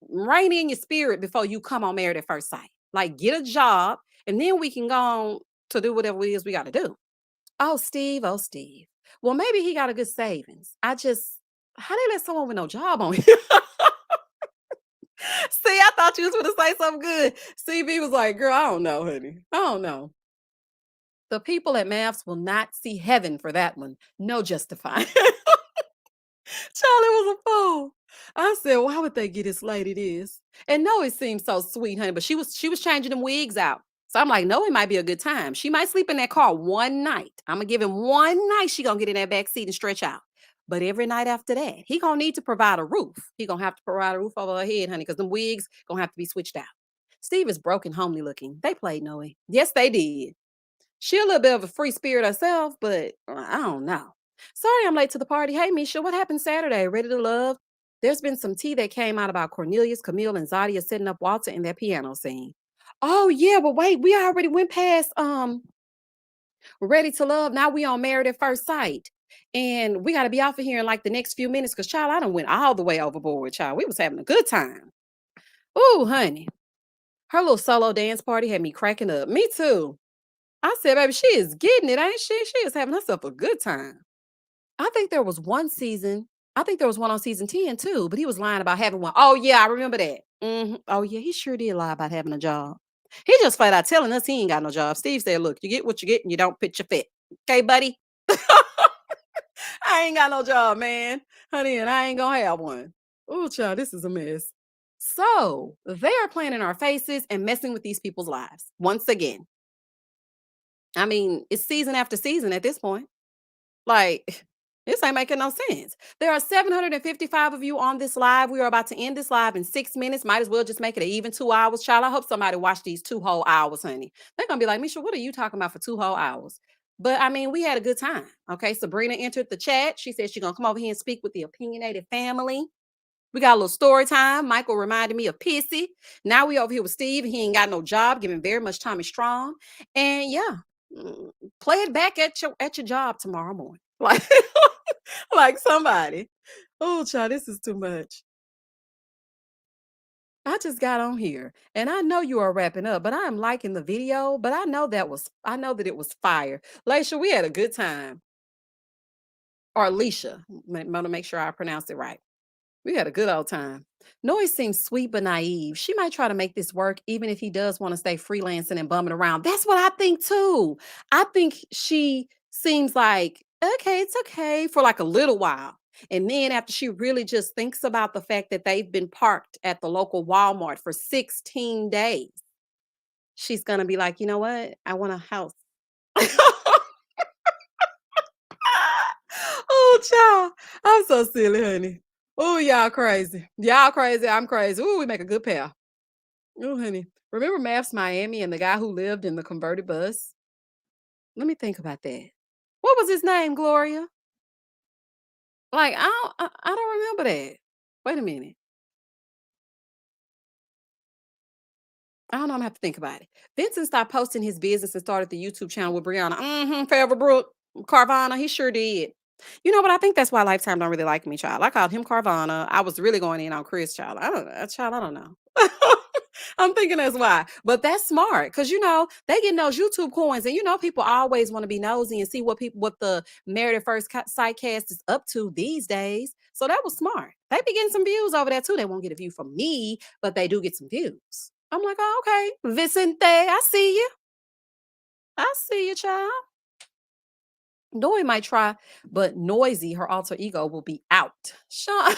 Rein in your spirit before you come on Married at First Sight. Like, get a job and then we can go on to do whatever it is we got to do. Oh, Steve. Oh, Steve. Well, maybe he got a good savings. How they let someone with no job on here? See, I thought you was going to say something good. CB was like, girl, I don't know, honey. I don't know. The people at MAFS will not see heaven for that one. No justifying. Charlie was a fool. I said, why would they get this lady this? And no, it seemed so sweet, honey. But she was changing them wigs out. So I'm like, no, it might be a good time. She might sleep in that car one night. I'm gonna give him one night. She gonna get in that back seat and stretch out. But every night after that, he gonna need to provide a roof. He gonna have to provide a roof over her head, honey, because them wigs gonna have to be switched out. Steve is broken, homely looking. They played Noe. Yes, they did. She a little bit of a free spirit herself, but I don't know. Sorry I'm late to the party. Hey, Misha, what happened Saturday? Ready to love? There's been some tea that came out about Cornelius, Camille, and Zadia setting up Walter in that piano scene. Oh yeah, but wait, we already went past Ready to Love. Now we on Married at First Sight. And we gotta be off of here in like the next few minutes because child, I done went all the way overboard, child. We was having a good time. Ooh, honey. Her little solo dance party had me cracking up. Me too. I said, baby, she is getting it, ain't she? She is having herself a good time. I think there was one season. I think there was one on season 10 too, but he was lying about having one. Oh, yeah, I remember that. Oh, yeah, he sure did lie about having a job. He just flat out telling us he ain't got no job. Steve said, look, you get what you get and you don't pitch your fit. Okay, buddy? I ain't got no job, man. Honey, and I ain't gonna have one. Oh, child, this is a mess. So they are playing in our faces and messing with these people's lives once again. I mean, it's season after season at this point. Like, this ain't making no sense. There are 755 of you on this live. We are about to end this live in 6 minutes. Might as well just make it an even 2 hours. Child, I hope somebody watched these 2 whole hours, honey. They're going to be like, Misha, what are you talking about for 2 whole hours? But I mean, we had a good time. Okay. Sabrina entered the chat. She said she's going to come over here and speak with the opinionated family. We got a little story time. Michael reminded me of Pissy. Now we over here with Steve. He ain't got no job, giving very much Tommy Strong. And yeah, play it back at your job tomorrow morning. Like, like somebody. Oh, child, this is too much. I just got on here and I know you are wrapping up, but I am liking the video. But I know that it was fire. Laisha, we had a good time. Or Alicia. Want to make sure I pronounced it right. We had a good old time. Noise seems sweet but naive. She might try to make this work even if he does want to stay freelancing and bumming around. That's what I think too. I think she seems like, okay, it's okay for like a little while. And then after she really just thinks about the fact that they've been parked at the local Walmart for 16 days, she's going to be like, you know what? I want a house. Oh, child. I'm so silly, honey. Oh, y'all crazy. Y'all crazy. I'm crazy. Oh, we make a good pair. Oh, honey. Remember MAFS Miami and the guy who lived in the converted bus? Let me think about that. What was his name, Gloria? Like, I don't remember that. Wait a minute. I don't know. I'm gonna have to think about it. Vincent stopped posting his business and started the YouTube channel with Brianna. Forever Brook, Carvana. He sure did. You know, but I think that's why Lifetime don't really like me, child. I called him Carvana. I was really going in on Chris, child. I don't know, child. I don't know. I'm thinking that's why. But that's smart because you know they getting those YouTube coins, and you know people always want to be nosy and see what the Married at First Sight cast is up to these days. So that was smart. They be getting some views over there too. They won't get a view from me, but they do get some views. I'm like, oh, okay, Vicente, I see you. I see you, child. Noy might try, but Noisy, her alter ego, will be out. Sean.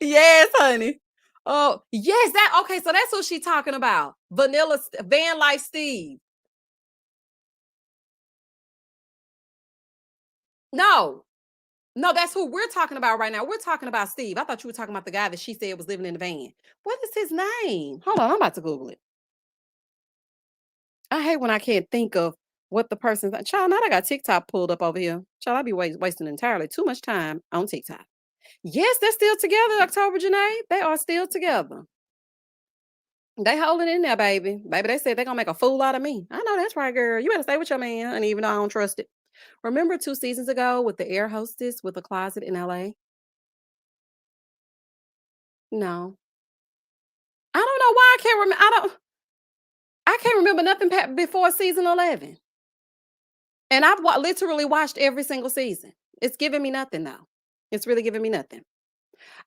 Yes, honey. Oh, yes, that okay. So that's what she's talking about. Van Life Steve. No, no, that's who we're talking about right now. We're talking about Steve. I thought you were talking about the guy that she said was living in the van. What is his name? Hold on, I'm about to Google it. I hate when I can't think of what the person's child. Now I got TikTok pulled up over here. Child, I be wasting entirely too much time on TikTok. Yes, they're still together, October Janae. They are still together. They holding in there, baby. Baby, they said they're gonna make a fool out of me. I know that's right, girl. You better stay with your man, and even though I don't trust it. Remember 2 seasons ago with the air hostess with the closet in LA? No. I don't know why I can't remember. I can't remember nothing before season 11. And I've literally watched every single season. It's giving me nothing though. It's really giving me nothing.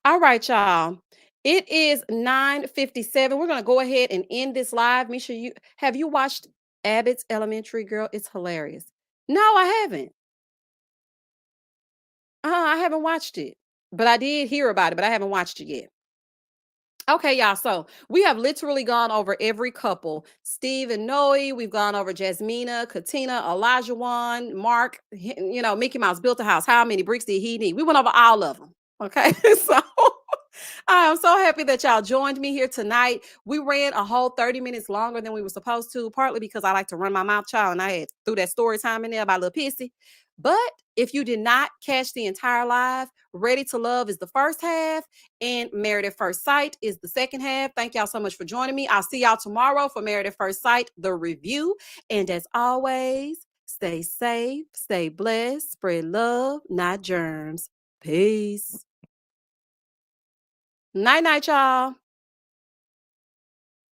All right, y'all. It is 9:57. We're gonna go ahead and end this live. Misha, you have you watched Abbott's Elementary Girl? It's hilarious. No, I haven't. I haven't watched it, but I did hear about it, but I haven't watched it yet. Okay, y'all. So we have literally gone over every couple. Steve and Noe. We've gone over Jasmina, Katina, Elijah, Mark. You know, Mickey Mouse built a house. How many bricks did he need? We went over all of them. Okay, so I am so happy that y'all joined me here tonight. We ran a whole 30 minutes longer than we were supposed to, partly because I like to run my mouth, child, and I had threw that story time in there about Little Pissy. But if you did not catch the entire live, Ready to Love is the first half, and Married at First Sight is the second half. Thank y'all so much for joining me. I'll see y'all tomorrow for Married at First Sight, the review. And as always, stay safe, stay blessed, spread love, not germs. Peace. Night, night, y'all.